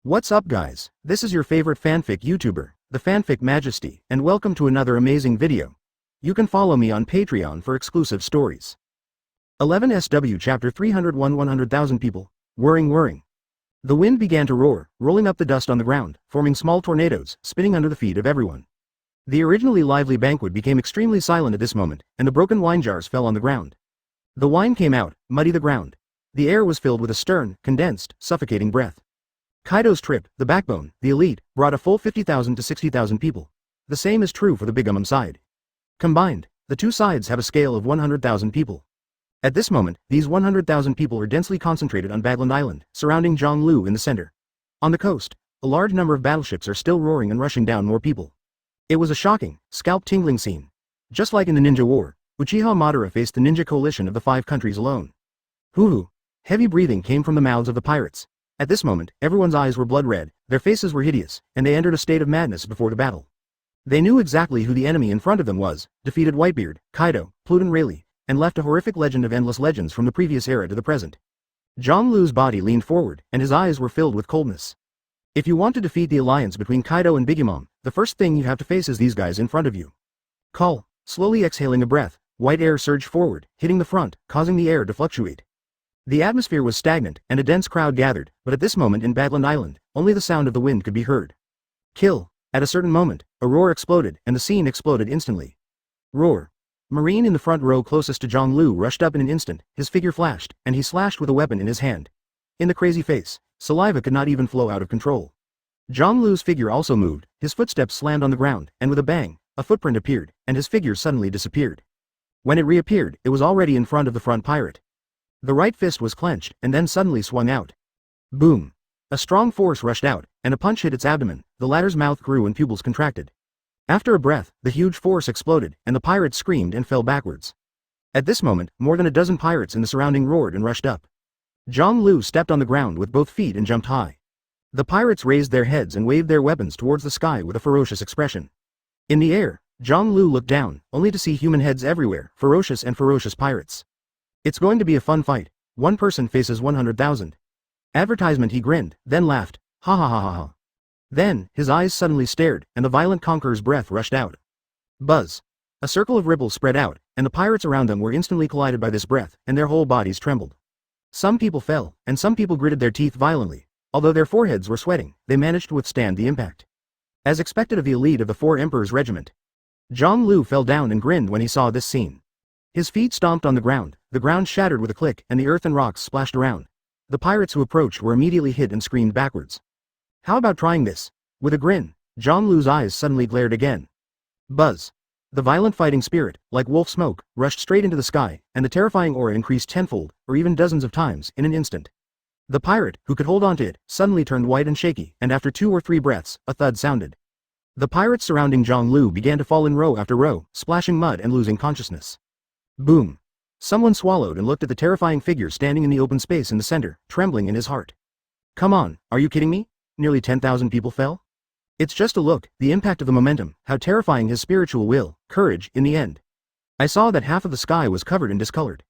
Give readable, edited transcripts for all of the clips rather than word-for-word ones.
What's up guys, this is your favorite fanfic YouTuber, the Fanfic Majesty, and welcome to another amazing video. You can follow me on Patreon for exclusive stories. 11 SW Chapter 301 100,000 people. Whirring. The wind began to roar, rolling up the dust on the ground, forming small tornadoes, spinning under the feet of everyone. The originally lively banquet became extremely silent at this moment, and the broken wine jars fell on the ground. The wine came out, muddy the ground. The air was filled with a stern, condensed, suffocating breath. Kaido's trip, the backbone, the elite, brought a full 50,000 to 60,000 people. The same is true for the Big side. Combined, the two sides have a scale of 100,000 people. At this moment, these 100,000 people are densely concentrated on Badland Island, surrounding Zhonglu in the center. On the coast, a large number of battleships are still roaring and rushing down more people. It was a shocking, scalp-tingling scene. Just like in the Ninja War, Uchiha Madara faced the ninja coalition of the 5 countries alone. Hoo-hoo. Heavy breathing came from the mouths of the pirates. At this moment, everyone's eyes were blood red, their faces were hideous, and they entered a state of madness before the battle. They knew exactly who the enemy in front of them was, defeated Whitebeard, Kaido, Pluton Rayleigh, and left a horrific legend of endless legends from the previous era to the present. Zhonglu's body leaned forward, and his eyes were filled with coldness. If you want to defeat the alliance between Kaido and Bigimon, the first thing you have to face is these guys in front of you. Call. Slowly exhaling a breath, white air surged forward, hitting the front, causing the air to fluctuate. The atmosphere was stagnant, and a dense crowd gathered, but at this moment in Badland Island, only the sound of the wind could be heard. Kill. At a certain moment, a roar exploded, and the scene exploded instantly. Roar. Marine in the front row closest to Zhonglu rushed up in an instant, his figure flashed, and he slashed with a weapon in his hand. In the crazy face, saliva could not even flow out of control. Zhonglu's figure also moved, his footsteps slammed on the ground, and with a bang, a footprint appeared, and his figure suddenly disappeared. When it reappeared, it was already in front of the front pirate. The right fist was clenched, and then suddenly swung out. Boom. A strong force rushed out, and a punch hit its abdomen, the latter's mouth grew and pupils contracted. After a breath, the huge force exploded, and the pirate screamed and fell backwards. At this moment, more than a dozen pirates in the surrounding roared and rushed up. Zhonglu stepped on the ground with both feet and jumped high. The pirates raised their heads and waved their weapons towards the sky with a ferocious expression. In the air, Zhonglu looked down, only to see human heads everywhere, ferocious pirates. It's going to be a fun fight. One person faces 100,000. Advertisement. He grinned, then laughed. Ha ha ha ha ha. Then, his eyes suddenly stared, and the violent conqueror's breath rushed out. Buzz. A circle of ripples spread out, and the pirates around them were instantly collided by this breath, and their whole bodies trembled. Some people fell, and some people gritted their teeth violently. Although their foreheads were sweating, they managed to withstand the impact. As expected of the elite of the 4 Emperors Regiment, Zhonglu fell down and grinned when he saw this scene. His feet stomped on the ground shattered with a click, and the earth and rocks splashed around. The pirates who approached were immediately hit and screamed backwards. How about trying this? With a grin, Zhonglu's eyes suddenly glared again. Buzz. The violent fighting spirit, like wolf smoke, rushed straight into the sky, and the terrifying aura increased tenfold, or even dozens of times, in an instant. The pirate, who could hold on to it, suddenly turned white and shaky, and after 2 or 3 breaths, a thud sounded. The pirates surrounding Zhonglu began to fall in row after row, splashing mud and losing consciousness. Boom. Someone swallowed and looked at the terrifying figure standing in the open space in the center, trembling in his heart. Come on, are you kidding me? Nearly 10,000 people fell? It's just a look, the impact of the momentum, how terrifying his spiritual will, courage, in the end. I saw that half of the sky was covered and discolored.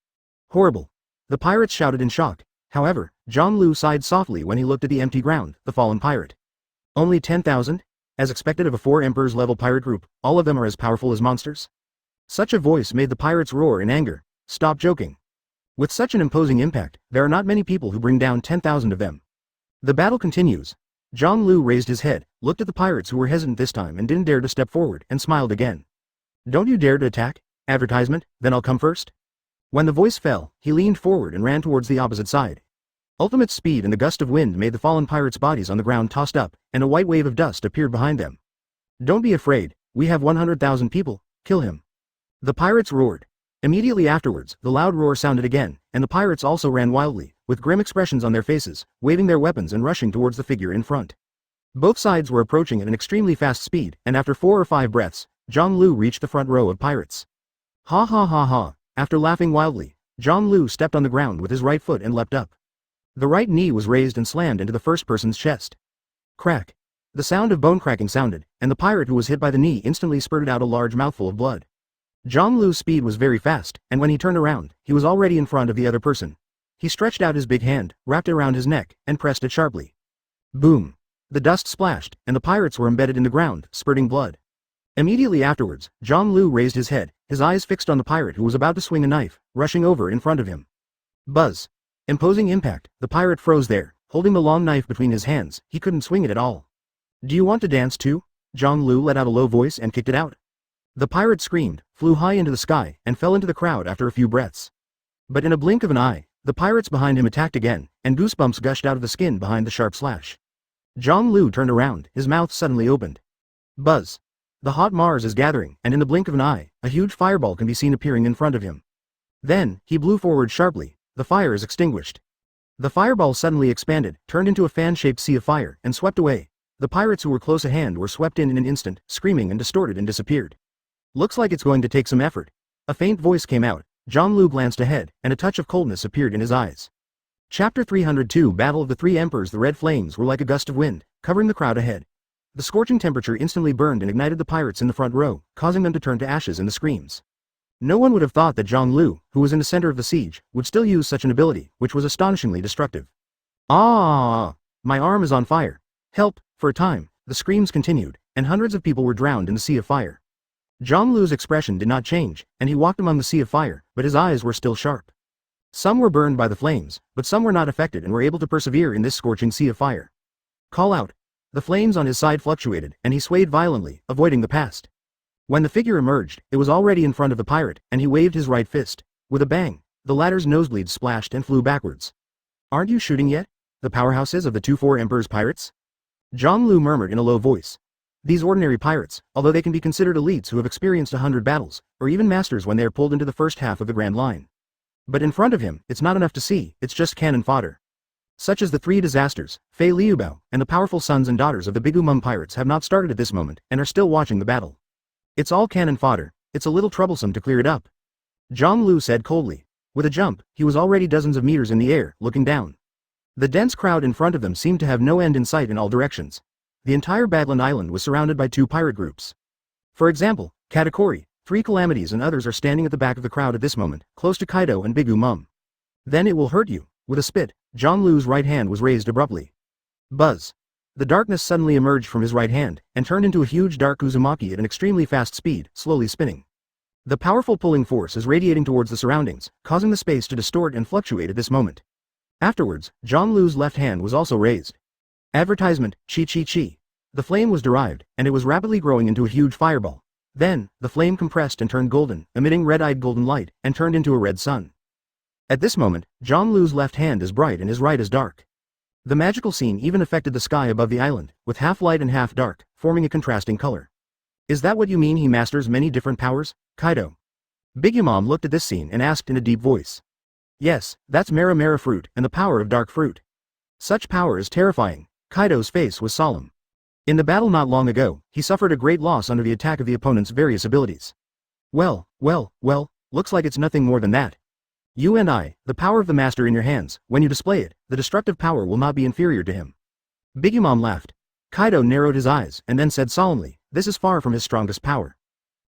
Horrible. The pirates shouted in shock. However, Zhonglu sighed softly when he looked at the empty ground, the fallen pirate. Only 10,000? As expected of a 4 Emperors level pirate group, all of them are as powerful as monsters? Such a voice made the pirates roar in anger. Stop joking. With such an imposing impact, there are not many people who bring down 10,000 of them. The battle continues. Zhonglu raised his head, looked at the pirates who were hesitant this time and didn't dare to step forward, and smiled again. Don't you dare to attack? Advertisement, then I'll come first? When the voice fell, he leaned forward and ran towards the opposite side. Ultimate speed and the gust of wind made the fallen pirates' bodies on the ground tossed up, and a white wave of dust appeared behind them. Don't be afraid, we have 100,000 people, kill him. The pirates roared. Immediately afterwards, the loud roar sounded again, and the pirates also ran wildly, with grim expressions on their faces, waving their weapons and rushing towards the figure in front. Both sides were approaching at an extremely fast speed, and after 4 or 5 breaths, Zhonglu reached the front row of pirates. Ha ha ha ha. After laughing wildly, Zhonglu stepped on the ground with his right foot and leapt up. The right knee was raised and slammed into the first person's chest. Crack. The sound of bone cracking sounded, and the pirate who was hit by the knee instantly spurted out a large mouthful of blood. Zhonglu's speed was very fast, and when he turned around, he was already in front of the other person. He stretched out his big hand, wrapped it around his neck, and pressed it sharply. Boom. The dust splashed, and the pirates were embedded in the ground, spurting blood. Immediately afterwards, Zhang Lu raised his head, his eyes fixed on the pirate who was about to swing a knife, rushing over in front of him. Buzz. Imposing impact, the pirate froze there, holding the long knife between his hands. He couldn't swing it at all. Do you want to dance too? Zhang Lu let out a low voice and kicked it out. The pirate screamed, flew high into the sky, and fell into the crowd after a few breaths. But in a blink of an eye, the pirates behind him attacked again, and goosebumps gushed out of the skin behind the sharp slash. Zhang Lu turned around, his mouth suddenly opened. Buzz. The hot Mars is gathering, and in the blink of an eye, a huge fireball can be seen appearing in front of him. Then, he blew forward sharply. The fire is extinguished. The fireball suddenly expanded, turned into a fan-shaped sea of fire, and swept away. The pirates who were close at hand were swept in an instant, screaming and distorted and disappeared. Looks like it's going to take some effort. A faint voice came out. Zhang Lu glanced ahead, and a touch of coldness appeared in his eyes. Chapter 302 Battle of the Three Emperors. The red flames were like a gust of wind, covering the crowd ahead. The scorching temperature instantly burned and ignited the pirates in the front row, causing them to turn to ashes in the screams. No one would have thought that Zhang Lu, who was in the center of the siege, would still use such an ability, which was astonishingly destructive. Ah! My arm is on fire. Help! For a time, the screams continued, and hundreds of people were drowned in the sea of fire. Zhang Lu's expression did not change, and he walked among the sea of fire, but his eyes were still sharp. Some were burned by the flames, but some were not affected and were able to persevere in this scorching sea of fire. Call out! The flames on his side fluctuated, and he swayed violently, avoiding the past. When the figure emerged, it was already in front of the pirate, and he waved his right fist. With a bang, the latter's nosebleed splashed and flew backwards. Aren't you shooting yet? The powerhouses of the 2-4 Emperor's pirates? Zhang Lu murmured in a low voice. These ordinary pirates, although they can be considered elites who have experienced 100 battles, or even masters when they are pulled into the first half of the Grand Line. But in front of him, it's not enough to see, it's just cannon fodder. Such as the three disasters, Fei Liubao, and the powerful sons and daughters of the Bigumum pirates have not started at this moment, and are still watching the battle. It's all cannon fodder, it's a little troublesome to clear it up. Zhang Lu said coldly. With a jump, he was already dozens of meters in the air, looking down. The dense crowd in front of them seemed to have no end in sight in all directions. The entire Badland Island was surrounded by 2 pirate groups. For example, Katakuri, 3 Calamities and others are standing at the back of the crowd at this moment, close to Kaido and Bigumum. Then it will hurt you. With a spit, Zhang Lu's right hand was raised abruptly. Buzz. The darkness suddenly emerged from his right hand, and turned into a huge dark Uzumaki at an extremely fast speed, slowly spinning. The powerful pulling force is radiating towards the surroundings, causing the space to distort and fluctuate at this moment. Afterwards, Zhang Lu's left hand was also raised. Advertisement, chi chi chi. The flame was derived, and it was rapidly growing into a huge fireball. Then, the flame compressed and turned golden, emitting red-eyed golden light, and turned into a red sun. At this moment, Zhang Lu's left hand is bright and his right is dark. The magical scene even affected the sky above the island, with half light and half dark, forming a contrasting color. Is that what you mean he masters many different powers, Kaido? Bigumum looked at this scene and asked in a deep voice. Yes, that's Mera Mera fruit and the power of dark fruit. Such power is terrifying. Kaido's face was solemn. In the battle not long ago, he suffered a great loss under the attack of the opponent's various abilities. Well, looks like it's nothing more than that. You and I, the power of the master in your hands, when you display it, the destructive power will not be inferior to him. Bigumum laughed. Kaido narrowed his eyes and then said solemnly, this is far from his strongest power.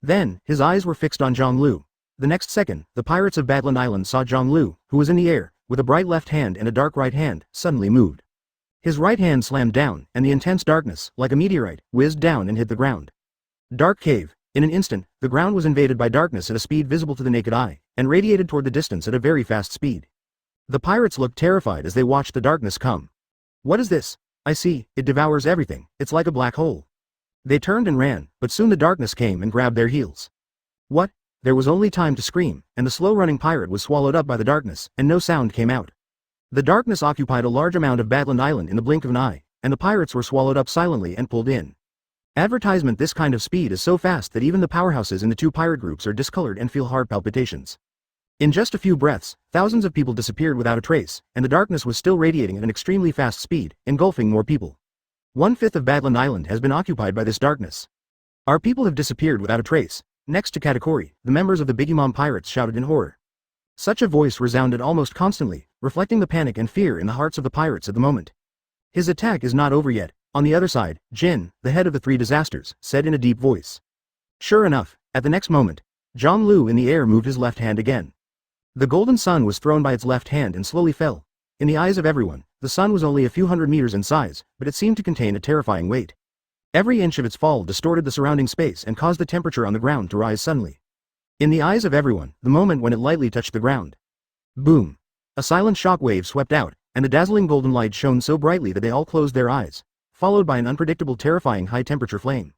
Then, his eyes were fixed on Zhang Lu. The next second, the pirates of Badland Island saw Zhang Lu, who was in the air, with a bright left hand and a dark right hand, suddenly moved. His right hand slammed down, and the intense darkness, like a meteorite, whizzed down and hit the ground. Dark cave. In an instant, the ground was invaded by darkness at a speed visible to the naked eye, and radiated toward the distance at a very fast speed. The pirates looked terrified as they watched the darkness come. What is this? I see, it devours everything, it's like a black hole. They turned and ran, but soon the darkness came and grabbed their heels. What? There was only time to scream, and the slow-running pirate was swallowed up by the darkness, and no sound came out. The darkness occupied a large amount of Badland Island in the blink of an eye, and the pirates were swallowed up silently and pulled in. Advertisement. This kind of speed is so fast that even the powerhouses in the 2 pirate groups are discolored and feel heart palpitations. In just a few breaths, thousands of people disappeared without a trace, and the darkness was still radiating at an extremely fast speed, engulfing more people. 1/5 of Badland Island has been occupied by this darkness. Our people have disappeared without a trace. Next to Katakuri, the members of the Bigumum pirates shouted in horror. Such a voice resounded almost constantly, reflecting the panic and fear in the hearts of the pirates at the moment. His attack is not over yet. On the other side, Jin, the head of the 3 disasters, said in a deep voice. Sure enough, at the next moment, Zhang Lu in the air moved his left hand again. The golden sun was thrown by its left hand and slowly fell. In the eyes of everyone, the sun was only a few hundred meters in size, but it seemed to contain a terrifying weight. Every inch of its fall distorted the surrounding space and caused the temperature on the ground to rise suddenly. In the eyes of everyone, the moment when it lightly touched the ground. Boom! A silent shock wave swept out, and the dazzling golden light shone so brightly that they all closed their eyes, followed by an unpredictable terrifying high-temperature flame.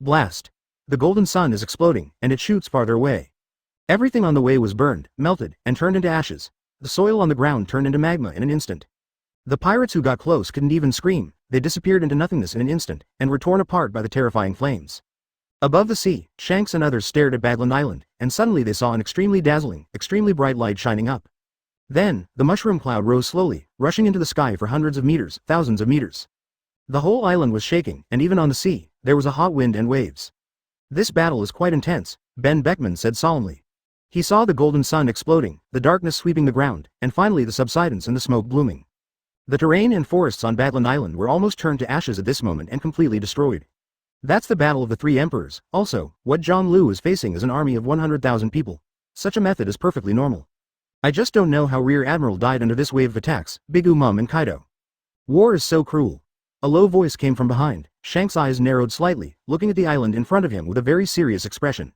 Blast! The golden sun is exploding, and it shoots farther away. Everything on the way was burned, melted, and turned into ashes. The soil on the ground turned into magma in an instant. The pirates who got close couldn't even scream, they disappeared into nothingness in an instant, and were torn apart by the terrifying flames. Above the sea, Shanks and others stared at Bagland Island, and suddenly they saw an extremely dazzling, extremely bright light shining up. Then, the mushroom cloud rose slowly, rushing into the sky for hundreds of meters, thousands of meters. The whole island was shaking, and even on the sea, there was a hot wind and waves. This battle is quite intense, Ben Beckman said solemnly. He saw the golden sun exploding, the darkness sweeping the ground, and finally the subsidence and the smoke blooming. The terrain and forests on Bagland Island were almost turned to ashes at this moment and completely destroyed. That's the battle of the three emperors. Also, what John Lu is facing is an army of 100,000 people. Such a method is perfectly normal. I just don't know how Rear Admiral died under this wave of attacks, Big Mum and Kaido. War is so cruel. A low voice came from behind. Shank's eyes narrowed slightly, looking at the island in front of him with a very serious expression.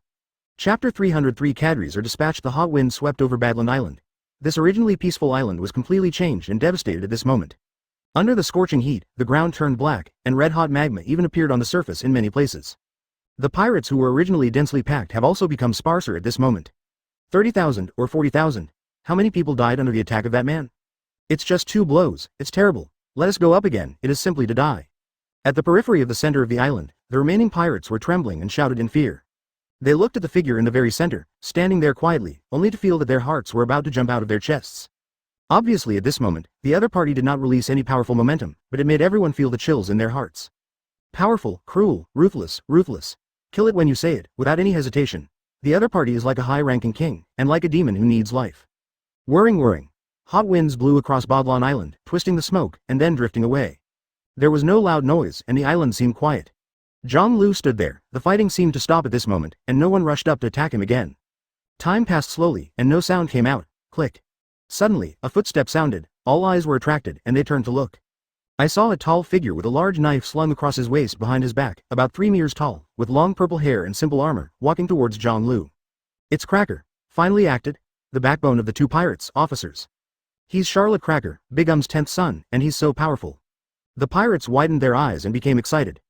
Chapter 303 Cadres are dispatched. The hot wind swept over Bagland Island. This originally peaceful island was completely changed and devastated at this moment. Under the scorching heat, the ground turned black, and red-hot magma even appeared on the surface in many places. The pirates who were originally densely packed have also become sparser at this moment. 30,000 or 40,000. How many people died under the attack of that man? It's just 2 blows, it's terrible. Let us go up again, it is simply to die. At the periphery of the center of the island, the remaining pirates were trembling and shouted in fear. They looked at the figure in the very center, standing there quietly, only to feel that their hearts were about to jump out of their chests. Obviously at this moment, the other party did not release any powerful momentum, but it made everyone feel the chills in their hearts. Powerful, cruel, ruthless, ruthless. Kill it when you say it, without any hesitation. The other party is like a high-ranking king, and like a demon who needs life. Whirring. Hot winds blew across Bagland Island, twisting the smoke, and then drifting away. There was no loud noise, and the island seemed quiet. John Lu stood there, the fighting seemed to stop at this moment, and no one rushed up to attack him again. Time passed slowly, and no sound came out. Click. Suddenly, a footstep sounded, all eyes were attracted, and they turned to look. I saw a tall figure with a large knife slung across his waist behind his back, about 3 meters tall, with long purple hair and simple armor, walking towards John Lu. It's Cracker, finally acted, the backbone of the 2 pirates, officers. He's Charlotte Cracker, Big Um's 10th son, and he's so powerful. The pirates widened their eyes and became excited.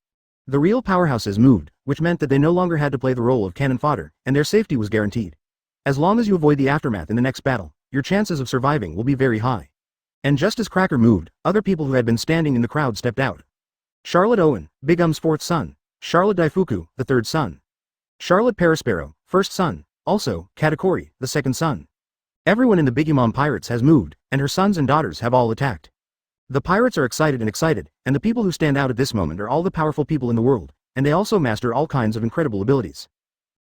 The real powerhouses moved, which meant that they no longer had to play the role of cannon fodder, and their safety was guaranteed. As long as you avoid the aftermath in the next battle, your chances of surviving will be very high. And just as Cracker moved, other people who had been standing in the crowd stepped out. Charlotte Owen, Big Um's 4th son. Charlotte Daifuku, the 3rd son. Charlotte Parasparrow, 1st son. Also, Katakuri, the 2nd son. Everyone in the Big Mom Pirates has moved, and her sons and daughters have all attacked. The pirates are excited, and the people who stand out at this moment are all the powerful people in the world, and they also master all kinds of incredible abilities.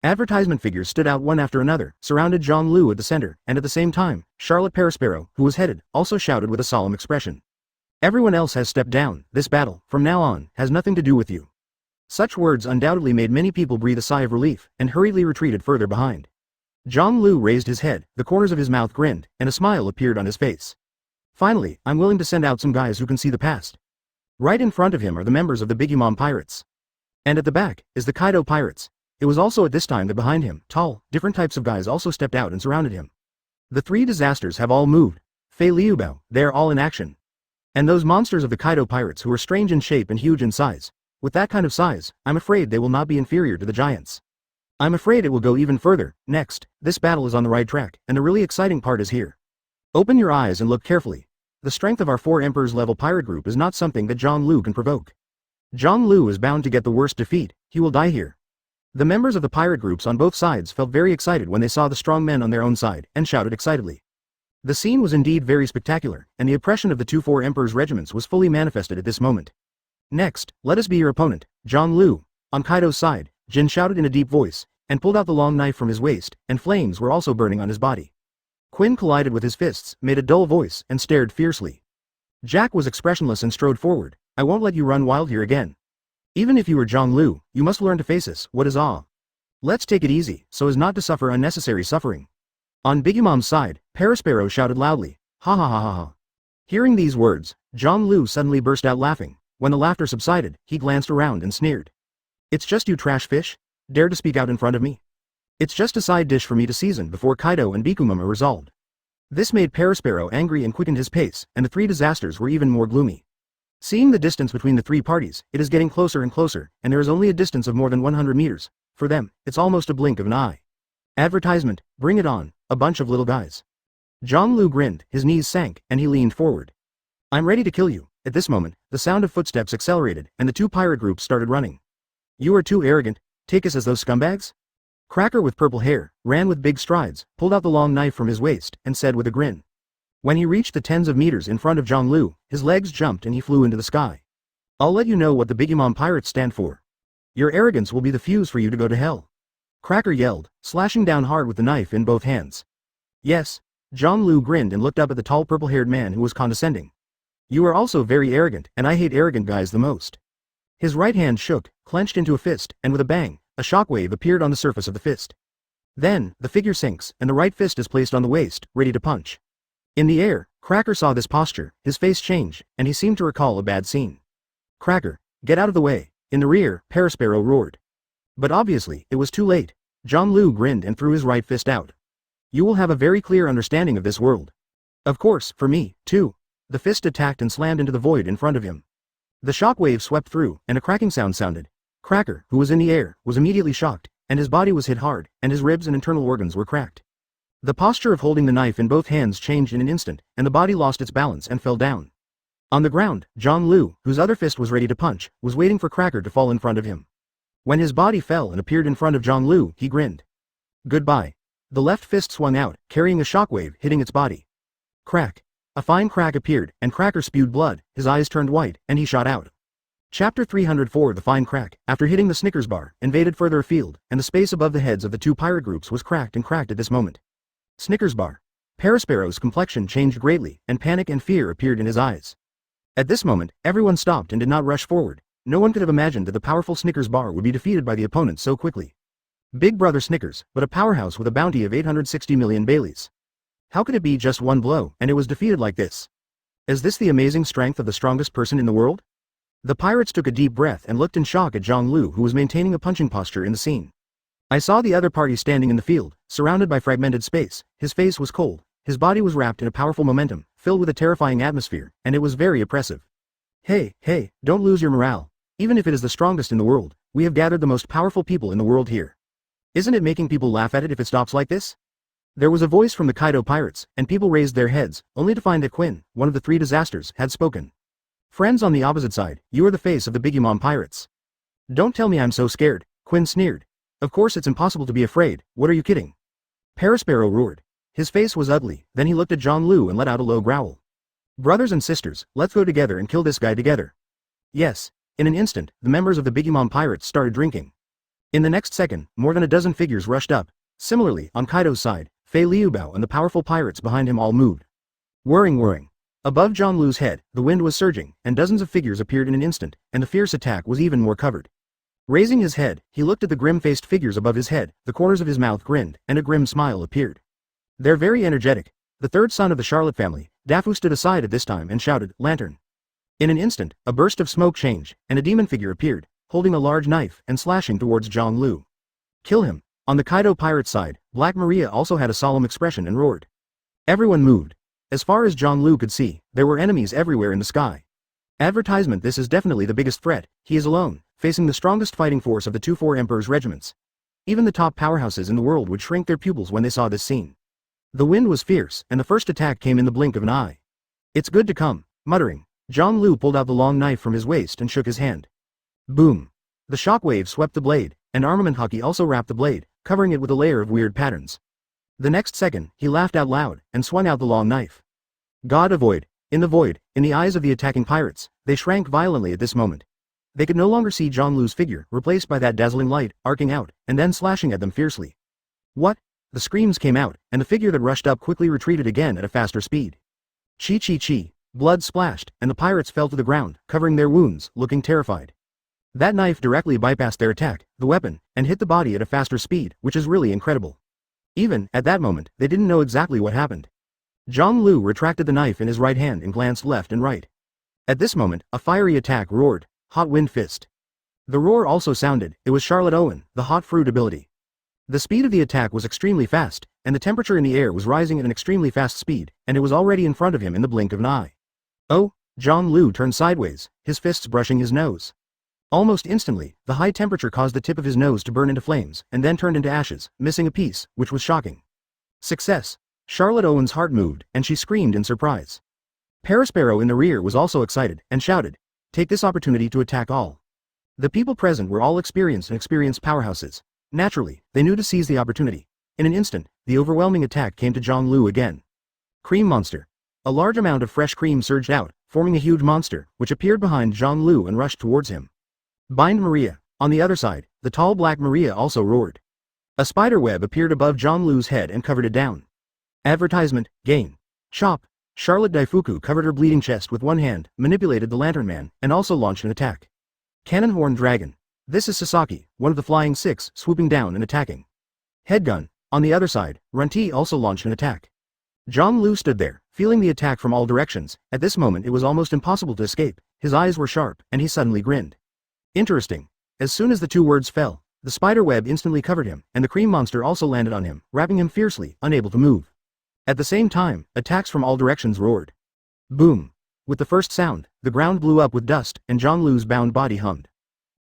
Advertisement figures stood out one after another, surrounded John Lu at the center, and at the same time, Charlotte Parasparrow, who was headed, also shouted with a solemn expression. Everyone else has stepped down. This battle, from now on, has nothing to do with you. Such words undoubtedly made many people breathe a sigh of relief, and hurriedly retreated further behind. John Lu raised his head, the corners of his mouth grinned, and a smile appeared on his face. Finally, I'm willing to send out some guys who can see the past. Right in front of him are the members of the Big Mom Pirates. And at the back, is the Kaido Pirates. It was also at this time that behind him, tall, different types of guys also stepped out and surrounded him. The 3 disasters have all moved. Fei Liubao, they are all in action. And those monsters of the Kaido Pirates who are strange in shape and huge in size. With that kind of size, I'm afraid they will not be inferior to the giants. I'm afraid it will go even further. Next, this battle is on the right track, and the really exciting part is here. Open your eyes and look carefully. The strength of our 4 Emperors level pirate group is not something that John Lu can provoke. John Lu is bound to get the worst defeat. He will die here. The members of the pirate groups on both sides felt very excited when they saw the strong men on their own side, and shouted excitedly. The scene was indeed very spectacular, and the oppression of the 2 4 Emperors regiments was fully manifested at this moment. Next, let us be your opponent, John Lu. On Kaido's side, Jin shouted in a deep voice, and pulled out the long knife from his waist, and flames were also burning on his body. Quinn collided with his fists, made a dull voice, and stared fiercely. Jack was expressionless and strode forward. I won't let you run wild here again. Even if you are John Lu, you must learn to face us. What is awe? Let's take it easy, so as not to suffer unnecessary suffering. On Big Mom's side, Parasparrow shouted loudly, ha ha ha ha ha. Hearing these words, Zhang Lu suddenly burst out laughing. When the laughter subsided, he glanced around and sneered. It's just you trash fish? Dare to speak out in front of me? It's just a side dish for me to season before Kaido and Bikumum are resolved. This made Parasparrow angry and quickened his pace, and the three disasters were even more gloomy. Seeing the distance between the three parties, it is getting closer and closer, and there is only a distance of more than 100 meters. For them, it's almost a blink of an eye. Advertisement, bring it on, a bunch of little guys. Zhang Lu grinned, his knees sank, and he leaned forward. I'm ready to kill you. At this moment, the sound of footsteps accelerated, and the two pirate groups started running. You are too arrogant, take us as those scumbags? Cracker with purple hair, ran with big strides, pulled out the long knife from his waist, and said with a grin. When he reached the tens of meters in front of Zhang Lu, his legs jumped and he flew into the sky. I'll let you know what the Bigimon Pirates stand for. Your arrogance will be the fuse for you to go to hell. Cracker yelled, slashing down hard with the knife in both hands. Yes. Zhang Lu grinned and looked up at the tall purple-haired man who was condescending. You are also very arrogant, and I hate arrogant guys the most. His right hand shook, clenched into a fist, and with a bang, a shockwave appeared on the surface of the fist. Then, the figure sinks, and the right fist is placed on the waist, ready to punch. In the air, Cracker saw this posture, his face change, and he seemed to recall a bad scene. Cracker, get out of the way. In the rear, Parasparrow roared. But obviously, it was too late. Zhang Lu grinned and threw his right fist out. You will have a very clear understanding of this world. Of course, for me, too. The fist attacked and slammed into the void in front of him. The shockwave swept through, and a cracking sound sounded. Cracker, who was in the air, was immediately shocked, and his body was hit hard, and his ribs and internal organs were cracked. The posture of holding the knife in both hands changed in an instant, and the body lost its balance and fell down. On the ground, Zhang Lu, whose other fist was ready to punch, was waiting for Cracker to fall in front of him. When his body fell and appeared in front of Zhang Lu, he grinned. Goodbye. The left fist swung out, carrying a shockwave hitting its body. Crack. A fine crack appeared, and Cracker spewed blood, his eyes turned white, and he shot out. Chapter 304 The fine crack, after hitting the Snickers bar, invaded further afield, and the space above the heads of the two pirate groups was cracked at this moment. Snickers bar. Parasparrow's complexion changed greatly, and panic and fear appeared in his eyes. At this moment, everyone stopped and did not rush forward. No one could have imagined that the powerful Snickers bar would be defeated by the opponent so quickly. Big Brother Snickers, but a powerhouse with a bounty of 860 million Baileys. How could it be just one blow, and it was defeated like this? Is this the amazing strength of the strongest person in the world? The pirates took a deep breath and looked in shock at Zhang Lu, who was maintaining a punching posture in the scene. I saw the other party standing in the field, surrounded by fragmented space. His face was cold, his body was wrapped in a powerful momentum, filled with a terrifying atmosphere, and it was very oppressive. Hey, don't lose your morale. Even if it is the strongest in the world, we have gathered the most powerful people in the world here. Isn't it making people laugh at it if it stops like this? There was a voice from the Kaido pirates, and people raised their heads, only to find that Quinn, one of the three disasters, had spoken. Friends on the opposite side, you are the face of the Bigimon Pirates. Don't tell me I'm so scared, Quinn sneered. Of course it's impossible to be afraid, what are you kidding? Parasparrow roared. His face was ugly, then he looked at Zhang Lu and let out a low growl. Brothers and sisters, let's go together and kill this guy together. Yes. In an instant, the members of the Bigimon Pirates started drinking. In the next second, more than a dozen figures rushed up. Similarly, on Kaido's side, Fei Liubao and the powerful pirates behind him all moved. Whirring. Above Zhang Lu's head, the wind was surging, and dozens of figures appeared in an instant, and the fierce attack was even more covered. Raising his head, he looked at the grim-faced figures above his head, the corners of his mouth grinned, and a grim smile appeared. They're very energetic. The third son of the Charlotte family, Dafu, stood aside at this time and shouted, Lantern. In an instant, a burst of smoke changed, and a demon figure appeared, holding a large knife and slashing towards Zhang Lu. Kill him. On the Kaido pirate side, Black Maria also had a solemn expression and roared. Everyone moved. As far as Zhang Lu could see, there were enemies everywhere in the sky. Advertisement. This is definitely the biggest threat. He is alone, facing the strongest fighting force of the two four emperors' regiments. Even the top powerhouses in the world would shrink their pupils when they saw this scene. The wind was fierce, and the first attack came in the blink of an eye. It's good to come. Muttering, Zhang Lu pulled out the long knife from his waist and shook his hand. Boom. The shockwave swept the blade, and Armament Hockey also wrapped the blade, covering it with a layer of weird patterns. The next second, he laughed out loud, and swung out the long knife. God avoid. In the void, in the eyes of the attacking pirates, they shrank violently at this moment. They could no longer see Zhang Lu's figure, replaced by that dazzling light, arcing out, and then slashing at them fiercely. What? The screams came out, and the figure that rushed up quickly retreated again at a faster speed. Chi. Blood splashed, and the pirates fell to the ground, covering their wounds, looking terrified. That knife directly bypassed their attack, the weapon, and hit the body at a faster speed, which is really incredible. Even, at that moment, they didn't know exactly what happened. Zhang Lu retracted the knife in his right hand and glanced left and right. At this moment, a fiery attack roared, Hot Wind Fist. The roar also sounded, it was Charlotte Owen, the Hot Fruit ability. The speed of the attack was extremely fast, and the temperature in the air was rising at an extremely fast speed, and it was already in front of him in the blink of an eye. Oh, Zhang Lu turned sideways, his fists brushing his nose. Almost instantly, the high temperature caused the tip of his nose to burn into flames, and then turned into ashes, missing a piece, which was shocking. Success! Charlotte Owen's heart moved, and she screamed in surprise. Parasparrow in the rear was also excited, and shouted, "Take this opportunity to attack all." The people present were all experienced powerhouses. Naturally, they knew to seize the opportunity. In an instant, the overwhelming attack came to Zhang Lu again. Cream Monster. A large amount of fresh cream surged out, forming a huge monster, which appeared behind Zhang Lu and rushed towards him. Bind Maria. On the other side, the tall black Maria also roared. A spider web appeared above Zhang Lu's head and covered it down. Advertisement, gain. Chop. Charlotte Daifuku covered her bleeding chest with one hand, manipulated the Lantern Man, and also launched an attack. Cannon Horn Dragon. This is Sasaki, one of the Flying Six, swooping down and attacking. Headgun. On the other side, Runti also launched an attack. Zhang Lu stood there, feeling the attack from all directions. At this moment it was almost impossible to escape, his eyes were sharp, and he suddenly grinned. Interesting. As soon as the two words fell, the spider web instantly covered him, and the cream monster also landed on him, wrapping him fiercely, unable to move. At the same time, attacks from all directions roared. Boom. With the first sound, the ground blew up with dust, and Zhang Lu's bound body hummed.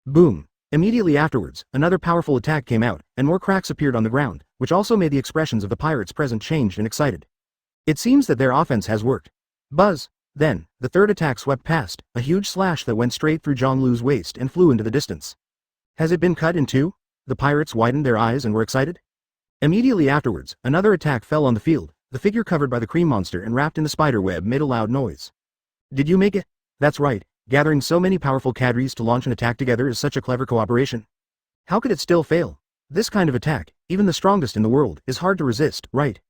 Boom. Immediately afterwards, another powerful attack came out, and more cracks appeared on the ground, which also made the expressions of the pirates present changed and excited. It seems that their offense has worked. Buzz. Then, the third attack swept past, a huge slash that went straight through Zhang Lu's waist and flew into the distance. Has it been cut in two? The pirates widened their eyes and were excited. Immediately afterwards, another attack fell on the field, the figure covered by the cream monster and wrapped in the spider web made a loud noise. Did you make it? That's right, gathering so many powerful cadres to launch an attack together is such a clever cooperation. How could it still fail? This kind of attack, even the strongest in the world, is hard to resist, right?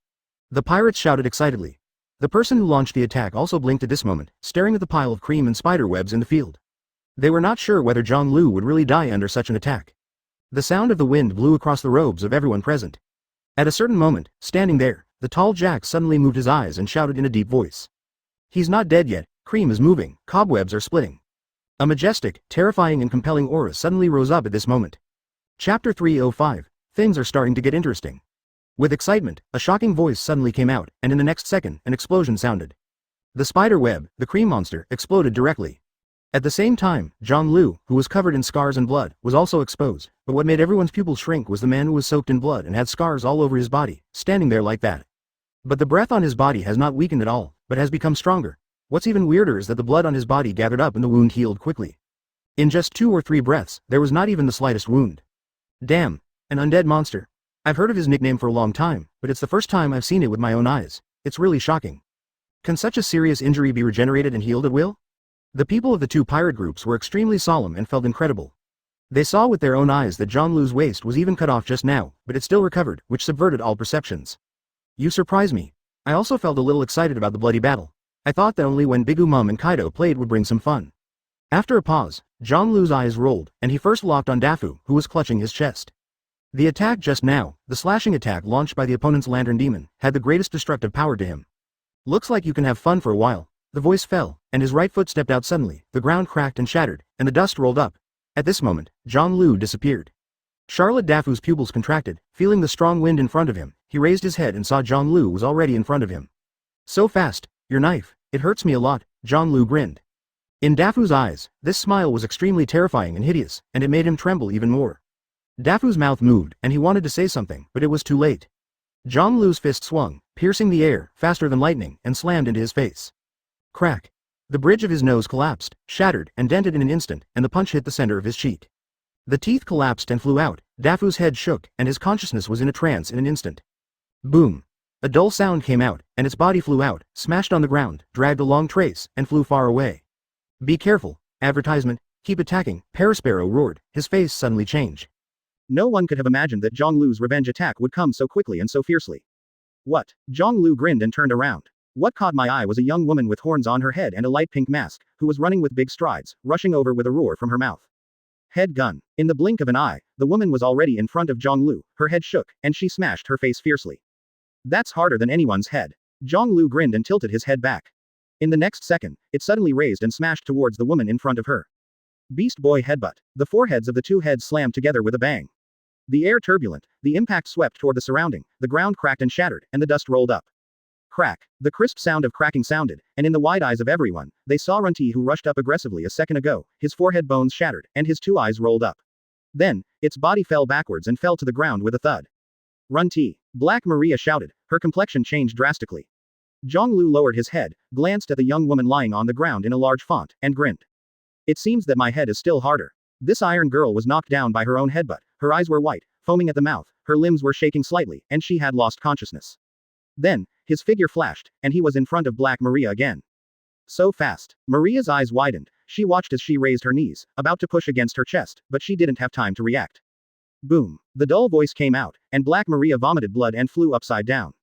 The pirates shouted excitedly. The person who launched the attack also blinked at this moment, staring at the pile of cream and spider webs in the field. They were not sure whether Zhang Lu would really die under such an attack. The sound of the wind blew across the robes of everyone present. At a certain moment, standing there, the tall Jack suddenly moved his eyes and shouted in a deep voice. He's not dead yet, cream is moving, cobwebs are splitting. A majestic, terrifying and compelling aura suddenly rose up at this moment. Chapter 305, Things are starting to get interesting. With excitement, a shocking voice suddenly came out, and in the next second, an explosion sounded. The spider web, the cream monster, exploded directly. At the same time, Zhang Lu, who was covered in scars and blood, was also exposed, but what made everyone's pupils shrink was the man who was soaked in blood and had scars all over his body, standing there like that. But the breath on his body has not weakened at all, but has become stronger. What's even weirder is that the blood on his body gathered up and the wound healed quickly. In just 2 or 3 breaths, there was not even the slightest wound. Damn, an undead monster. I've heard of his nickname for a long time, but it's the first time I've seen it with my own eyes. It's really shocking. Can such a serious injury be regenerated and healed at will? The people of the 2 pirate groups were extremely solemn and felt incredible. They saw with their own eyes that Zhang Lu's waist was even cut off just now, but it still recovered, which subverted all perceptions. You surprise me. I also felt a little excited about the bloody battle. I thought that only when Big Mum and Kaido played would bring some fun. After a pause, Zhang Lu's eyes rolled, and he first locked on Dafu, who was clutching his chest. The attack just now, the slashing attack launched by the opponent's Lantern Demon, had the greatest destructive power to him. Looks like you can have fun for a while. The voice fell, and his right foot stepped out suddenly, the ground cracked and shattered, and the dust rolled up. At this moment, Zhang Lu disappeared. Charlotte Dafu's pupils contracted, feeling the strong wind in front of him. He raised his head and saw Zhang Lu was already in front of him. So fast, your knife, it hurts me a lot, Zhang Lu grinned. In Dafu's eyes, this smile was extremely terrifying and hideous, and it made him tremble even more. Dafu's mouth moved, and he wanted to say something, but it was too late. Zhang Lu's fist swung, piercing the air, faster than lightning, and slammed into his face. Crack. The bridge of his nose collapsed, shattered, and dented in an instant, and the punch hit the center of his cheek. The teeth collapsed and flew out, Dafu's head shook, and his consciousness was in a trance in an instant. Boom. A dull sound came out, and its body flew out, smashed on the ground, dragged a long trace, and flew far away. Be careful. Advertisement. Keep attacking, Parasparrow roared, his face suddenly changed. No one could have imagined that Zhang Lu's revenge attack would come so quickly and so fiercely. What? Zhang Lu grinned and turned around. What caught my eye was a young woman with horns on her head and a light pink mask, who was running with big strides, rushing over with a roar from her mouth. Head gun. In the blink of an eye, the woman was already in front of Zhang Lu, her head shook, and she smashed her face fiercely. That's harder than anyone's head. Zhonglu grinned and tilted his head back. In the next second, it suddenly raised and smashed towards the woman in front of her. Beast Boy headbutt. The foreheads of the two heads slammed together with a bang. The air turbulent, the impact swept toward the surrounding, the ground cracked and shattered, and the dust rolled up. Crack. The crisp sound of cracking sounded, and in the wide eyes of everyone, they saw Runti who rushed up aggressively a second ago, his forehead bones shattered, and his two eyes rolled up. Then, its body fell backwards and fell to the ground with a thud. Runti. Black Maria shouted, her complexion changed drastically. Zhonglu lowered his head, glanced at the young woman lying on the ground in a large font, and grinned. It seems that my head is still harder. This iron girl was knocked down by her own headbutt, her eyes were white, foaming at the mouth, her limbs were shaking slightly, and she had lost consciousness. Then, his figure flashed, and he was in front of Black Maria again. So fast. Maria's eyes widened, she watched as she raised her knees, about to push against her chest, but she didn't have time to react. Boom. The dull voice came out, and Black Maria vomited blood and flew upside down.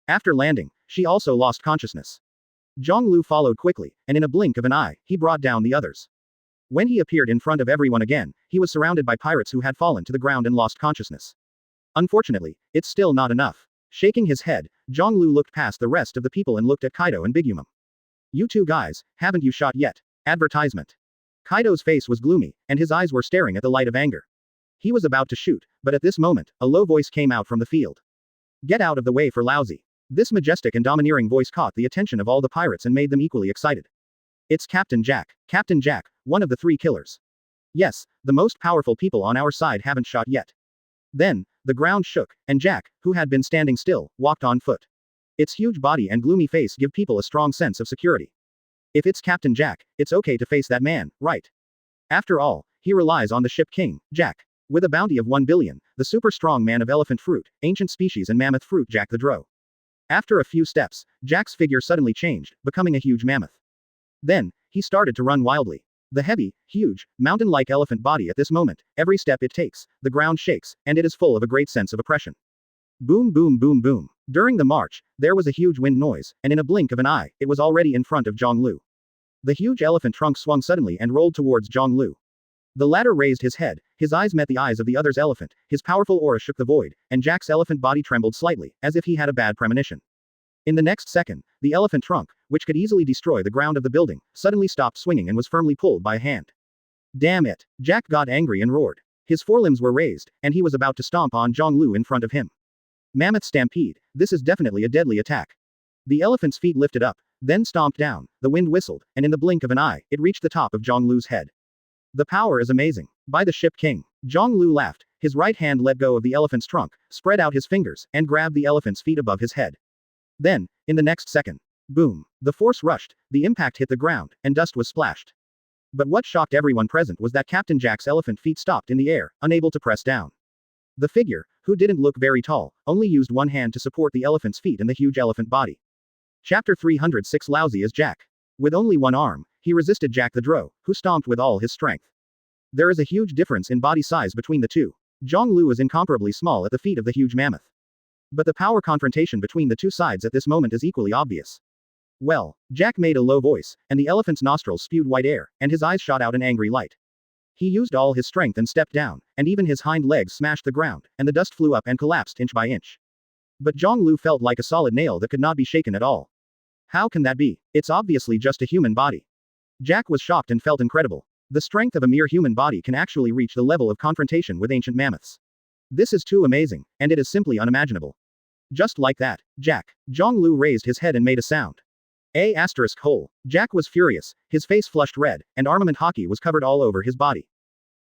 After landing, she also lost consciousness. Zhonglu followed quickly, and in a blink of an eye, he brought down the others. When he appeared in front of everyone again, he was surrounded by pirates who had fallen to the ground and lost consciousness. Unfortunately, it's still not enough. Shaking his head, Zhonglu looked past the rest of the people and looked at Kaido and Bigumum. You two guys, haven't you shot yet? Advertisement. Kaido's face was gloomy, and his eyes were staring at the light of anger. He was about to shoot, but at this moment, a low voice came out from the field. Get out of the way for lousy. This majestic and domineering voice caught the attention of all the pirates and made them equally excited. It's Captain Jack. Captain Jack, one of the three killers. Yes, the most powerful people on our side haven't shot yet. Then, the ground shook, and Jack, who had been standing still, walked on foot. Its huge body and gloomy face give people a strong sense of security. If it's Captain Jack, it's okay to face that man, right? After all, he relies on the ship king, Jack. With a bounty of 1 billion, the super strong man of elephant fruit, ancient species and mammoth fruit Jack the Drow. After a few steps, Jack's figure suddenly changed, becoming a huge mammoth. Then, he started to run wildly. The heavy, huge, mountain-like elephant body at this moment, every step it takes, the ground shakes, and it is full of a great sense of oppression. Boom boom boom boom. During the march, there was a huge wind noise, and in a blink of an eye, it was already in front of Zhonglu. The huge elephant trunk swung suddenly and rolled towards Zhonglu. The latter raised his head, his eyes met the eyes of the other's elephant, his powerful aura shook the void, and Jack's elephant body trembled slightly, as if he had a bad premonition. In the next second, the elephant trunk, which could easily destroy the ground of the building, suddenly stopped swinging and was firmly pulled by a hand. Damn it! Jack got angry and roared. His forelimbs were raised, and he was about to stomp on Zhonglu in front of him. Mammoth stampede, this is definitely a deadly attack. The elephant's feet lifted up, then stomped down, the wind whistled, and in the blink of an eye, it reached the top of Zhonglu's head. The power is amazing. By the ship king. Zhonglu laughed, his right hand let go of the elephant's trunk, spread out his fingers, and grabbed the elephant's feet above his head. Then, in the next second, boom, the force rushed, the impact hit the ground, and dust was splashed. But what shocked everyone present was that Captain Jack's elephant feet stopped in the air, unable to press down. The figure, who didn't look very tall, only used one hand to support the elephant's feet and the huge elephant body. Chapter 306 Lousy as Jack. With only one arm, he resisted Jack the Drow, who stomped with all his strength. There is a huge difference in body size between the two. Zhonglu is incomparably small at the feet of the huge mammoth. But the power confrontation between the two sides at this moment is equally obvious. Well, Jack made a low voice, and the elephant's nostrils spewed white air, and his eyes shot out an angry light. He used all his strength and stepped down, and even his hind legs smashed the ground, and the dust flew up and collapsed inch by inch. But Zhonglu felt like a solid nail that could not be shaken at all. How can that be? It's obviously just a human body. Jack was shocked and felt incredible. The strength of a mere human body can actually reach the level of confrontation with ancient mammoths. This is too amazing, and it is simply unimaginable. Just like that, Zhonglu raised his head and made a sound. Hole. Jack was furious, his face flushed red, and armament hockey was covered all over his body.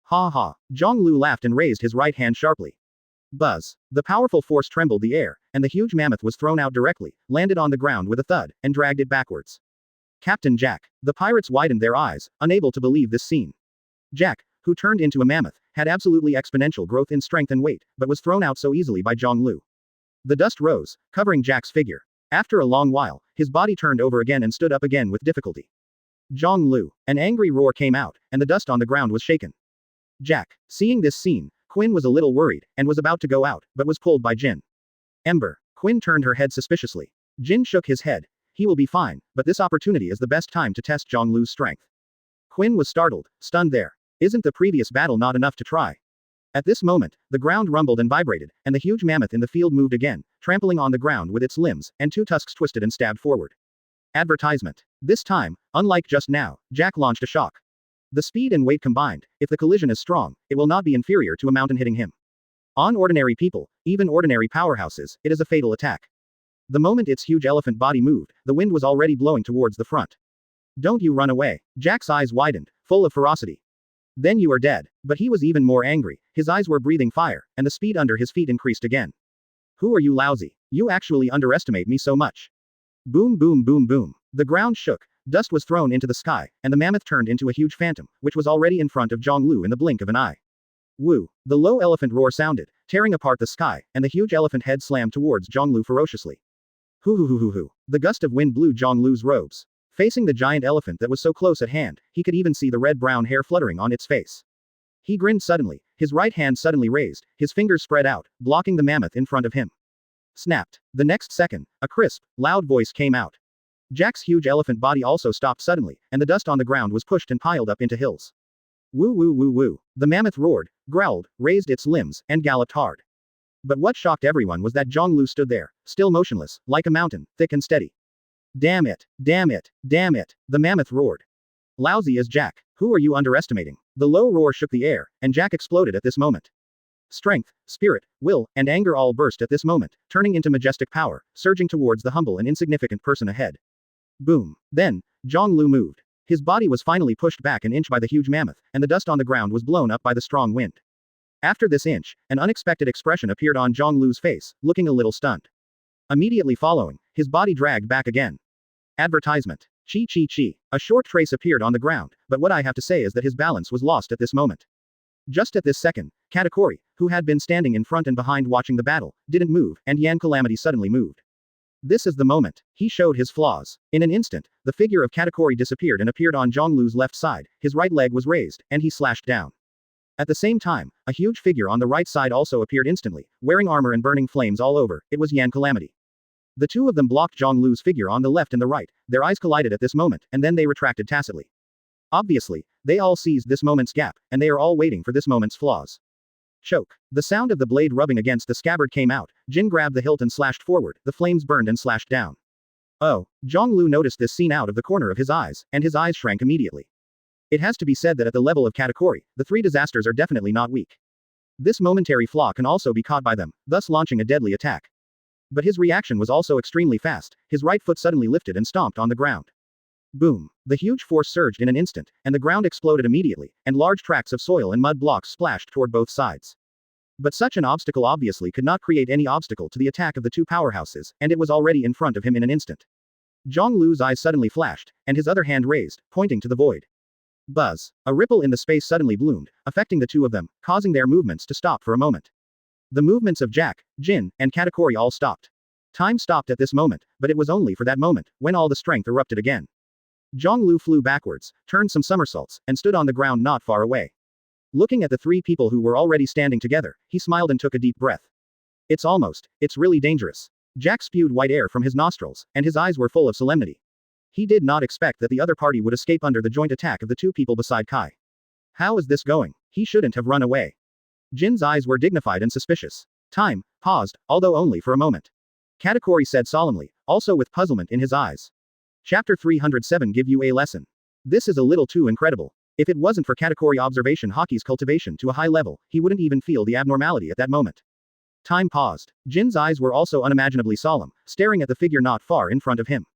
Ha ha. Zhonglu laughed and raised his right hand sharply. Buzz. The powerful force trembled the air, and the huge mammoth was thrown out directly, landed on the ground with a thud, and dragged it backwards. Captain Jack. The pirates widened their eyes, unable to believe this scene. Jack, who turned into a mammoth, had absolutely exponential growth in strength and weight, but was thrown out so easily by Zhonglu. The dust rose, covering Jack's figure. After a long while, his body turned over again and stood up again with difficulty. Zhonglu. An angry roar came out, and the dust on the ground was shaken. Jack. Seeing this scene, Quinn was a little worried, and was about to go out, but was pulled by Jin. Ember. Quinn turned her head suspiciously. Jin shook his head. He will be fine, but this opportunity is the best time to test Zhonglu's strength. Quinn was startled, stunned there. Isn't the previous battle not enough to try? At this moment, the ground rumbled and vibrated, and the huge mammoth in the field moved again, trampling on the ground with its limbs, and two tusks twisted and stabbed forward. Advertisement. This time, unlike just now, Jack launched a shock. The speed and weight combined, if the collision is strong, it will not be inferior to a mountain hitting him. On ordinary people, even ordinary powerhouses, it is a fatal attack. The moment its huge elephant body moved, the wind was already blowing towards the front. Don't you run away. Jack's eyes widened, full of ferocity. Then you are dead. But he was even more angry, his eyes were breathing fire, and the speed under his feet increased again. Who are you, lousy? You actually underestimate me so much. Boom boom boom boom. The ground shook, dust was thrown into the sky, and the mammoth turned into a huge phantom, which was already in front of Zhonglu in the blink of an eye. Woo! The low elephant roar sounded, tearing apart the sky, and the huge elephant head slammed towards Zhonglu ferociously. Hoo hoo hoo hoo hoo. The gust of wind blew Zhonglu's robes. Facing the giant elephant that was so close at hand, he could even see the red-brown hair fluttering on its face. He grinned suddenly, his right hand suddenly raised, his fingers spread out, blocking the mammoth in front of him. Snapped. The next second, a crisp, loud voice came out. Jack's huge elephant body also stopped suddenly, and the dust on the ground was pushed and piled up into hills. Woo woo woo woo. The mammoth roared, growled, raised its limbs, and galloped hard. But what shocked everyone was that Zhonglu stood there, still motionless, like a mountain, thick and steady. Damn it, damn it, damn it, the mammoth roared. Lousy as Jack, who are you underestimating? The low roar shook the air, and Jack exploded at this moment. Strength, spirit, will, and anger all burst at this moment, turning into majestic power, surging towards the humble and insignificant person ahead. Boom. Then, Zhonglu moved. His body was finally pushed back an inch by the huge mammoth, and the dust on the ground was blown up by the strong wind. After this inch, an unexpected expression appeared on Zhonglu's face, looking a little stunned. Immediately following, his body dragged back again. Advertisement. Chi chi chi. A short trace appeared on the ground, but what I have to say is that his balance was lost at this moment. Just at this second, Katakuri, who had been standing in front and behind watching the battle, didn't move, and Yan Calamity suddenly moved. This is the moment. He showed his flaws. In an instant, the figure of Katakuri disappeared and appeared on Zhonglu's left side, his right leg was raised, and he slashed down. At the same time, a huge figure on the right side also appeared instantly, wearing armor and burning flames all over. It was Yan Calamity. The two of them blocked Zhonglu's figure on the left and the right, their eyes collided at this moment, and then they retracted tacitly. Obviously, they all seized this moment's gap, and they are all waiting for this moment's flaws. Choke. The sound of the blade rubbing against the scabbard came out, Jin grabbed the hilt and slashed forward, the flames burned and slashed down. Oh, Zhonglu noticed this scene out of the corner of his eyes, and his eyes shrank immediately. It has to be said that at the level of Katakuri, the three disasters are definitely not weak. This momentary flaw can also be caught by them, thus launching a deadly attack. But his reaction was also extremely fast, his right foot suddenly lifted and stomped on the ground. Boom. The huge force surged in an instant, and the ground exploded immediately, and large tracts of soil and mud blocks splashed toward both sides. But such an obstacle obviously could not create any obstacle to the attack of the two powerhouses, and it was already in front of him in an instant. Zhonglu's eyes suddenly flashed, and his other hand raised, pointing to the void. Buzz. A ripple in the space suddenly bloomed, affecting the two of them, causing their movements to stop for a moment. The movements of Jack, Jin, and Katakuri all stopped. Time stopped at this moment, but it was only for that moment, when all the strength erupted again. Zhonglu flew backwards, turned some somersaults, and stood on the ground not far away. Looking at the three people who were already standing together, he smiled and took a deep breath. It's really dangerous. Jack spewed white air from his nostrils, and his eyes were full of solemnity. He did not expect that the other party would escape under the joint attack of the two people beside Kai. How is this going? He shouldn't have run away. Jin's eyes were dignified and suspicious. Time paused, although only for a moment. Katakuri said solemnly, also with puzzlement in his eyes. Chapter 307 give you a lesson. This is a little too incredible. If it wasn't for Katakuri observation hockey's cultivation to a high level, he wouldn't even feel the abnormality at that moment. Time paused. Jin's eyes were also unimaginably solemn, staring at the figure not far in front of him.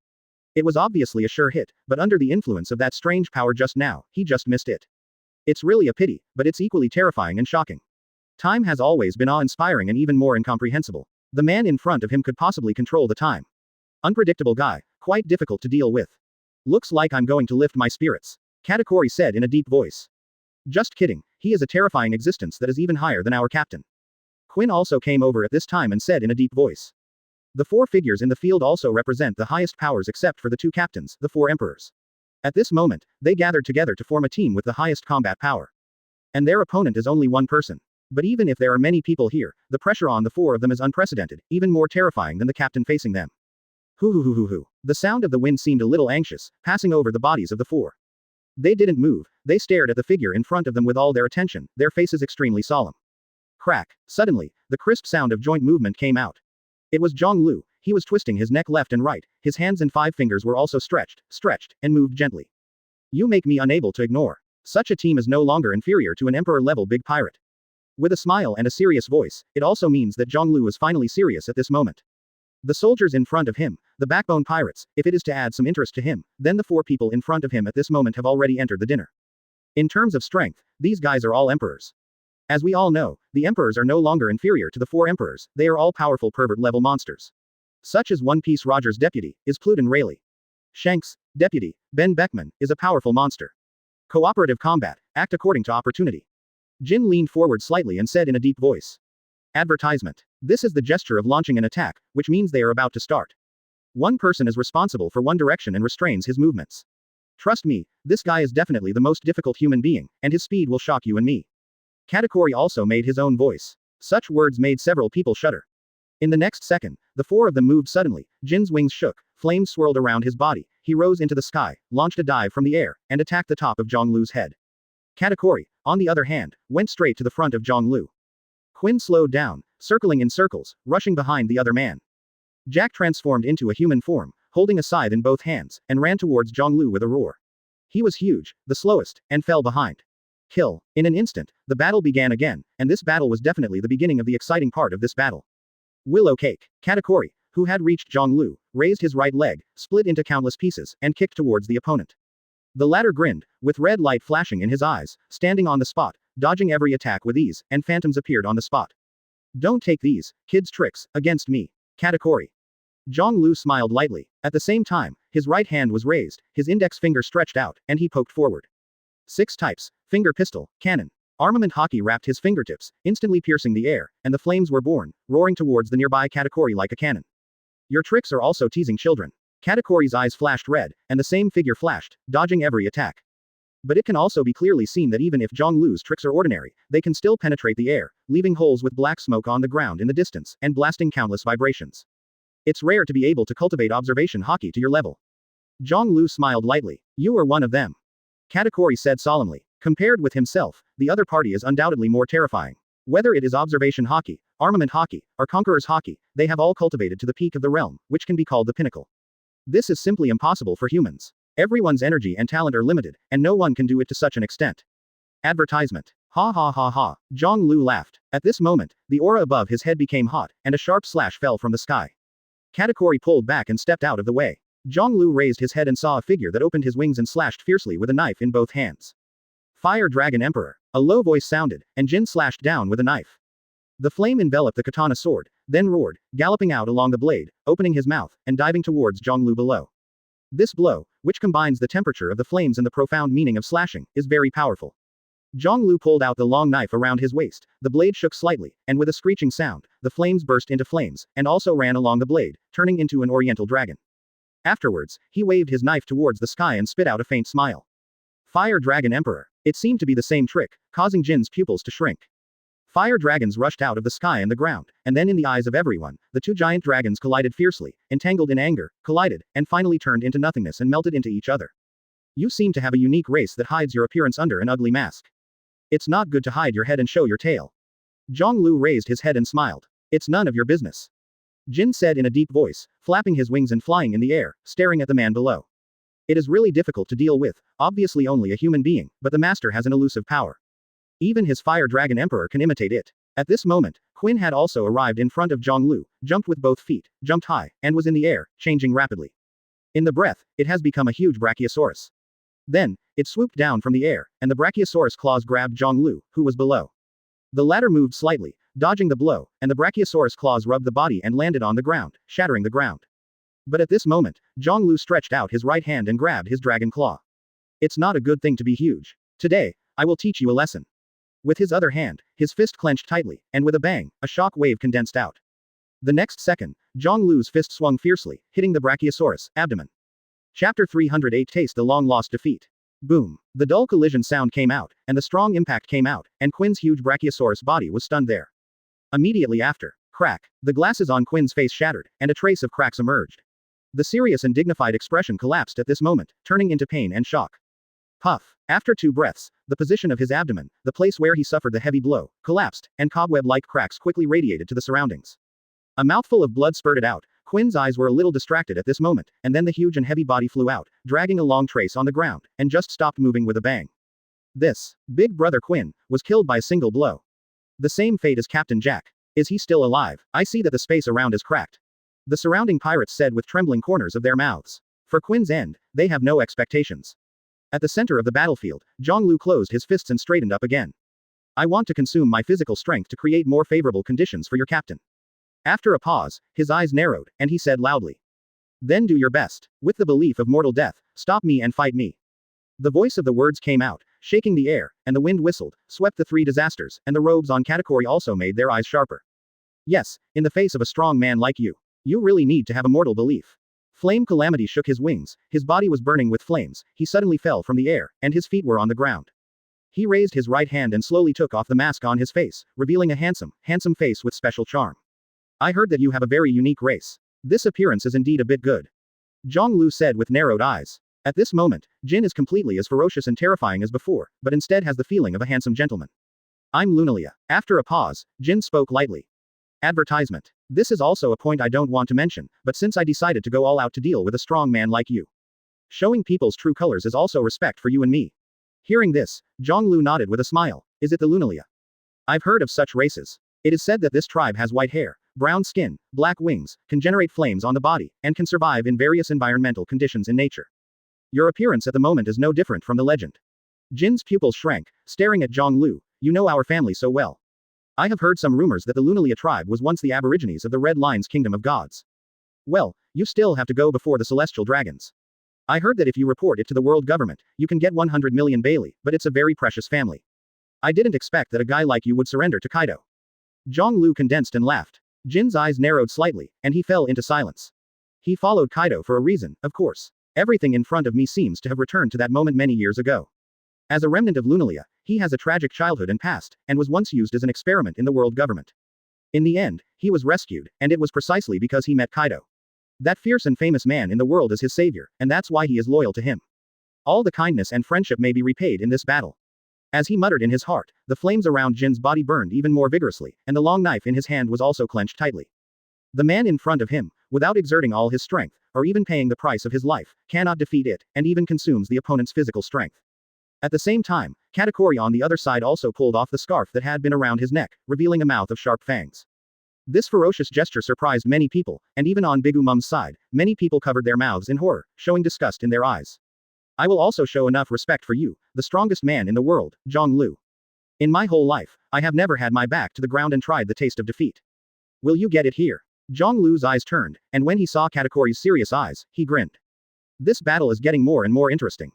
It was obviously a sure hit, but under the influence of that strange power just now, he just missed it. It's really a pity, but it's equally terrifying and shocking. Time has always been awe-inspiring and even more incomprehensible. The man in front of him could possibly control the time. Unpredictable guy, quite difficult to deal with. Looks like I'm going to lift my spirits. Katakuri said in a deep voice. Just kidding, he is a terrifying existence that is even higher than our captain. Quinn also came over at this time and said in a deep voice. The four figures in the field also represent the highest powers except for the two captains, the four emperors. At this moment, they gathered together to form a team with the highest combat power. And their opponent is only one person. But even if there are many people here, the pressure on the four of them is unprecedented, even more terrifying than the captain facing them. Hoo hoo hoo hoo hoo. The sound of the wind seemed a little anxious, passing over the bodies of the four. They didn't move, they stared at the figure in front of them with all their attention, their faces extremely solemn. Crack. Suddenly, the crisp sound of joint movement came out. It was Zhonglu. He was twisting his neck left and right, his hands and 5 fingers were also stretched, and moved gently. You make me unable to ignore. Such a team is no longer inferior to an emperor-level big pirate. With a smile and a serious voice, it also means that Zhonglu is finally serious at this moment. The soldiers in front of him, the backbone pirates, if it is to add some interest to him, then the 4 people in front of him at this moment have already entered the dinner. In terms of strength, these guys are all emperors. As we all know, the emperors are no longer inferior to the 4 emperors, they are all powerful pervert-level monsters. Such as One Piece Roger's deputy, is Pluten Rayleigh. Shanks' deputy, Ben Beckman, is a powerful monster. Cooperative combat, act according to opportunity. Jin leaned forward slightly and said in a deep voice. Advertisement. This is the gesture of launching an attack, which means they are about to start. One person is responsible for one direction and restrains his movements. Trust me, this guy is definitely the most difficult human being, and his speed will shock you and me. Katakuri also made his own voice. Such words made several people shudder. In the next second, the 4 of them moved suddenly, Jin's wings shook, flames swirled around his body, he rose into the sky, launched a dive from the air, and attacked the top of Zhonglu's head. Katakuri, on the other hand, went straight to the front of Zhonglu. Quinn slowed down, circling in circles, rushing behind the other man. Jack transformed into a human form, holding a scythe in both hands, and ran towards Zhonglu with a roar. He was huge, the slowest, and fell behind. Kill. In an instant, the battle began again, and this battle was definitely the beginning of the exciting part of this battle. Willow Cake. Katakuri, who had reached Zhonglu, raised his right leg, split into countless pieces, and kicked towards the opponent. The latter grinned, with red light flashing in his eyes, standing on the spot, dodging every attack with ease, and phantoms appeared on the spot. Don't take these, kids' tricks, against me. Katakuri. Zhonglu smiled lightly. At the same time, his right hand was raised, his index finger stretched out, and he poked forward. 6 types. Finger pistol, cannon. Armament hockey wrapped his fingertips, instantly piercing the air, and the flames were born, roaring towards the nearby Katakuri like a cannon. Your tricks are also teasing children. Katakuri's eyes flashed red, and the same figure flashed, dodging every attack. But it can also be clearly seen that even if Zhonglu's tricks are ordinary, they can still penetrate the air, leaving holes with black smoke on the ground in the distance, and blasting countless vibrations. It's rare to be able to cultivate observation hockey to your level. Zhonglu smiled lightly. You are one of them. Katakuri said solemnly. Compared with himself, the other party is undoubtedly more terrifying. Whether it is observation hockey, armament hockey, or conqueror's hockey, they have all cultivated to the peak of the realm, which can be called the pinnacle. This is simply impossible for humans. Everyone's energy and talent are limited, and no one can do it to such an extent. Advertisement. Ha ha ha ha. Zhonglu laughed. At this moment, the aura above his head became hot, and a sharp slash fell from the sky. Katakuri pulled back and stepped out of the way. Zhonglu raised his head and saw a figure that opened his wings and slashed fiercely with a knife in both hands. Fire Dragon Emperor. A low voice sounded, and Jin slashed down with a knife. The flame enveloped the katana sword, then roared, galloping out along the blade, opening his mouth, and diving towards Zhonglu below. This blow, which combines the temperature of the flames and the profound meaning of slashing, is very powerful. Zhonglu pulled out the long knife around his waist, the blade shook slightly, and with a screeching sound, the flames burst into flames, and also ran along the blade, turning into an oriental dragon. Afterwards, he waved his knife towards the sky and spit out a faint smile. Fire Dragon Emperor. It seemed to be the same trick, causing Jin's pupils to shrink. Fire dragons rushed out of the sky and the ground, and then in the eyes of everyone, the 2 giant dragons collided fiercely, entangled in anger, collided, and finally turned into nothingness and melted into each other. You seem to have a unique race that hides your appearance under an ugly mask. It's not good to hide your head and show your tail. Zhonglu raised his head and smiled. It's none of your business. Jin said in a deep voice, flapping his wings and flying in the air, staring at the man below. It is really difficult to deal with, obviously only a human being, but the master has an elusive power. Even his Fire Dragon Emperor can imitate it. At this moment, Quinn had also arrived in front of Zhonglu, jumped with both feet, jumped high, and was in the air, changing rapidly. In the breath, it has become a huge Brachiosaurus. Then, it swooped down from the air, and the Brachiosaurus claws grabbed Zhonglu, who was below. The latter moved slightly, dodging the blow, and the Brachiosaurus claws rubbed the body and landed on the ground, shattering the ground. But at this moment, Zhonglu stretched out his right hand and grabbed his dragon claw. It's not a good thing to be huge. Today, I will teach you a lesson. With his other hand, his fist clenched tightly, and with a bang, a shock wave condensed out. The next second, Zhonglu's fist swung fiercely, hitting the Brachiosaurus' abdomen. Chapter 308 Taste the long-lost defeat. Boom. The dull collision sound came out, and the strong impact came out, and Quinn's huge Brachiosaurus body was stunned there. Immediately after, crack, the glasses on Quinn's face shattered, and a trace of cracks emerged. The serious and dignified expression collapsed at this moment, turning into pain and shock. Puff. After 2 breaths, the position of his abdomen, the place where he suffered the heavy blow, collapsed, and cobweb-like cracks quickly radiated to the surroundings. A mouthful of blood spurted out. Quinn's eyes were a little distracted at this moment, and then the huge and heavy body flew out, dragging a long trace on the ground, and just stopped moving with a bang. This, Big Brother Quinn, was killed by a single blow. The same fate as Captain Jack. Is he still alive? I see that the space around is cracked. The surrounding pirates said with trembling corners of their mouths. For Quinn's end, they have no expectations. At the center of the battlefield, Zhonglu closed his fists and straightened up again. I want to consume my physical strength to create more favorable conditions for your captain. After a pause, his eyes narrowed, and he said loudly. Then do your best. With the belief of mortal death, stop me and fight me. The voice of the words came out, shaking the air, and the wind whistled, swept the 3 disasters, and the robes on Katakuri also made their eyes sharper. Yes, in the face of a strong man like you. You really need to have a mortal belief. Flame Calamity shook his wings, his body was burning with flames, he suddenly fell from the air, and his feet were on the ground. He raised his right hand and slowly took off the mask on his face, revealing a handsome face with special charm. I heard that you have a very unique race. This appearance is indeed a bit good. Zhonglu said with narrowed eyes. At this moment, Jin is completely as ferocious and terrifying as before, but instead has the feeling of a handsome gentleman. I'm Lunalia. After a pause, Jin spoke lightly. Advertisement. This is also a point I don't want to mention, but since I decided to go all out to deal with a strong man like you. Showing people's true colors is also respect for you and me. Hearing this, Zhonglu nodded with a smile. Is it the Lunalia? I've heard of such races. It is said that this tribe has white hair, brown skin, black wings, can generate flames on the body, and can survive in various environmental conditions in nature. Your appearance at the moment is no different from the legend. Jin's pupils shrank, staring at Zhonglu. You know our family so well. I have heard some rumors that the Lunalia tribe was once the aborigines of the Red Line's kingdom of gods. Well, you still have to go before the celestial dragons. I heard that if you report it to the world government, you can get 100 million Bailey, but it's a very precious family. I didn't expect that a guy like you would surrender to Kaido. Zhonglu condensed and laughed. Jin's eyes narrowed slightly, and he fell into silence. He followed Kaido for a reason, of course. Everything in front of me seems to have returned to that moment many years ago. As a remnant of Lunalia, he has a tragic childhood and past, and was once used as an experiment in the world government. In the end, he was rescued, and it was precisely because he met Kaido. That fierce and famous man in the world is his savior, and that's why he is loyal to him. All the kindness and friendship may be repaid in this battle. As he muttered in his heart, the flames around Jin's body burned even more vigorously, and the long knife in his hand was also clenched tightly. The man in front of him, without exerting all his strength, or even paying the price of his life, cannot defeat it, and even consumes the opponent's physical strength. At the same time, Katakuri on the other side also pulled off the scarf that had been around his neck, revealing a mouth of sharp fangs. This ferocious gesture surprised many people, and even on Big Umum's side, many people covered their mouths in horror, showing disgust in their eyes. I will also show enough respect for you, the strongest man in the world, Zhonglu. In my whole life, I have never had my back to the ground and tried the taste of defeat. Will you get it here? Zhonglu's eyes turned, and when he saw Katakuri's serious eyes, he grinned. This battle is getting more and more interesting.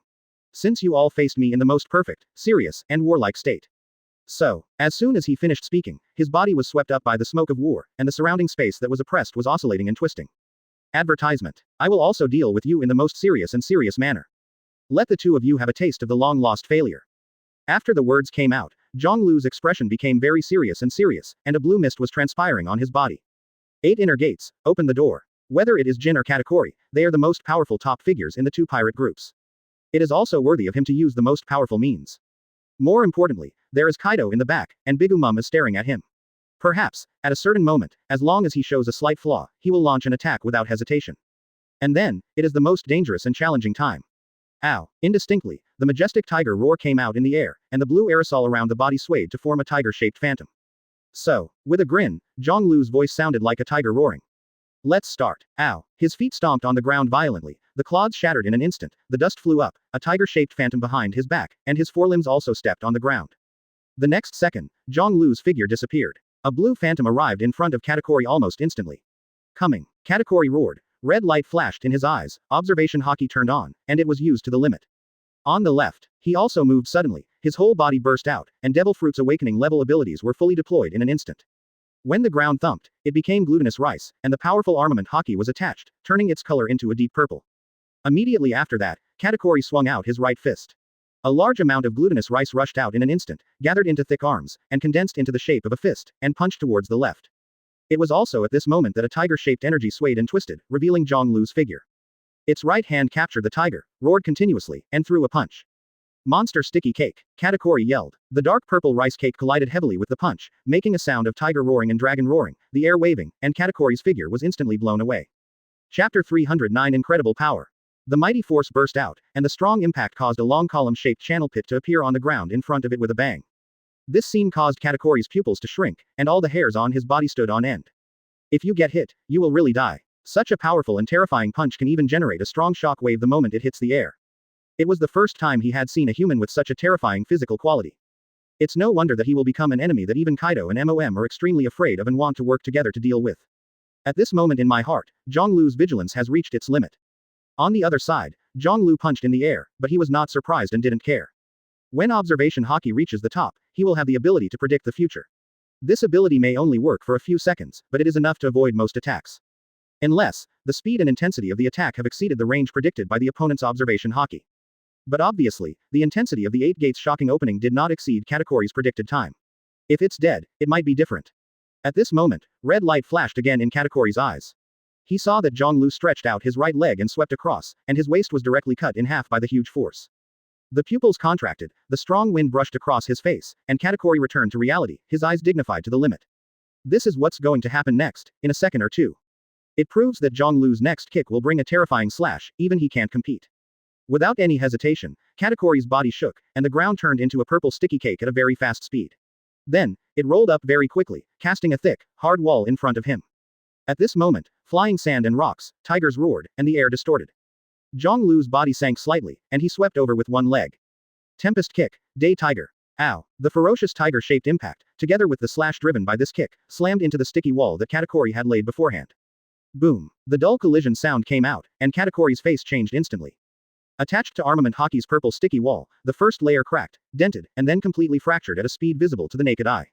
Since you all faced me in the most perfect, serious, and warlike state. So, as soon as he finished speaking, his body was swept up by the smoke of war, and the surrounding space that was oppressed was oscillating and twisting. Advertisement. I will also deal with you in the most serious manner. Let the two of you have a taste of the long-lost failure. After the words came out, Zhonglu's expression became very serious, and a blue mist was transpiring on his body. 8 inner gates, open the door. Whether it is Jin or Katakuri, they are the most powerful top figures in the 2 pirate groups. It is also worthy of him to use the most powerful means. More importantly, there is Kaido in the back, and Big Umum is staring at him. Perhaps, at a certain moment, as long as he shows a slight flaw, he will launch an attack without hesitation. And then, it is the most dangerous and challenging time. Ow! Indistinctly, the majestic tiger roar came out in the air, and the blue aerosol around the body swayed to form a tiger-shaped phantom. So, with a grin, Zhonglu's voice sounded like a tiger roaring. Let's start. Ow! His feet stomped on the ground violently, the clods shattered in an instant, the dust flew up, a tiger-shaped phantom behind his back, and his forelimbs also stepped on the ground. The next second, Zhonglu's figure disappeared. A blue phantom arrived in front of Katakuri almost instantly. Coming. Katakuri roared. Red light flashed in his eyes, observation hockey turned on, and it was used to the limit. On the left, he also moved suddenly, his whole body burst out, and Devil Fruit's awakening level abilities were fully deployed in an instant. When the ground thumped, it became glutinous rice, and the powerful armament hockey was attached, turning its color into a deep purple. Immediately after that, Katakuri swung out his right fist. A large amount of glutinous rice rushed out in an instant, gathered into thick arms, and condensed into the shape of a fist, and punched towards the left. It was also at this moment that a tiger-shaped energy swayed and twisted, revealing Zhonglu's figure. Its right hand captured the tiger, roared continuously, and threw a punch. Monster sticky cake, Katakuri yelled. The dark purple rice cake collided heavily with the punch, making a sound of tiger roaring and dragon roaring, the air waving, and Katakuri's figure was instantly blown away. Chapter 309 Incredible Power. The mighty force burst out, and the strong impact caused a long column-shaped channel pit to appear on the ground in front of it with a bang. This scene caused Katakuri's pupils to shrink, and all the hairs on his body stood on end. If you get hit, you will really die. Such a powerful and terrifying punch can even generate a strong shock wave the moment it hits the air. It was the first time he had seen a human with such a terrifying physical quality. It's no wonder that he will become an enemy that even Kaido and MOM are extremely afraid of and want to work together to deal with. At this moment in my heart, Zhonglu's vigilance has reached its limit. On the other side, Zhonglu punched in the air, but he was not surprised and didn't care. When observation haki reaches the top, he will have the ability to predict the future. This ability may only work for a few seconds, but it is enough to avoid most attacks. Unless, the speed and intensity of the attack have exceeded the range predicted by the opponent's observation haki. But obviously, the intensity of the 8 gates shocking opening did not exceed Katakuri's predicted time. If it's dead, it might be different. At this moment, red light flashed again in Katakuri's eyes. He saw that Zhonglu stretched out his right leg and swept across, and his waist was directly cut in half by the huge force. The pupils contracted, the strong wind brushed across his face, and Katakuri returned to reality, his eyes dignified to the limit. This is what's going to happen next, in a second or two. It proves that Zhonglu's next kick will bring a terrifying slash, even he can't compete. Without any hesitation, Katakuri's body shook, and the ground turned into a purple sticky cake at a very fast speed. Then, it rolled up very quickly, casting a thick, hard wall in front of him. At this moment, flying sand and rocks, tigers roared, and the air distorted. Zhonglu's body sank slightly, and he swept over with one leg. Tempest kick, Day Tiger. Ow! The ferocious tiger-shaped impact, together with the slash driven by this kick, slammed into the sticky wall that Katakuri had laid beforehand. Boom! The dull collision sound came out, and Katakuri's face changed instantly. Attached to armament haki's purple sticky wall, the first layer cracked, dented, and then completely fractured at a speed visible to the naked eye.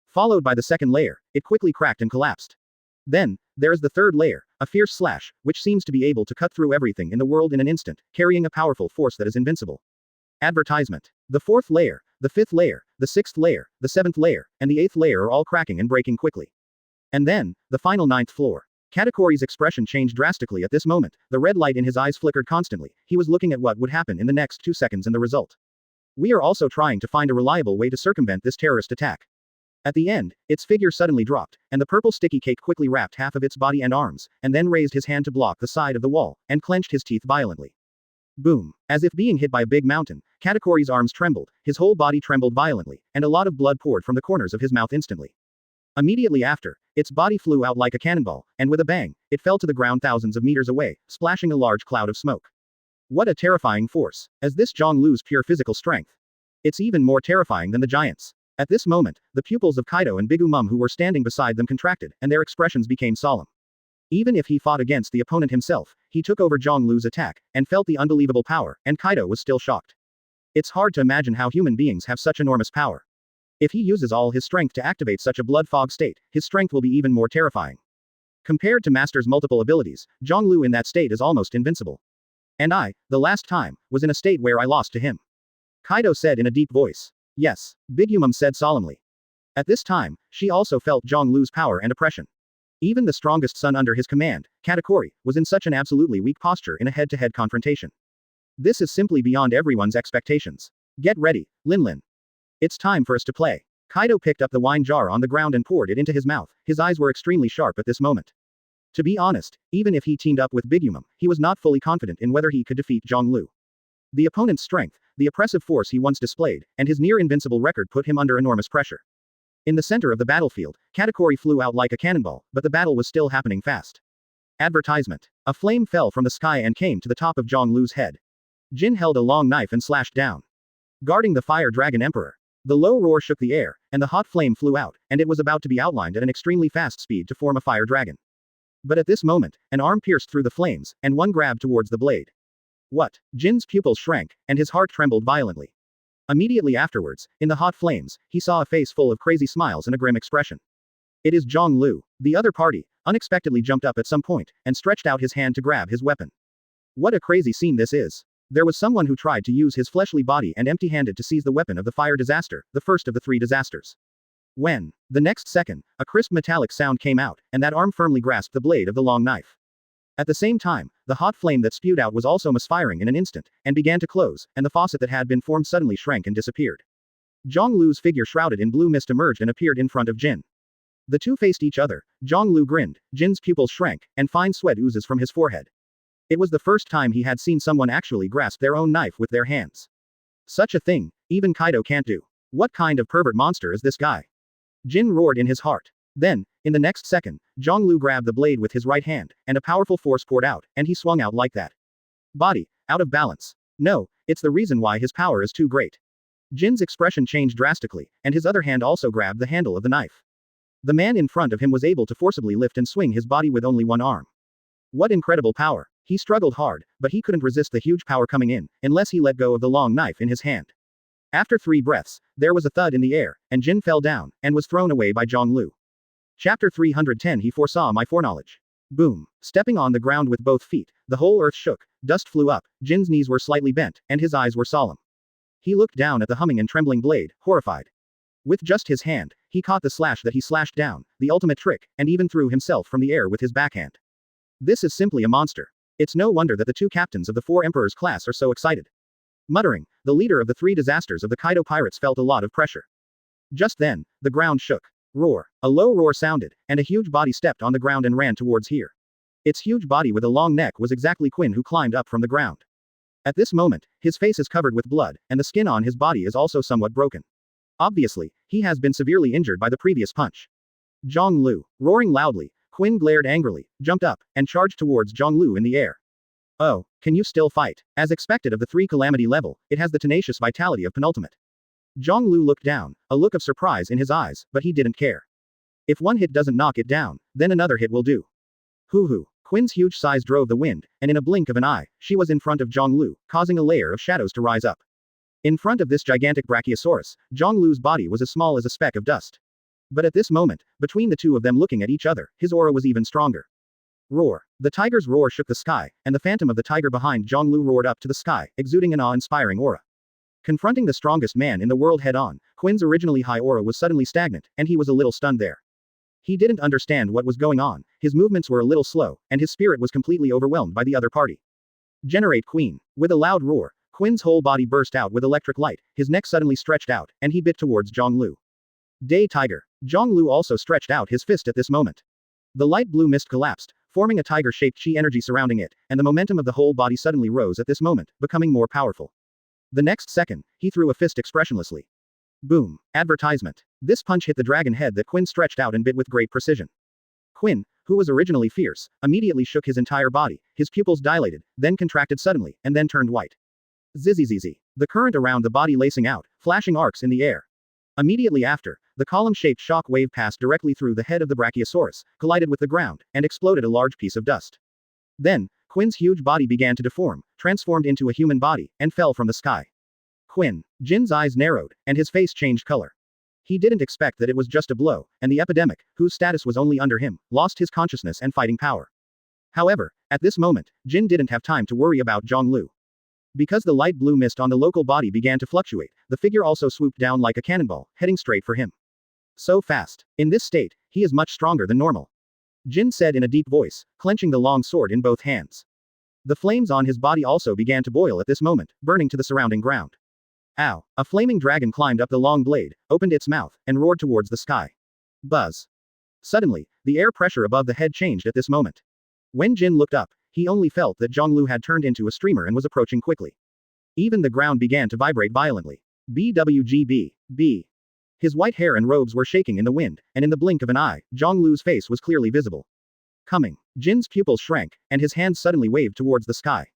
Followed by the second layer, it quickly cracked and collapsed. Then, there is the third layer, a fierce slash, which seems to be able to cut through everything in the world in an instant, carrying a powerful force that is invincible. Advertisement. The fourth layer, the fifth layer, the sixth layer, the seventh layer, and the eighth layer are all cracking and breaking quickly. And then, the final ninth floor. Katakuri's expression changed drastically at this moment, the red light in his eyes flickered constantly, he was looking at what would happen in the next 2 seconds and the result. We are also trying to find a reliable way to circumvent this terrorist attack. At the end, its figure suddenly dropped, and the purple sticky cake quickly wrapped half of its body and arms, and then raised his hand to block the side of the wall, and clenched his teeth violently. Boom! As if being hit by a big mountain, Katakuri's arms trembled, his whole body trembled violently, and a lot of blood poured from the corners of his mouth instantly. Immediately after, its body flew out like a cannonball, and with a bang, it fell to the ground thousands of meters away, splashing a large cloud of smoke. What a terrifying force! As this Zhonglu's pure physical strength. It's even more terrifying than the giants. At this moment, the pupils of Kaido and Bigumum who were standing beside them contracted, and their expressions became solemn. Even if he fought against the opponent himself, he took over Zhonglu's attack, and felt the unbelievable power, and Kaido was still shocked. It's hard to imagine how human beings have such enormous power. If he uses all his strength to activate such a blood fog state, his strength will be even more terrifying. Compared to Master's multiple abilities, Zhonglu in that state is almost invincible. And I, the last time, was in a state where I lost to him. Kaido said in a deep voice. Yes, Bigumum said solemnly. At this time, she also felt Zhonglu's power and oppression. Even the strongest son under his command, Katakuri, was in such an absolutely weak posture in a head-to-head confrontation. This is simply beyond everyone's expectations. Get ready, Linlin. It's time for us to play. Kaido picked up the wine jar on the ground and poured it into his mouth, his eyes were extremely sharp at this moment. To be honest, even if he teamed up with Bigumum, he was not fully confident in whether he could defeat Zhonglu. The opponent's strength, the oppressive force he once displayed, and his near-invincible record put him under enormous pressure. In the center of the battlefield, Katakuri flew out like a cannonball, but the battle was still happening fast. Advertisement. A flame fell from the sky and came to the top of Zhonglu's head. Jin held a long knife and slashed down. Guarding the fire dragon emperor. The low roar shook the air, and the hot flame flew out, and it was about to be outlined at an extremely fast speed to form a fire dragon. But at this moment, an arm pierced through the flames, and one grabbed towards the blade. What? Jin's pupils shrank, and his heart trembled violently. Immediately afterwards, in the hot flames, he saw a face full of crazy smiles and a grim expression. It is Zhonglu. The other party, unexpectedly jumped up at some point, and stretched out his hand to grab his weapon. What a crazy scene this is. There was someone who tried to use his fleshly body and empty-handed to seize the weapon of the fire disaster, the first of the 3 disasters. When, the next second, a crisp metallic sound came out, and that arm firmly grasped the blade of the long knife. At the same time, The hot flame that spewed out was also misfiring in an instant, and began to close, and the faucet that had been formed suddenly shrank and disappeared. Zhonglu's figure shrouded in blue mist emerged and appeared in front of Jin. The two faced each other. Zhonglu grinned, Jin's pupils shrank, and fine sweat oozes from his forehead. It was the first time he had seen someone actually grasp their own knife with their hands. Such a thing, even Kaido can't do. What kind of pervert monster is this guy? Jin roared in his heart. Then, in the next second, Zhonglu grabbed the blade with his right hand, and a powerful force poured out, and he swung out like that. Body, out of balance. No, it's the reason why his power is too great. Jin's expression changed drastically, and his other hand also grabbed the handle of the knife. The man in front of him was able to forcibly lift and swing his body with only one arm. What incredible power! He struggled hard, but he couldn't resist the huge power coming in, unless he let go of the long knife in his hand. After 3 breaths, there was a thud in the air, and Jin fell down, and was thrown away by Zhonglu. Chapter 310 He foresaw my foreknowledge. Boom. Stepping on the ground with both feet, the whole earth shook, dust flew up, Jin's knees were slightly bent, and his eyes were solemn. He looked down at the humming and trembling blade, horrified. With just his hand, he caught the slash that he slashed down, the ultimate trick, and even threw himself from the air with his backhand. This is simply a monster. It's no wonder that the 2 captains of the 4 emperors class are so excited. Muttering, the leader of the 3 disasters of the Kaido pirates felt a lot of pressure. Just then, the ground shook. Roar. A low roar sounded, and a huge body stepped on the ground and ran towards here. Its huge body with a long neck was exactly Quinn, who climbed up from the ground. At this moment, his face is covered with blood, and the skin on his body is also somewhat broken. Obviously, he has been severely injured by the previous punch. Zhonglu. Roaring loudly, Quinn glared angrily, jumped up, and charged towards Zhonglu in the air. Oh, can you still fight? As expected of the 3 calamity level, it has the tenacious vitality of penultimate. Zhonglu looked down, a look of surprise in his eyes, but he didn't care. If one hit doesn't knock it down, then another hit will do. Hoo-hoo. Quinn's huge size drove the wind, and in a blink of an eye, she was in front of Zhonglu, causing a layer of shadows to rise up. In front of this gigantic brachiosaurus, Zhonglu's body was as small as a speck of dust. But at this moment, between the two of them looking at each other, his aura was even stronger. Roar. The tiger's roar shook the sky, and the phantom of the tiger behind Zhonglu roared up to the sky, exuding an awe-inspiring aura. Confronting the strongest man in the world head-on, Quinn's originally high aura was suddenly stagnant, and he was a little stunned there. He didn't understand what was going on, his movements were a little slow, and his spirit was completely overwhelmed by the other party. Generate Queen. With a loud roar, Quinn's whole body burst out with electric light, his neck suddenly stretched out, and he bit towards Zhonglu. Day Tiger. Zhonglu also stretched out his fist at this moment. The light blue mist collapsed, forming a tiger-shaped chi energy surrounding it, and the momentum of the whole body suddenly rose at this moment, becoming more powerful. The next second, he threw a fist expressionlessly. Boom. Advertisement. This punch hit the dragon head that Quinn stretched out and bit with great precision. Quinn, who was originally fierce, immediately shook his entire body, his pupils dilated, then contracted suddenly, and then turned white. Zzzz. The current around the body lacing out, flashing arcs in the air. Immediately after, the column-shaped shock wave passed directly through the head of the brachiosaurus, collided with the ground, and exploded a large piece of dust. Then, Quinn's huge body began to deform, transformed into a human body, and fell from the sky. Quinn. Jin's eyes narrowed, and his face changed color. He didn't expect that it was just a blow, and the epidemic, whose status was only under him, lost his consciousness and fighting power. However, at this moment, Jin didn't have time to worry about Zhonglu. Because the light blue mist on the local body began to fluctuate, the figure also swooped down like a cannonball, heading straight for him. So fast. In this state, he is much stronger than normal. Jin said in a deep voice, clenching the long sword in both hands. The flames on his body also began to boil at this moment, burning to the surrounding ground. Ow! A flaming dragon climbed up the long blade, opened its mouth, and roared towards the sky. Buzz. Suddenly, the air pressure above the head changed at this moment. When Jin looked up, he only felt that Zhonglu had turned into a streamer and was approaching quickly. Even the ground began to vibrate violently. BWGB. B. His white hair and robes were shaking in the wind, and in the blink of an eye, Zhonglu's face was clearly visible. Coming. Jin's pupils shrank, and his hands suddenly waved towards the sky.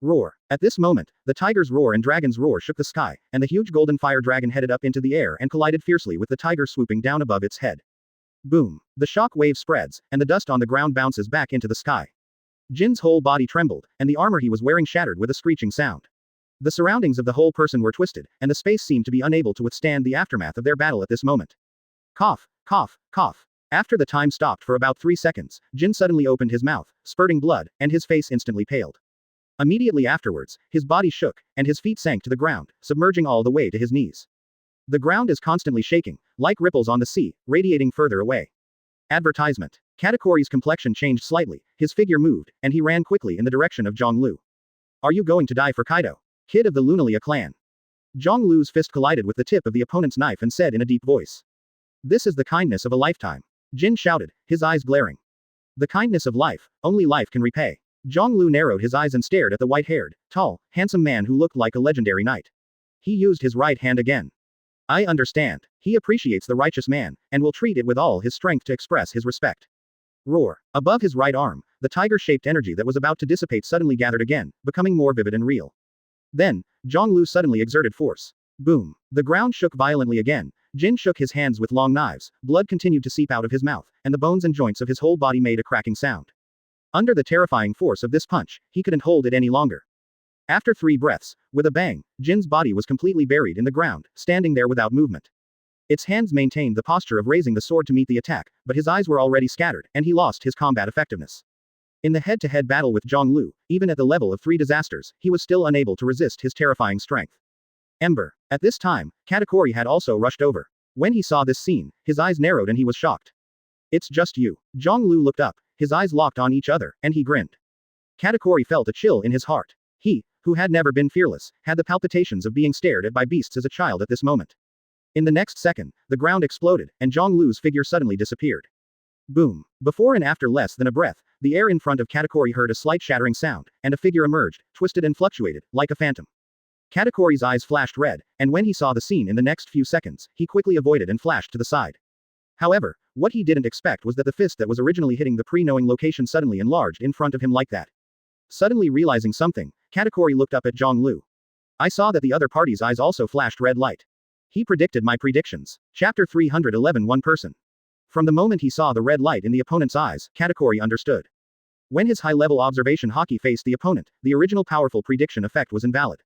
Roar. At this moment, the tiger's roar and dragon's roar shook the sky, and the huge golden fire dragon headed up into the air and collided fiercely with the tiger swooping down above its head. Boom. The shock wave spreads, and the dust on the ground bounces back into the sky. Jin's whole body trembled, and the armor he was wearing shattered with a screeching sound. The surroundings of the whole person were twisted, and the space seemed to be unable to withstand the aftermath of their battle at this moment. Cough, cough, cough. After the time stopped for about 3 seconds, Jin suddenly opened his mouth, spurting blood, and his face instantly paled. Immediately afterwards, his body shook, and his feet sank to the ground, submerging all the way to his knees. The ground is constantly shaking, like ripples on the sea, radiating further away. Advertisement. Katakori's complexion changed slightly, his figure moved, and he ran quickly in the direction of Zhonglu. Are you going to die for Kaido? Kid of the Lunalia clan. Zhonglu's fist collided with the tip of the opponent's knife and said in a deep voice. This is the kindness of a lifetime. Jin shouted, his eyes glaring. The kindness of life, only life can repay. Zhonglu narrowed his eyes and stared at the white-haired, tall, handsome man who looked like a legendary knight. He used his right hand again. I understand. He appreciates the righteous man, and will treat it with all his strength to express his respect. Roar. Above his right arm, the tiger-shaped energy that was about to dissipate suddenly gathered again, becoming more vivid and real. Then, Zhonglu suddenly exerted force. Boom. The ground shook violently again. Jin shook his hands with long knives, blood continued to seep out of his mouth, and the bones and joints of his whole body made a cracking sound. Under the terrifying force of this punch, he couldn't hold it any longer. After 3 breaths, with a bang, Jin's body was completely buried in the ground, standing there without movement. Its hands maintained the posture of raising the sword to meet the attack, but his eyes were already scattered, and he lost his combat effectiveness. In the head-to-head battle with Zhonglu, even at the level of 3 disasters, he was still unable to resist his terrifying strength. Ember. At this time, Katakori had also rushed over. When he saw this scene, his eyes narrowed and he was shocked. It's just you. Zhonglu looked up, his eyes locked on each other, and he grinned. Katakori felt a chill in his heart. He, who had never been fearless, had the palpitations of being stared at by beasts as a child at this moment. In the next second, the ground exploded, and Zhonglu's figure suddenly disappeared. Boom. Before and after less than a breath, the air in front of Katakori heard a slight shattering sound, and a figure emerged, twisted and fluctuated, like a phantom. Katakori's eyes flashed red, and when he saw the scene in the next few seconds, he quickly avoided and flashed to the side. However, what he didn't expect was that the fist that was originally hitting the pre-knowing location suddenly enlarged in front of him like that. Suddenly realizing something, Katakori looked up at Zhonglu. I saw that the other party's eyes also flashed red light. He predicted my predictions. Chapter 311 One person. From the moment he saw the red light in the opponent's eyes, Katakori understood. When his high-level observation Haki faced the opponent, the original powerful prediction effect was invalid.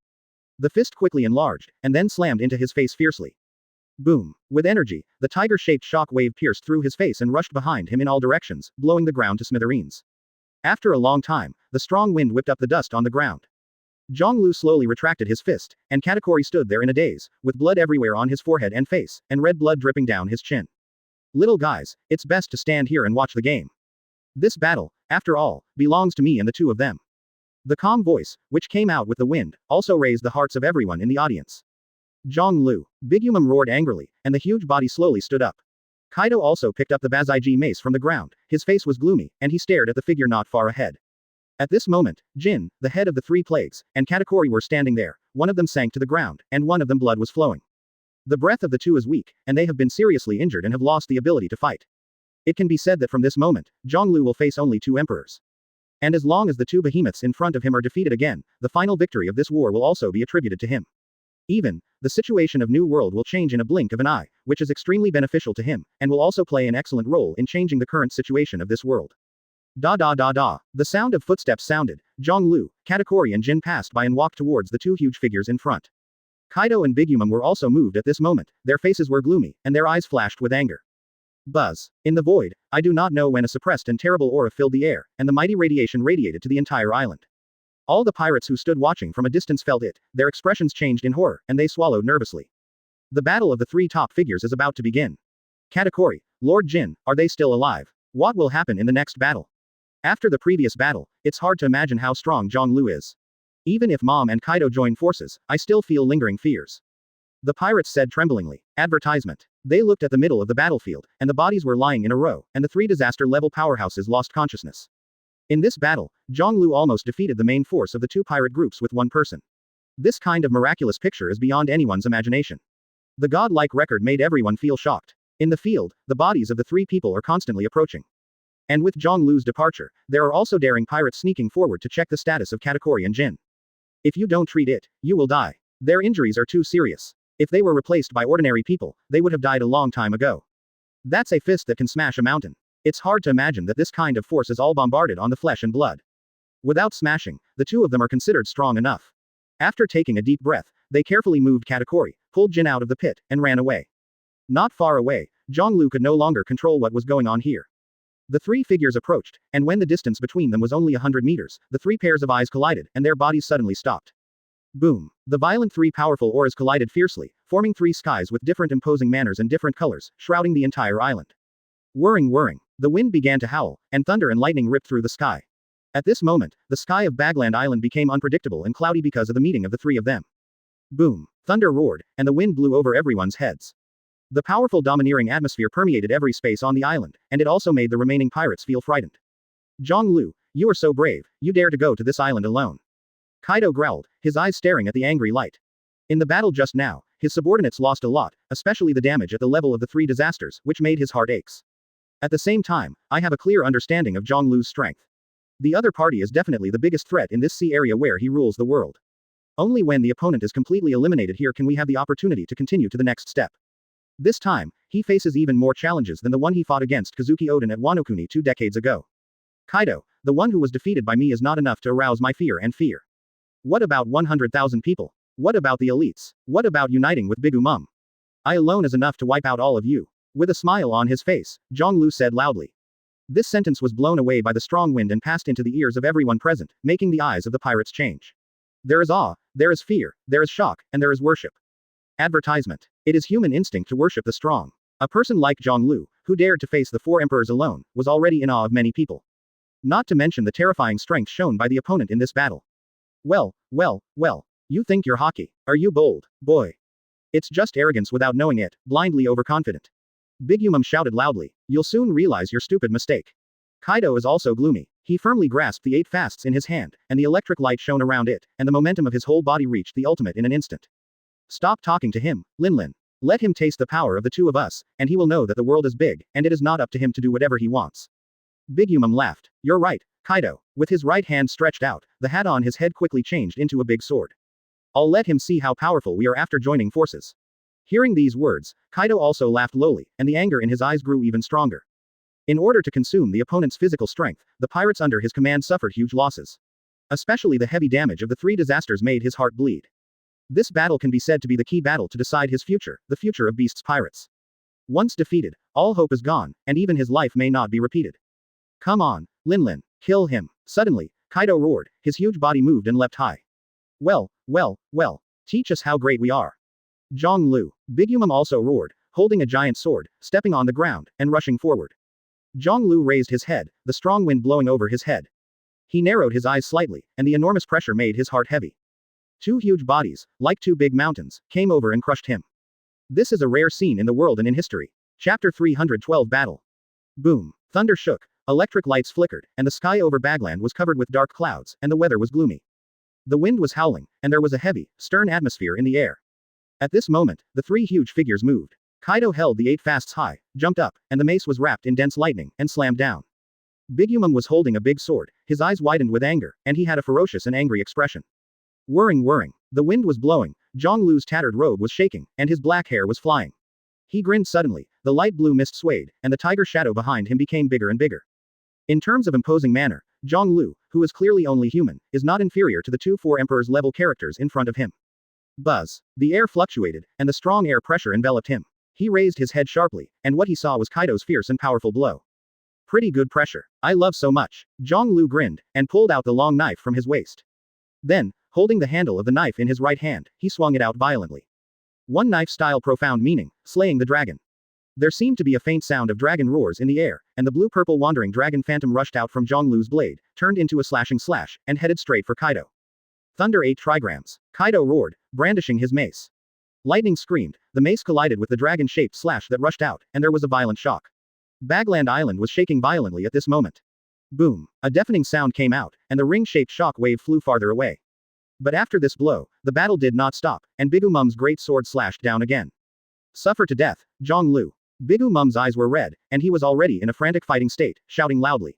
The fist quickly enlarged, and then slammed into his face fiercely. Boom. With energy, the tiger-shaped shock wave pierced through his face and rushed behind him in all directions, blowing the ground to smithereens. After a long time, the strong wind whipped up the dust on the ground. Zhonglu slowly retracted his fist, and Katakori stood there in a daze, with blood everywhere on his forehead and face, and red blood dripping down his chin. Little guys, it's best to stand here and watch the game. This battle, after all, belongs to me and the 2 of them. The calm voice, which came out with the wind, also raised the hearts of everyone in the audience. Zhonglu. Bigumum roared angrily, and the huge body slowly stood up. Kaido also picked up the Bazaiji mace from the ground, his face was gloomy, and he stared at the figure not far ahead. At this moment, Jin, the head of the 3 plagues, and Katakori were standing there, one of them sank to the ground, and one of them blood was flowing. The breath of the 2 is weak, and they have been seriously injured and have lost the ability to fight. It can be said that from this moment, Zhonglu will face only 2 emperors. And as long as the 2 behemoths in front of him are defeated again, the final victory of this war will also be attributed to him. Even, the situation of New World will change in a blink of an eye, which is extremely beneficial to him, and will also play an excellent role in changing the current situation of this world. Da da da da. The sound of footsteps sounded. Zhonglu, Katakori and Jin passed by and walked towards the 2 huge figures in front. Kaido and Bigumum were also moved at this moment, their faces were gloomy, and their eyes flashed with anger. Buzz. In the void, I do not know when a suppressed and terrible aura filled the air, and the mighty radiation radiated to the entire island. All the pirates who stood watching from a distance felt it, their expressions changed in horror, and they swallowed nervously. The battle of the 3 top figures is about to begin. Katakori, Lord Jin, are they still alive? What will happen in the next battle? After the previous battle, it's hard to imagine how strong Zhonglu is. Even if Mom and Kaido join forces, I still feel lingering fears. The pirates said tremblingly. Advertisement. They looked at the middle of the battlefield, and the bodies were lying in a row, and the 3 disaster-level powerhouses lost consciousness. In this battle, Zhonglu almost defeated the main force of the 2 pirate groups with 1 person. This kind of miraculous picture is beyond anyone's imagination. The godlike record made everyone feel shocked. In the field, the bodies of the 3 people are constantly approaching. And with Zhonglu's departure, there are also daring pirates sneaking forward to check the status of Katakori and Jin. If you don't treat it, you will die. Their injuries are too serious. If they were replaced by ordinary people, they would have died a long time ago. That's a fist that can smash a mountain. It's hard to imagine that this kind of force is all bombarded on the flesh and blood. Without smashing, the 2 of them are considered strong enough. After taking a deep breath, they carefully moved Katakori, pulled Jin out of the pit, and ran away. Not far away, Zhonglu could no longer control what was going on here. The 3 figures approached, and when the distance between them was only 100 meters, the 3 pairs of eyes collided, and their bodies suddenly stopped. Boom. The violent 3 powerful auras collided fiercely, forming 3 skies with different imposing manners and different colors, shrouding the entire island. Whirring whirring. The wind began to howl, and thunder and lightning ripped through the sky. At this moment, the sky of Bagland Island became unpredictable and cloudy because of the meeting of the three of them. Boom! Thunder roared, and the wind blew over everyone's heads. The powerful domineering atmosphere permeated every space on the island, and it also made the remaining pirates feel frightened. Zhonglu, you are so brave, you dare to go to this island alone. Kaido growled, his eyes staring at the angry light. In the battle just now, his subordinates lost a lot, especially the damage at the level of the three disasters, which made his heart aches. At the same time, I have a clear understanding of Zhonglu's strength. The other party is definitely the biggest threat in this sea area where he rules the world. Only when the opponent is completely eliminated here can we have the opportunity to continue to the next step. This time, he faces even more challenges than the one he fought against Kazuki Oden at Wano-kuni 2 decades ago. Kaido, the one who was defeated by me is not enough to arouse my fear and fear. What about 100,000 people? What about the elites? What about uniting with Big Mom? I alone is enough to wipe out all of you. With a smile on his face, Zhonglu said loudly. This sentence was blown away by the strong wind and passed into the ears of everyone present, making the eyes of the pirates change. There is awe, there is fear, there is shock, and there is worship. Advertisement. It is human instinct to worship the strong. A person like Zhonglu, who dared to face the four emperors alone, was already in awe of many people. Not to mention the terrifying strength shown by the opponent in this battle. Well, you think you're hockey. Are you bold, boy? It's just arrogance without knowing it, blindly overconfident. Big Umum shouted loudly, you'll soon realize your stupid mistake. Kaido is also gloomy. He firmly grasped the 8 fasts in his hand, and the electric light shone around it, and the momentum of his whole body reached the ultimate in an instant. Stop talking to him, Linlin. Let him taste the power of the two of us, and he will know that the world is big, and it is not up to him to do whatever he wants. Big Umum laughed. You're right, Kaido. With his right hand stretched out, the hat on his head quickly changed into a big sword. I'll let him see how powerful we are after joining forces. Hearing these words, Kaido also laughed lowly, and the anger in his eyes grew even stronger. In order to consume the opponent's physical strength, the pirates under his command suffered huge losses. Especially the heavy damage of the 3 disasters made his heart bleed. This battle can be said to be the key battle to decide his future, the future of Beast's pirates. Once defeated, all hope is gone, and even his life may not be repeated. Come on, Linlin, kill him. Suddenly, Kaido roared, his huge body moved and leapt high. Well, teach us how great we are. Zhonglu. Big Umum also roared, holding a giant sword, stepping on the ground, and rushing forward. Zhonglu raised his head, the strong wind blowing over his head. He narrowed his eyes slightly, and the enormous pressure made his heart heavy. 2 huge bodies, like 2 big mountains, came over and crushed him. This is a rare scene in the world and in history. Chapter 312 Battle. Boom. Thunder shook, electric lights flickered, and the sky over Bagland was covered with dark clouds, and the weather was gloomy. The wind was howling, and there was a heavy, stern atmosphere in the air. At this moment, the 3 huge figures moved. Kaido held the 8 fasts high, jumped up, and the mace was wrapped in dense lightning, and slammed down. Big Umum was holding a big sword, his eyes widened with anger, and he had a ferocious and angry expression. Whirring. The wind was blowing, Zhonglu's tattered robe was shaking, and his black hair was flying. He grinned suddenly, the light blue mist swayed, and the tiger shadow behind him became bigger and bigger. In terms of imposing manner, Zhonglu, who is clearly only human, is not inferior to the 2 Four Emperors level characters in front of him. Buzz. The air fluctuated, and the strong air pressure enveloped him. He raised his head sharply, and what he saw was Kaido's fierce and powerful blow. Pretty good pressure. I love so much. Zhonglu grinned, and pulled out the long knife from his waist. Then, holding the handle of the knife in his right hand, he swung it out violently. One knife style profound meaning, slaying the dragon. There seemed to be a faint sound of dragon roars in the air, and the blue-purple wandering dragon phantom rushed out from Zhonglu's blade, turned into a slashing slash, and headed straight for Kaido. Thunder 8 trigrams. Kaido roared, brandishing his mace. Lightning screamed, the mace collided with the dragon-shaped slash that rushed out, and there was a violent shock. Bagland Island was shaking violently at this moment. Boom. A deafening sound came out, and the ring-shaped shock wave flew farther away. But after this blow, the battle did not stop, and Big Umum's great sword slashed down again. Suffer to death, Zhonglu. Big Umum's eyes were red, and he was already in a frantic fighting state, shouting loudly.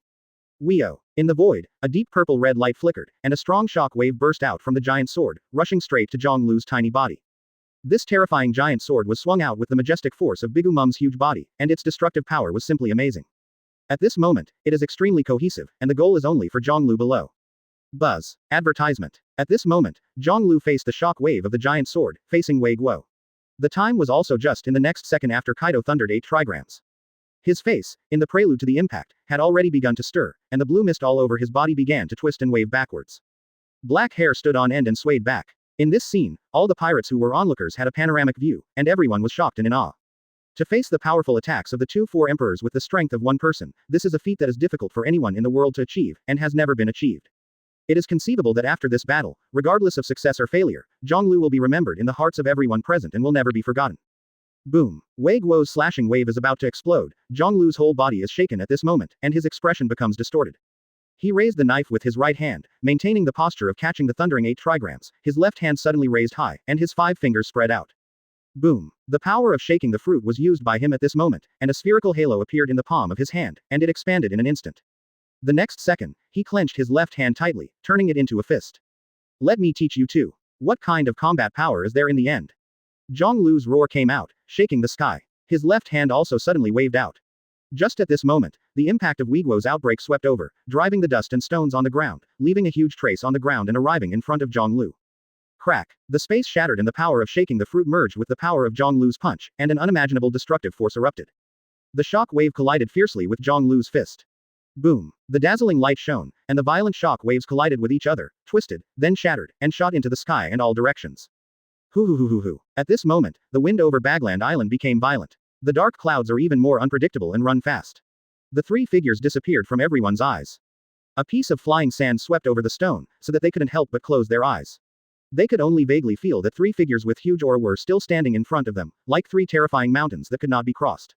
Weo. In the void, a deep purple-red light flickered, and a strong shock wave burst out from the giant sword, rushing straight to Zhonglu's tiny body. This terrifying giant sword was swung out with the majestic force of Big Umum's huge body, and its destructive power was simply amazing. At this moment, it is extremely cohesive, and the goal is only for Zhonglu below. Buzz. Advertisement. At this moment, Zhonglu faced the shock wave of the giant sword, facing Wei Guo. The time was also just in the next second after Kaido thundered 8 trigrams. His face, in the prelude to the impact, had already begun to stir, and the blue mist all over his body began to twist and wave backwards. Black hair stood on end and swayed back. In this scene, all the pirates who were onlookers had a panoramic view, and everyone was shocked and in awe. To face the powerful attacks of the two four emperors with the strength of one person, this is a feat that is difficult for anyone in the world to achieve, and has never been achieved. It is conceivable that after this battle, regardless of success or failure, Zhonglu will be remembered in the hearts of everyone present and will never be forgotten. Boom. Wei Guo's slashing wave is about to explode. Zhonglu's whole body is shaken at this moment, and his expression becomes distorted. He raised the knife with his right hand, maintaining the posture of catching the thundering 8 trigrams, his left hand suddenly raised high, and his 5 fingers spread out. Boom. The power of shaking the fruit was used by him at this moment, and a spherical halo appeared in the palm of his hand, and it expanded in an instant. The next second, he clenched his left hand tightly, turning it into a fist. Let me teach you too. What kind of combat power is there in the end? Zhonglu's roar came out, shaking the sky. His left hand also suddenly waved out. Just at this moment, the impact of Wei Guo's outbreak swept over, driving the dust and stones on the ground, leaving a huge trace on the ground and arriving in front of Zhonglu. Crack. The space shattered and the power of shaking the fruit merged with the power of Zhonglu's punch, and an unimaginable destructive force erupted. The shock wave collided fiercely with Zhonglu's fist. Boom. The dazzling light shone, and the violent shock waves collided with each other, twisted, then shattered, and shot into the sky and all directions. Hoo. At this moment, the wind over Bagland Island became violent. The dark clouds are even more unpredictable and run fast. The 3 figures disappeared from everyone's eyes. A piece of flying sand swept over the stone, so that they couldn't help but close their eyes. They could only vaguely feel that 3 figures with huge ore were still standing in front of them, like 3 terrifying mountains that could not be crossed.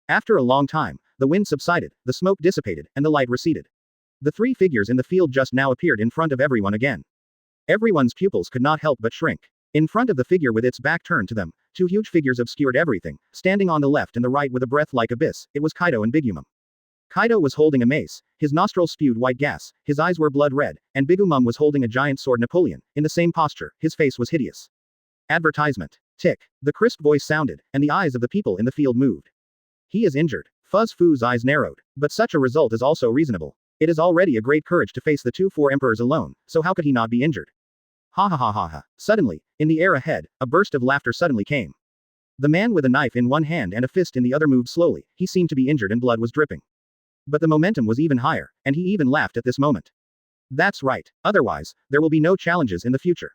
After a long time, the wind subsided, the smoke dissipated, and the light receded. The 3 figures in the field just now appeared in front of everyone again. Everyone's pupils could not help but shrink. In front of the figure with its back turned to them, 2 huge figures obscured everything, standing on the left and the right with a breath-like abyss. It was Kaido and Bigumum. Kaido was holding a mace, his nostrils spewed white gas, his eyes were blood red, and Bigumum was holding a giant sword Napoleon, in the same posture, his face was hideous. Advertisement. Tick. The crisp voice sounded, and the eyes of the people in the field moved. He is injured. Fuzz Fu's eyes narrowed. But such a result is also reasonable. It is already a great courage to face the 2 four emperors alone, so how could he not be injured? Ha. Suddenly, in the air ahead, a burst of laughter suddenly came. The man with a knife in one hand and a fist in the other moved slowly, he seemed to be injured and blood was dripping. But the momentum was even higher, and he even laughed at this moment. That's right, otherwise, there will be no challenges in the future.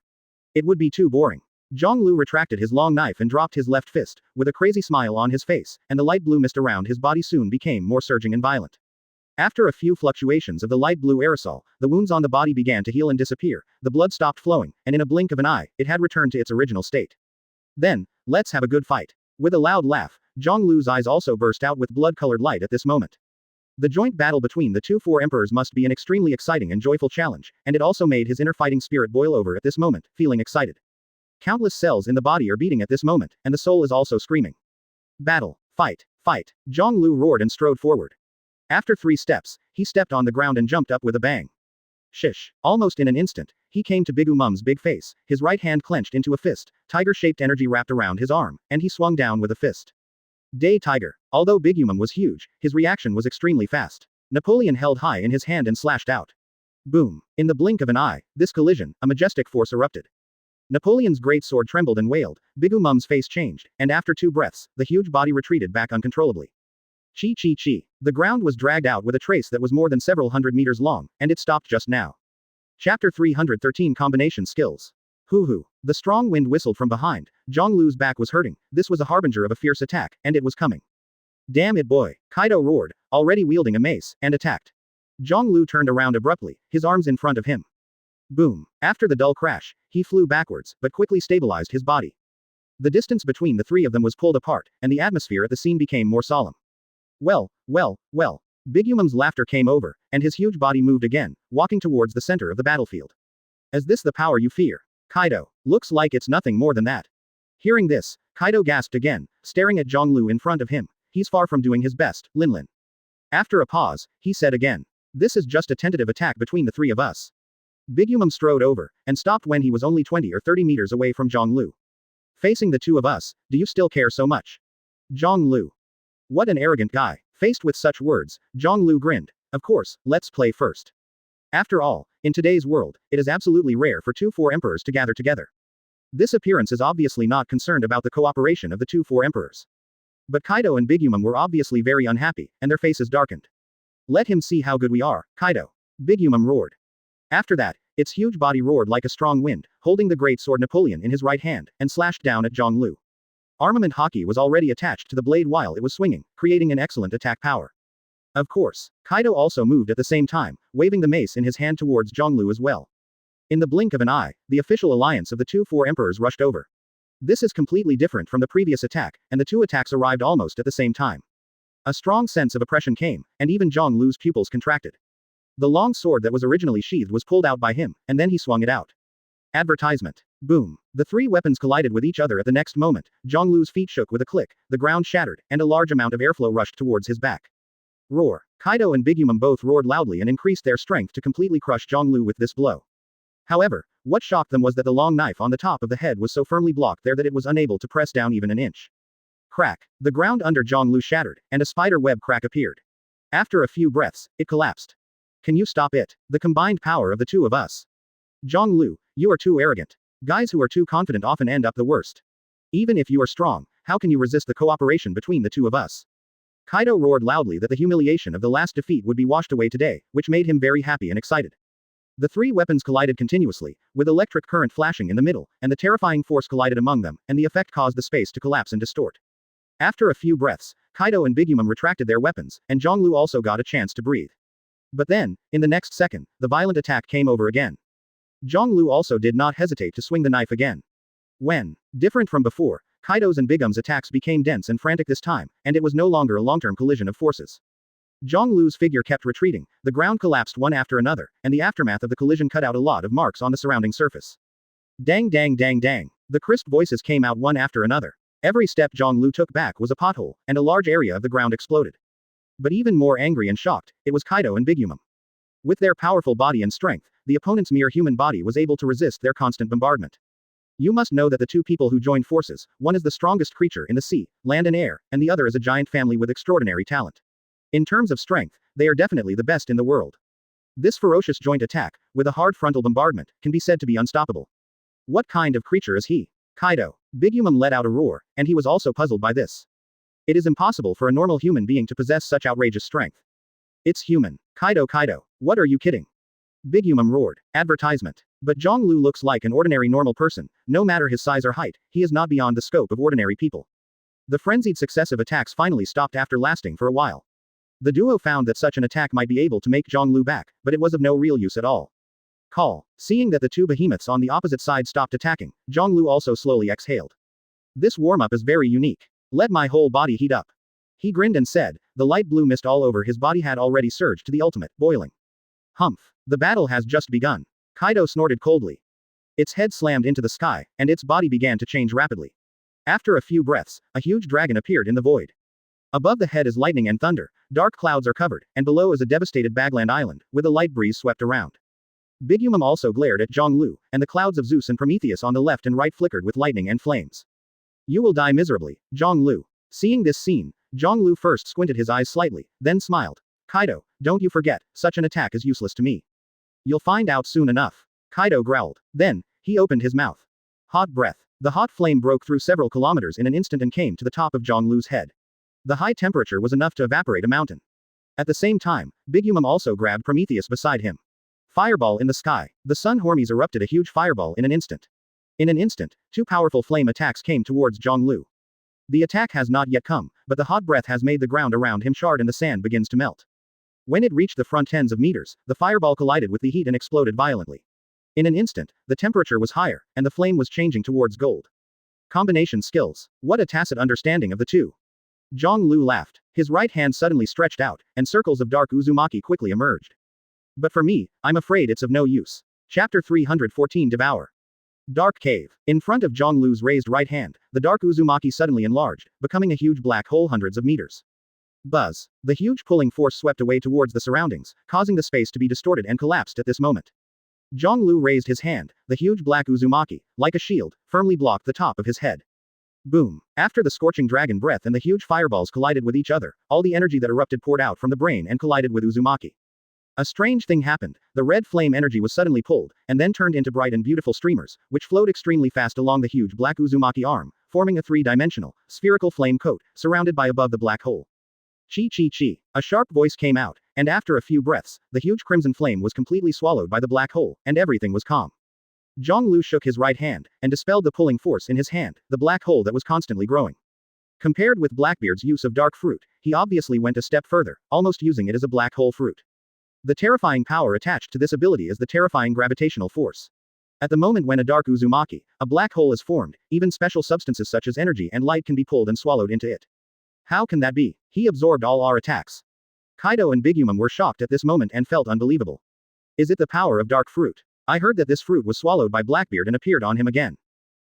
It would be too boring. Zhonglu retracted his long knife and dropped his left fist, with a crazy smile on his face, and the light blue mist around his body soon became more surging and violent. After a few fluctuations of the light blue aerosol, the wounds on the body began to heal and disappear, the blood stopped flowing, and in a blink of an eye, it had returned to its original state. Then, let's have a good fight. With a loud laugh, Zhonglu's eyes also burst out with blood-colored light at this moment. The joint battle between the 2 four emperors must be an extremely exciting and joyful challenge, and it also made his inner fighting spirit boil over at this moment, feeling excited. Countless cells in the body are beating at this moment, and the soul is also screaming. Battle. Fight. Zhonglu roared and strode forward. After 3 steps, he stepped on the ground and jumped up with a bang. Shish. Almost in an instant, he came to Bigumum's big face, his right hand clenched into a fist, tiger-shaped energy wrapped around his arm, and he swung down with a fist. Day Tiger. Although Bigumum was huge, his reaction was extremely fast. Napoleon held high in his hand and slashed out. Boom. In the blink of an eye, this collision, a majestic force erupted. Napoleon's great sword trembled and wailed, Bigumum's face changed, and after 2 breaths, the huge body retreated back uncontrollably. Chi. The ground was dragged out with a trace that was more than several hundred meters long, and it stopped just now. Chapter 313 Combination Skills. Hoo. The strong wind whistled from behind, Zhonglu's back was hurting, this was a harbinger of a fierce attack, and it was coming. Damn it boy, Kaido roared, already wielding a mace, and attacked. Zhonglu turned around abruptly, his arms in front of him. Boom. After the dull crash, he flew backwards, but quickly stabilized his body. The distance between the 3 of them was pulled apart, and the atmosphere at the scene became more solemn. Well. Bigumum's laughter came over, and his huge body moved again, walking towards the center of the battlefield. Is this the power you fear? Kaido. Looks like it's nothing more than that. Hearing this, Kaido gasped again, staring at Zhonglu in front of him. He's far from doing his best, Linlin. After a pause, he said again. This is just a tentative attack between the 3 of us. Bigumum strode over, and stopped when he was only 20 or 30 meters away from Zhonglu. Facing the 2 of us, do you still care so much? Zhonglu. What an arrogant guy. Faced with such words, Zhonglu grinned. Of course, let's play first. After all, in today's world, it is absolutely rare for 2 four emperors to gather together. This appearance is obviously not concerned about the cooperation of the 2 four emperors. But Kaido and Bigumum were obviously very unhappy, and their faces darkened. Let him see how good we are, Kaido. Bigumum roared. After that, its huge body roared like a strong wind, holding the great sword Napoleon in his right hand, and slashed down at Zhonglu. Armament hockey was already attached to the blade while it was swinging, creating an excellent attack power. Of course, Kaido also moved at the same time, waving the mace in his hand towards Zhonglu as well. In the blink of an eye, the official alliance of the four emperors rushed over. This is completely different from the previous attack, and the two attacks arrived almost at the same time. A strong sense of oppression came, and even Zhonglu's pupils contracted. The long sword that was originally sheathed was pulled out by him, and then he swung it out. Advertisement. Boom. The three weapons collided with each other at the next moment. Zhonglu's feet shook with a click, the ground shattered, and a large amount of airflow rushed towards his back. Roar. Kaido and Bigumum both roared loudly and increased their strength to completely crush Zhonglu with this blow. However, what shocked them was that the long knife on the top of the head was so firmly blocked there that it was unable to press down even an inch. Crack. The ground under Zhonglu shattered, and a spider web crack appeared. After a few breaths, it collapsed. Can you stop it? The combined power of the two of us. Zhonglu, you are too arrogant. Guys who are too confident often end up the worst. Even if you are strong, how can you resist the cooperation between the two of us? Kaido roared loudly that the humiliation of the last defeat would be washed away today, which made him very happy and excited. The three weapons collided continuously, with electric current flashing in the middle, and the terrifying force collided among them, and the effect caused the space to collapse and distort. After a few breaths, Kaido and Bigumum retracted their weapons, and Zhonglu also got a chance to breathe. But then, in the next second, the violent attack came over again. Zhonglu also did not hesitate to swing the knife again. When, different from before, Kaido's and Bigum's attacks became dense and frantic this time, and it was no longer a long-term collision of forces. Zhonglu's figure kept retreating, the ground collapsed one after another, and the aftermath of the collision cut out a lot of marks on the surrounding surface. Dang dang dang dang. The crisp voices came out one after another. Every step Zhonglu took back was a pothole, and a large area of the ground exploded. But even more angry and shocked, it was Kaido and Bigumum. With their powerful body and strength, the opponent's mere human body was able to resist their constant bombardment. You must know that the two people who joined forces, one is the strongest creature in the sea, land and air, and the other is a giant family with extraordinary talent. In terms of strength, they are definitely the best in the world. This ferocious joint attack, with a hard frontal bombardment, can be said to be unstoppable. What kind of creature is he? Kaido. Bigumum let out a roar, and he was also puzzled by this. It is impossible for a normal human being to possess such outrageous strength. It's human. Kaido, what are you kidding? Bigumum roared. Advertisement. But Zhonglu looks like an ordinary normal person, no matter his size or height, he is not beyond the scope of ordinary people. The frenzied successive attacks finally stopped after lasting for a while. The duo found that such an attack might be able to make Zhonglu back, but it was of no real use at all. Seeing that the two behemoths on the opposite side stopped attacking, Zhonglu also slowly exhaled. This warm-up is very unique. Let my whole body heat up. He grinned and said, the light blue mist all over his body had already surged to the ultimate, boiling. Humph. The battle has just begun. Kaido snorted coldly. Its head slammed into the sky, and its body began to change rapidly. After a few breaths, a huge dragon appeared in the void. Above the head is lightning and thunder, dark clouds are covered, and below is a devastated Bagland island, with a light breeze swept around. Bigumum also glared at Zhonglu, and the clouds of Zeus and Prometheus on the left and right flickered with lightning and flames. You will die miserably, Zhonglu. Seeing this scene, Zhonglu first squinted his eyes slightly, then smiled. Kaido, don't you forget, such an attack is useless to me. You'll find out soon enough. Kaido growled. Then, he opened his mouth. Hot breath. The hot flame broke through several kilometers in an instant and came to the top of Zhonglu's head. The high temperature was enough to evaporate a mountain. At the same time, Bigumum also grabbed Prometheus beside him. Fireball in the sky. The sun Hormes erupted a huge fireball in an instant. In an instant, two powerful flame attacks came towards Zhonglu. The attack has not yet come, but the hot breath has made the ground around him charred and the sand begins to melt. When it reached the front tens of meters, the fireball collided with the heat and exploded violently. In an instant, the temperature was higher, and the flame was changing towards gold. Combination skills. What a tacit understanding of the two. Zhonglu laughed. His right hand suddenly stretched out, and circles of dark Uzumaki quickly emerged. But for me, I'm afraid it's of no use. Chapter 314 Devour. Dark Cave. In front of Zhonglu's raised right hand, the dark Uzumaki suddenly enlarged, becoming a huge black hole hundreds of meters. Buzz. The huge pulling force swept away towards the surroundings, causing the space to be distorted and collapsed at this moment. Zhonglu raised his hand, the huge black Uzumaki, like a shield, firmly blocked the top of his head. Boom. After the scorching dragon breath and the huge fireballs collided with each other, all the energy that erupted poured out from the brain and collided with Uzumaki. A strange thing happened. The red flame energy was suddenly pulled, and then turned into bright and beautiful streamers, which flowed extremely fast along the huge black Uzumaki arm, forming a three-dimensional, spherical flame coat, surrounded by above the black hole. Chi chi chi. A sharp voice came out, and after a few breaths, the huge crimson flame was completely swallowed by the black hole, and everything was calm. Zhang Lu shook his right hand, and dispelled the pulling force in his hand, the black hole that was constantly growing. Compared with Blackbeard's use of dark fruit, he obviously went a step further, almost using it as a black hole fruit. The terrifying power attached to this ability is the terrifying gravitational force. At the moment when a dark Uzumaki, a black hole is formed, even special substances such as energy and light can be pulled and swallowed into it. How can that be? He absorbed all our attacks. Kaido and Bigumum were shocked at this moment and felt unbelievable. Is it the power of dark fruit? I heard that this fruit was swallowed by Blackbeard and appeared on him again.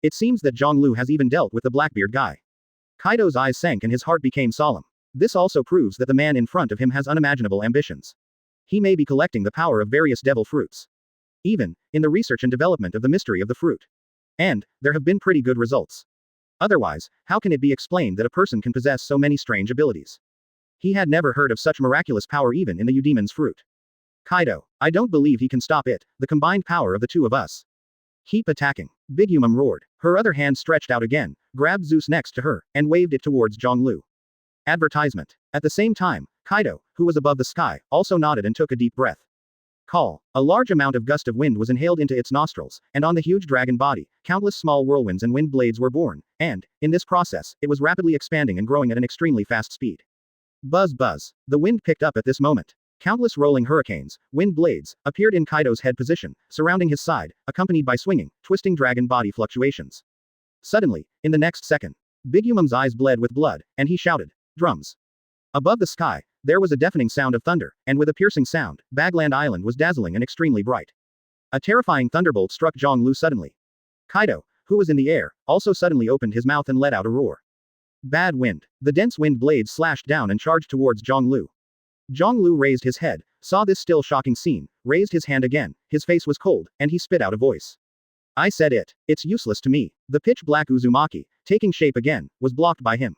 It seems that Zhang Lu has even dealt with the Blackbeard guy. Kaido's eyes sank and his heart became solemn. This also proves that the man in front of him has unimaginable ambitions. He may be collecting the power of various devil fruits. Even, in the research and development of the mystery of the fruit. And, there have been pretty good results. Otherwise, how can it be explained that a person can possess so many strange abilities? He had never heard of such miraculous power even in the Eudemon's fruit. Kaido, I don't believe he can stop it, the combined power of the two of us. Keep attacking. Bigumum roared. Her other hand stretched out again, grabbed Zeus next to her, and waved it towards Zhang Lu. Advertisement. At the same time, Kaido, who was above the sky, also nodded and took a deep breath. Call. A large amount of gust of wind was inhaled into its nostrils, and on the huge dragon body, countless small whirlwinds and wind blades were born, and, in this process, it was rapidly expanding and growing at an extremely fast speed. Buzz buzz. The wind picked up at this moment. Countless rolling hurricanes, wind blades, appeared in Kaido's head position, surrounding his side, accompanied by swinging, twisting dragon body fluctuations. Suddenly, in the next second, Bigumum's eyes bled with blood, and he shouted, "Drums!" Above the sky, there was a deafening sound of thunder, and with a piercing sound, Bagland Island was dazzling and extremely bright. A terrifying thunderbolt struck Zhang Lu suddenly. Kaido, who was in the air, also suddenly opened his mouth and let out a roar. Bad wind. The dense wind blades slashed down and charged towards Zhang Lu. Zhang Lu raised his head, saw this still shocking scene, raised his hand again, his face was cold, and he spit out a voice. I said it. It's useless to me. The pitch-black Uzumaki, taking shape again, was blocked by him.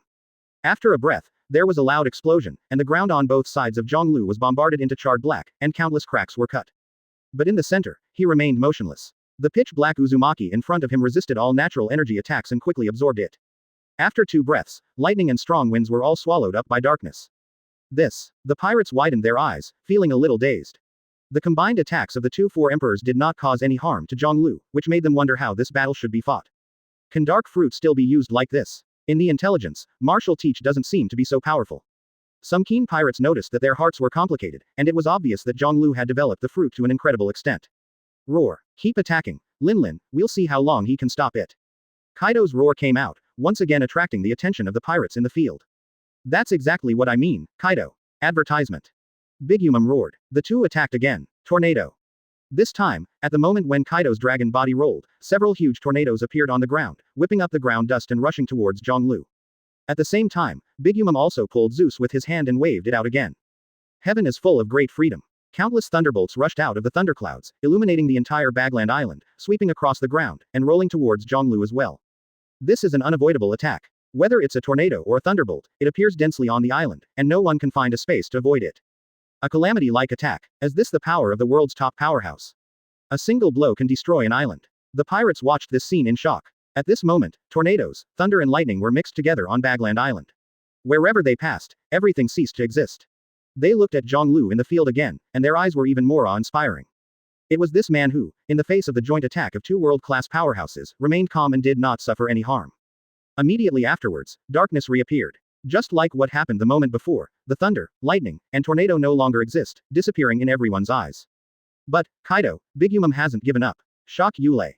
After a breath, there was a loud explosion, and the ground on both sides of Zhang Lu was bombarded into charred black, and countless cracks were cut. But in the center, he remained motionless. The pitch-black Uzumaki in front of him resisted all natural energy attacks and quickly absorbed it. After 2 breaths, lightning and strong winds were all swallowed up by darkness. The pirates widened their eyes, feeling a little dazed. The combined attacks of the 2 four emperors did not cause any harm to Zhang Lu, which made them wonder how this battle should be fought. Can dark fruit still be used like this? In the intelligence, martial teach doesn't seem to be so powerful. Some keen pirates noticed that their hearts were complicated, and it was obvious that Zhang Lu had developed the fruit to an incredible extent. Roar. Keep attacking. Lin, we'll see how long he can stop it. Kaido's roar came out, once again attracting the attention of the pirates in the field. That's exactly what I mean, Kaido. Advertisement. Bigumum roared. The two attacked again. Tornado. This time, at the moment when Kaido's dragon body rolled, several huge tornadoes appeared on the ground, whipping up the ground dust and rushing towards Zhang Lu. At the same time, Bigumum also pulled Zeus with his hand and waved it out again. Heaven is full of great freedom. Countless thunderbolts rushed out of the thunderclouds, illuminating the entire Bagland Island, sweeping across the ground, and rolling towards Zhang Lu as well. This is an unavoidable attack. Whether it's a tornado or a thunderbolt, it appears densely on the island, and no one can find a space to avoid it. A calamity-like attack. Is this the power of the world's top powerhouse? A single blow can destroy an island. The pirates watched this scene in shock. At this moment, tornadoes, thunder and lightning were mixed together on Bagland Island. Wherever they passed, everything ceased to exist. They looked at Zhang Lu in the field again, and their eyes were even more awe-inspiring. It was this man who, in the face of the joint attack of 2 world-class powerhouses, remained calm and did not suffer any harm. Immediately afterwards, darkness reappeared. Just like what happened the moment before, the thunder, lightning, and tornado no longer exist, disappearing in everyone's eyes. But, Kaido, Bigumum hasn't given up. Shock Yule.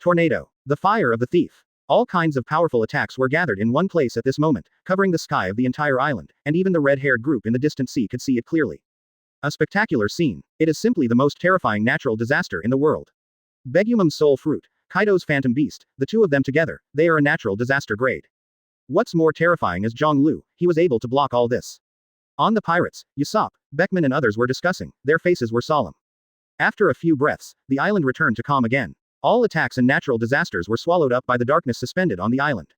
Tornado. The fire of the thief. All kinds of powerful attacks were gathered in one place at this moment, covering the sky of the entire island, and even the red-haired group in the distant sea could see it clearly. A spectacular scene. It is simply the most terrifying natural disaster in the world. Begumum's soul fruit, Kaido's phantom beast, the two of them together, they are a natural disaster grade. What's more terrifying is Zhang Lu, he was able to block all this. On the pirates, Usopp, Beckman and others were discussing, their faces were solemn. After a few breaths, the island returned to calm again. All attacks and natural disasters were swallowed up by the darkness suspended on the island.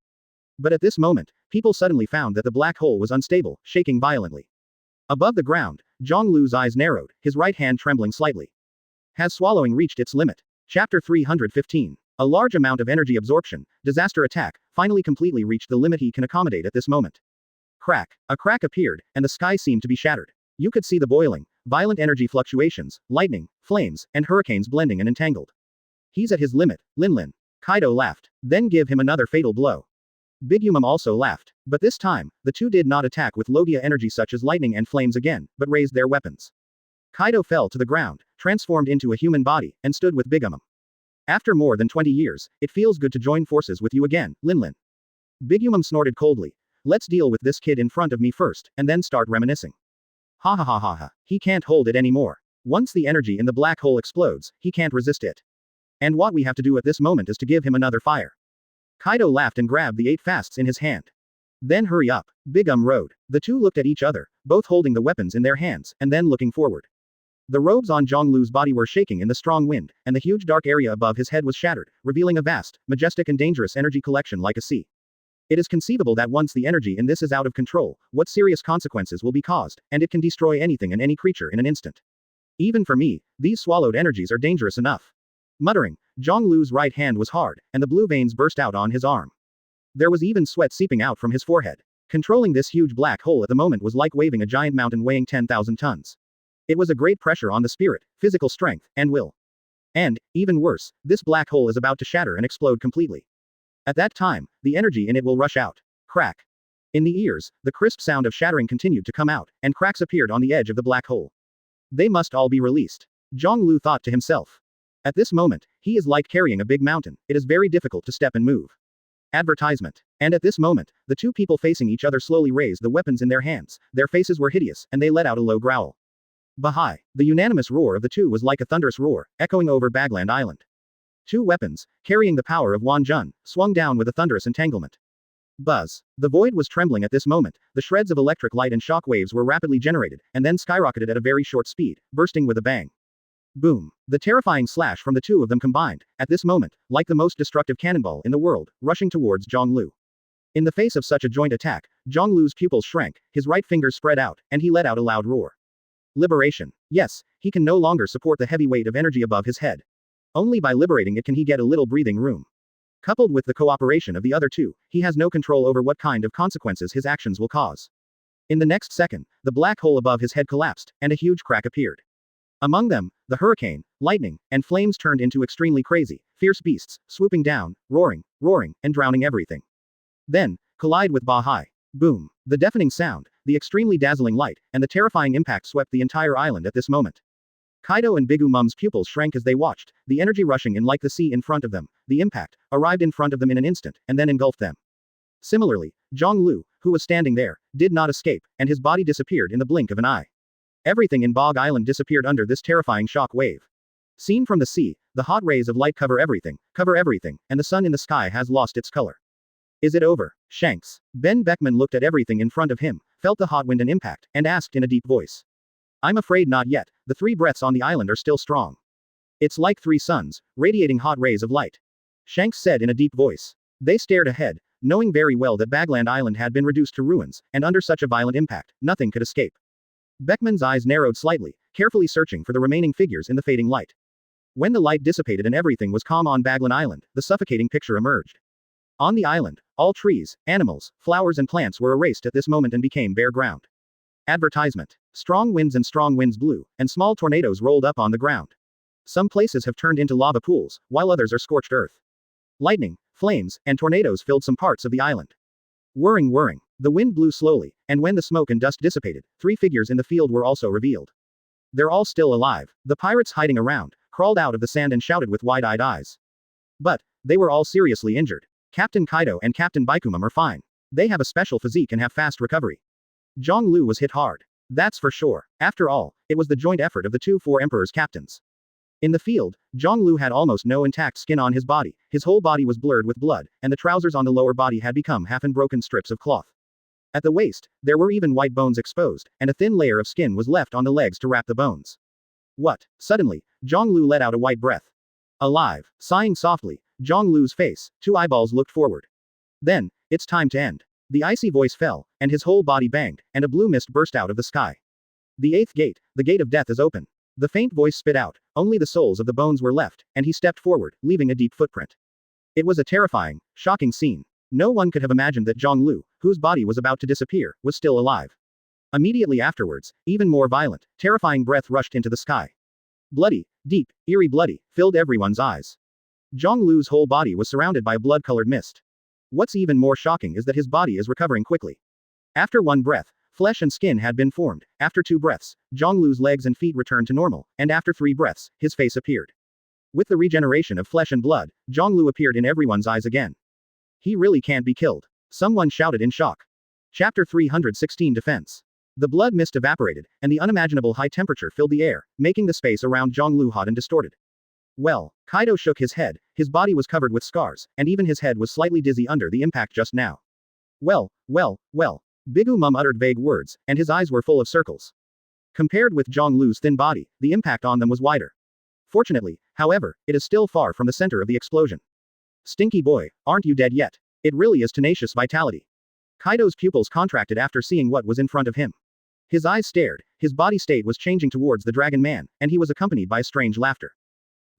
But at this moment, people suddenly found that the black hole was unstable, shaking violently. Above the ground, Zhang Lu's eyes narrowed, his right hand trembling slightly. Has swallowing reached its limit? Chapter 315. A large amount of energy absorption, disaster attack, finally completely reached the limit he can accommodate at this moment. Crack. A crack appeared, and the sky seemed to be shattered. You could see the boiling, violent energy fluctuations, lightning, flames, and hurricanes blending and entangled. He's at his limit, Linlin. Kaido laughed. Then give him another fatal blow. Big Umam also laughed. But this time, the two did not attack with Logia energy such as lightning and flames again, but raised their weapons. Kaido fell to the ground, transformed into a human body, and stood with Big Umam. After more than 20 years, it feels good to join forces with you again, Linlin. Big Umam snorted coldly. Let's deal with this kid in front of me first, and then start reminiscing. Ha ha ha ha ha. He can't hold it anymore. Once the energy in the black hole explodes, he can't resist it. And what we have to do at this moment is to give him another fire. Kaido laughed and grabbed the 8 fasts in his hand. Then hurry up. Big rode. The two looked at each other, both holding the weapons in their hands, and then looking forward. The robes on Zhonglu's body were shaking in the strong wind, and the huge dark area above his head was shattered, revealing a vast, majestic and dangerous energy collection like a sea. It is conceivable that once the energy in this is out of control, what serious consequences will be caused, and it can destroy anything and any creature in an instant. Even for me, these swallowed energies are dangerous enough. Muttering, Zhonglu's right hand was hard, and the blue veins burst out on his arm. There was even sweat seeping out from his forehead. Controlling this huge black hole at the moment was like waving a giant mountain weighing 10,000 tons. It was a great pressure on the spirit, physical strength, and will. And, even worse, this black hole is about to shatter and explode completely. At that time, the energy in it will rush out. Crack. In the ears, the crisp sound of shattering continued to come out, and cracks appeared on the edge of the black hole. They must all be released. Zhonglu thought to himself. At this moment, he is like carrying a big mountain. It is very difficult to step and move. Advertisement. And at this moment, the two people facing each other slowly raised the weapons in their hands. Their faces were hideous, and they let out a low growl. Bahai. The unanimous roar of the two was like a thunderous roar, echoing over Bagland Island. 2 weapons, carrying the power of Wan Jun, swung down with a thunderous entanglement. Buzz. The void was trembling at this moment, the shreds of electric light and shock waves were rapidly generated, and then skyrocketed at a very short speed, bursting with a bang. Boom. The terrifying slash from the two of them combined, at this moment, like the most destructive cannonball in the world, rushing towards Zhonglu. In the face of such a joint attack, Zhonglu's pupils shrank, his right fingers spread out, and he let out a loud roar. Liberation. Yes, he can no longer support the heavy weight of energy above his head. Only by liberating it can he get a little breathing room. Coupled with the cooperation of the other two, he has no control over what kind of consequences his actions will cause. In the next second, the black hole above his head collapsed, and a huge crack appeared. Among them, the hurricane, lightning, and flames turned into extremely crazy, fierce beasts, swooping down, roaring, and drowning everything. Then, collide with Bahai. Boom. The deafening sound, the extremely dazzling light, and the terrifying impact swept the entire island at this moment. Kaido and Big Umam's pupils shrank as they watched, the energy rushing in like the sea in front of them. The impact arrived in front of them in an instant, and then engulfed them. Similarly, Zhonglu, who was standing there, did not escape, and his body disappeared in the blink of an eye. Everything in Bog Island disappeared under this terrifying shock wave. Seen from the sea, the hot rays of light cover everything, and the sun in the sky has lost its color. Is it over, Shanks? Ben Beckman looked at everything in front of him, felt the hot wind and impact, and asked in a deep voice. I'm afraid not yet, the 3 breaths on the island are still strong. It's like 3 suns, radiating hot rays of light. Shanks said in a deep voice. They stared ahead, knowing very well that Bagland Island had been reduced to ruins, and under such a violent impact, nothing could escape. Beckman's eyes narrowed slightly, carefully searching for the remaining figures in the fading light. When the light dissipated and everything was calm on Bagland Island, the suffocating picture emerged. On the island, all trees, animals, flowers and plants were erased at this moment and became bare ground. Advertisement. Strong winds blew, and small tornadoes rolled up on the ground. Some places have turned into lava pools, while others are scorched earth. Lightning, flames, and tornadoes filled some parts of the island. Whirring. The wind blew slowly, and when the smoke and dust dissipated, 3 figures in the field were also revealed. They're all still alive. The pirates hiding around, crawled out of the sand and shouted with wide-eyed eyes. But, they were all seriously injured. Captain Kaido and Captain Baikumam are fine. They have a special physique and have fast recovery. Zhonglu was hit hard. That's for sure. After all, it was the joint effort of the 2 Four Emperors' captains. In the field, Zhonglu had almost no intact skin on his body, his whole body was blurred with blood, and the trousers on the lower body had become half-broken strips of cloth. At the waist, there were even white bones exposed, and a thin layer of skin was left on the legs to wrap the bones. What? Suddenly, Zhonglu let out a white breath. Alive. Sighing softly, Zhonglu's face, 2 eyeballs looked forward. Then, it's time to end. The icy voice fell, and his whole body banged, and a blue mist burst out of the sky. The 8th gate, the gate of death is open. The faint voice spit out, only the soles of the bones were left, and he stepped forward, leaving a deep footprint. It was a terrifying, shocking scene. No one could have imagined that Zhonglu, whose body was about to disappear, was still alive. Immediately afterwards, even more violent, terrifying breath rushed into the sky. Bloody, deep, eerie bloody, filled everyone's eyes. Zhang Lu's whole body was surrounded by blood-colored mist. What's even more shocking is that his body is recovering quickly. After one breath, flesh and skin had been formed. After 2 breaths, Zhang Lu's legs and feet returned to normal, and after 3 breaths, his face appeared. With the regeneration of flesh and blood, Zhang Lu appeared in everyone's eyes again. He really can't be killed. Someone shouted in shock. Chapter 316 Defense. The blood mist evaporated, and the unimaginable high temperature filled the air, making the space around Zhang Lu hot and distorted. Well, Kaido shook his head, his body was covered with scars, and even his head was slightly dizzy under the impact just now. Well. Bigu Mum uttered vague words, and his eyes were full of circles. Compared with Zhang Lu's thin body, the impact on them was wider. Fortunately, however, it is still far from the center of the explosion. Stinky boy, aren't you dead yet? It really is tenacious vitality. Kaido's pupils contracted after seeing what was in front of him. His eyes stared, his body state was changing towards the Dragon Man, and he was accompanied by strange laughter.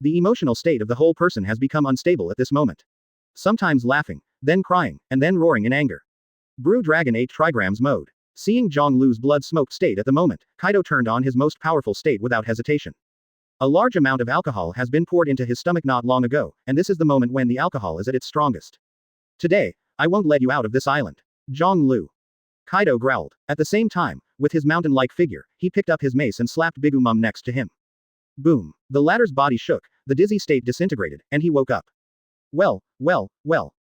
The emotional state of the whole person has become unstable at this moment. Sometimes laughing, then crying, and then roaring in anger. Brew Dragon 8 trigrams mode. Seeing Zhang Lu's blood-smoked state at the moment, Kaido turned on his most powerful state without hesitation. A large amount of alcohol has been poured into his stomach not long ago, and this is the moment when the alcohol is at its strongest. Today, I won't let you out of this island. Zhang Lu. Kaido growled. At the same time, with his mountain-like figure, he picked up his mace and slapped Bigu Mum next to him. Boom. The latter's body shook, the dizzy state disintegrated, and he woke up. Well,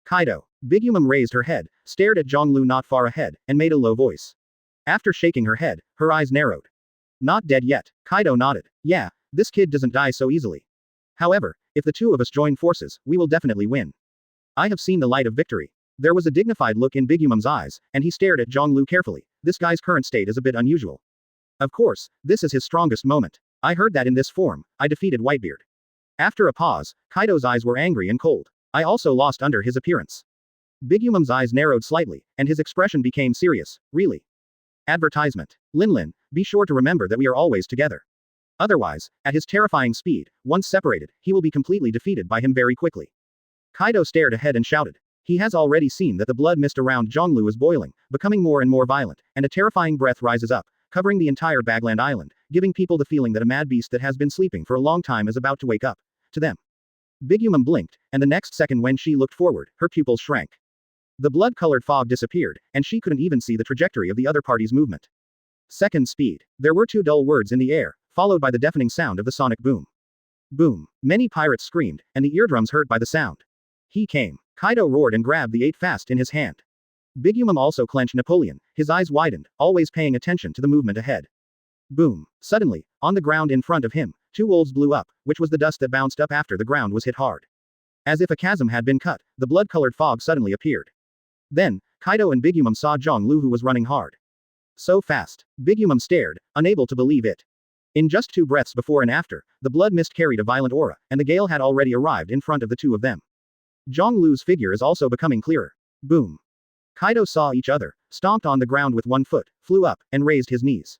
Kaido. Bigu Mum raised her head, stared at Zhang Lu not far ahead, and made a low voice. After shaking her head, her eyes narrowed. Not dead yet. Kaido nodded. Yeah, this kid doesn't die so easily. However, if the two of us join forces, we will definitely win. I have seen the light of victory. There was a dignified look in Bigu Mum's eyes, and he stared at Zhang Lu carefully. This guy's current state is a bit unusual. Of course, this is his strongest moment. I heard that in this form, I defeated Whitebeard. After a pause, Kaido's eyes were angry and cold. I also lost under his appearance. Bigu Mum's eyes narrowed slightly, and his expression became serious. Really? Advertisement. Lin, be sure to remember that we are always together. Otherwise, at his terrifying speed, once separated, he will be completely defeated by him very quickly. Kaido stared ahead and shouted. He has already seen that the blood mist around Zhang Lu is boiling, becoming more and more violent, and a terrifying breath rises up, covering the entire Bagland Island, giving people the feeling that a mad beast that has been sleeping for a long time is about to wake up. To them. Bigu Mum blinked, and the next second when she looked forward, her pupils shrank. The blood-colored fog disappeared, and she couldn't even see the trajectory of the other party's movement. Second speed. There were 2 dull words in the air, followed by the deafening sound of the sonic boom. Boom. Many pirates screamed, and the eardrums hurt by the sound. He came. Kaido roared and grabbed the 8 fast in his hand. Bigu Mum also clenched Napoleon, his eyes widened, always paying attention to the movement ahead. Boom. Suddenly, on the ground in front of him, 2 wolves blew up, which was the dust that bounced up after the ground was hit hard. As if a chasm had been cut, the blood-colored fog suddenly appeared. Then, Kaido and Bigu Mum saw Zhang Lu who was running hard. So fast. Bigu Mum stared, unable to believe it. In just 2 breaths before and after, the blood mist carried a violent aura, and the gale had already arrived in front of the 2 of them. Zhang Lu's figure is also becoming clearer. Boom. Kaido saw each other, stomped on the ground with 1 foot, flew up, and raised his knees.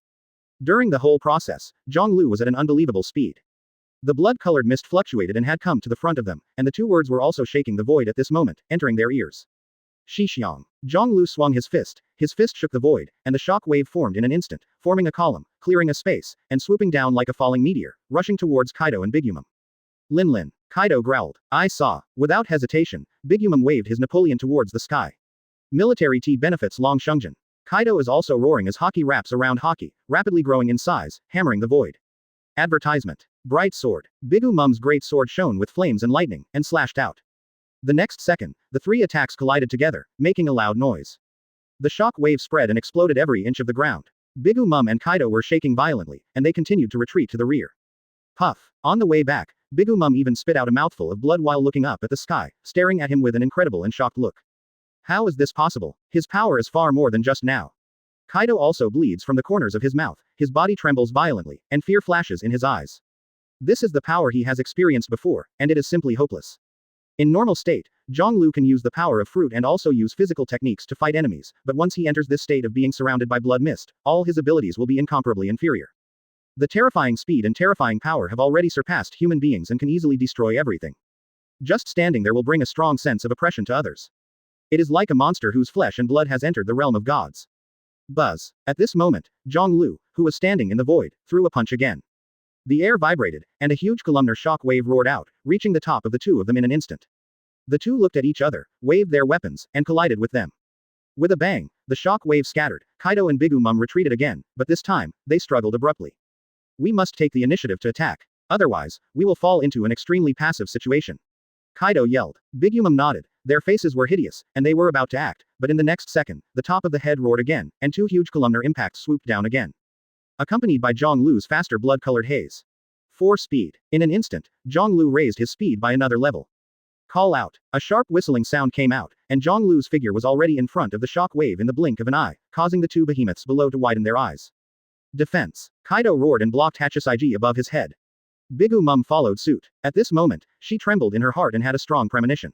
During the whole process, Zhang Lu was at an unbelievable speed. The blood-colored mist fluctuated and had come to the front of them, and the 2 words were also shaking the void at this moment, entering their ears. Shixiang. Zhang Lu swung his fist shook the void, and the shock wave formed in an instant, forming a column, clearing a space, and swooping down like a falling meteor, rushing towards Kaido and Bigu Mum. Lin. Kaido growled. I saw. Without hesitation, Bigu Mum waved his Napoleon towards the sky. Military tea benefits Long Shungjin. Kaido is also roaring as Haki wraps around Haki, rapidly growing in size, hammering the void. Advertisement. Bright sword. Bigu Mum's great sword shone with flames and lightning, and slashed out. The next second, the 3 attacks collided together, making a loud noise. The shock wave spread and exploded every inch of the ground. Bigu Mum and Kaido were shaking violently, and they continued to retreat to the rear. Puff. On the way back, Bigu Mum even spit out a mouthful of blood while looking up at the sky, staring at him with an incredible and shocked look. How is this possible? His power is far more than just now. Kaido also bleeds from the corners of his mouth, his body trembles violently, and fear flashes in his eyes. This is the power he has experienced before, and it is simply hopeless. In normal state, Zhang Lu can use the power of fruit and also use physical techniques to fight enemies, but once he enters this state of being surrounded by blood mist, all his abilities will be incomparably inferior. The terrifying speed and terrifying power have already surpassed human beings and can easily destroy everything. Just standing there will bring a strong sense of oppression to others. It is like a monster whose flesh and blood has entered the realm of gods. Buzz. At this moment, Zhang Lu, who was standing in the void, threw a punch again. The air vibrated, and a huge columnar shock wave roared out, reaching the top of the two of them in an instant. The two looked at each other, waved their weapons, and collided with them. With a bang, the shock wave scattered. Kaido and Bigumum retreated again, but this time, they struggled abruptly. We must take the initiative to attack. Otherwise, we will fall into an extremely passive situation. Kaido yelled. Bigumum nodded. Their faces were hideous, and they were about to act, but in the next second, the top of the head roared again, and two huge columnar impacts swooped down again. Accompanied by Zhonglu's faster blood-colored haze. 4 speed. In an instant, Zhonglu raised his speed by another level. Call out. A sharp whistling sound came out, and Zhonglu's figure was already in front of the shock wave in the blink of an eye, causing the two behemoths below to widen their eyes. Defense. Kaido roared and blocked Hachisiji above his head. Bigumum followed suit. At this moment, she trembled in her heart and had a strong premonition.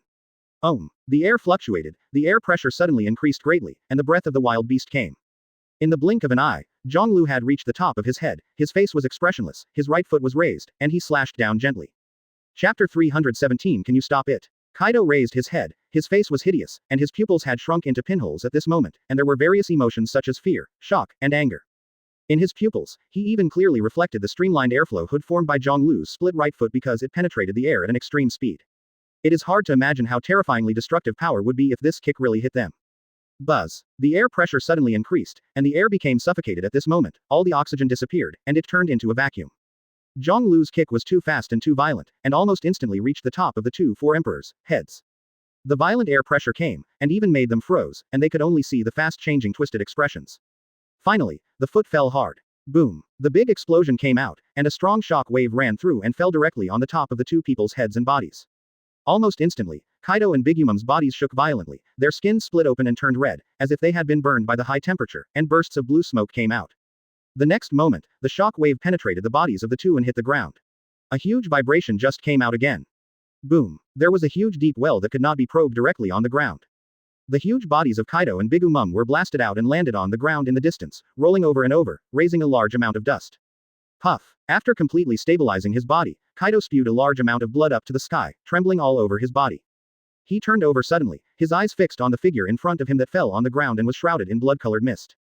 The air fluctuated, the air pressure suddenly increased greatly, and the breath of the wild beast came. In the blink of an eye, Zhonglu had reached the top of his head, his face was expressionless, his right foot was raised, and he slashed down gently. Chapter 317 Can you stop it? Kaido raised his head, his face was hideous, and his pupils had shrunk into pinholes at this moment, and there were various emotions such as fear, shock, and anger. In his pupils, he even clearly reflected the streamlined airflow hood formed by Zhonglu's split right foot because it penetrated the air at an extreme speed. It is hard to imagine how terrifyingly destructive power would be if this kick really hit them. Buzz. The air pressure suddenly increased, and the air became suffocated at this moment, all the oxygen disappeared, and it turned into a vacuum. Zhonglu's kick was too fast and too violent, and almost instantly reached the top of the two four emperors' heads. The violent air pressure came, and even made them froze, and they could only see the fast-changing twisted expressions. Finally, the foot fell hard. Boom. The big explosion came out, and a strong shock wave ran through and fell directly on the top of the two people's heads and bodies. Almost instantly, Kaido and Bigumum's bodies shook violently, their skins split open and turned red, as if they had been burned by the high temperature, and bursts of blue smoke came out. The next moment, the shock wave penetrated the bodies of the two and hit the ground. A huge vibration just came out again. Boom. There was a huge deep well that could not be probed directly on the ground. The huge bodies of Kaido and Bigumum were blasted out and landed on the ground in the distance, rolling over and over, raising a large amount of dust. Puff. After completely stabilizing his body, Kaido spewed a large amount of blood up to the sky, trembling all over his body. He turned over suddenly, his eyes fixed on the figure in front of him that fell on the ground and was shrouded in blood-colored mist.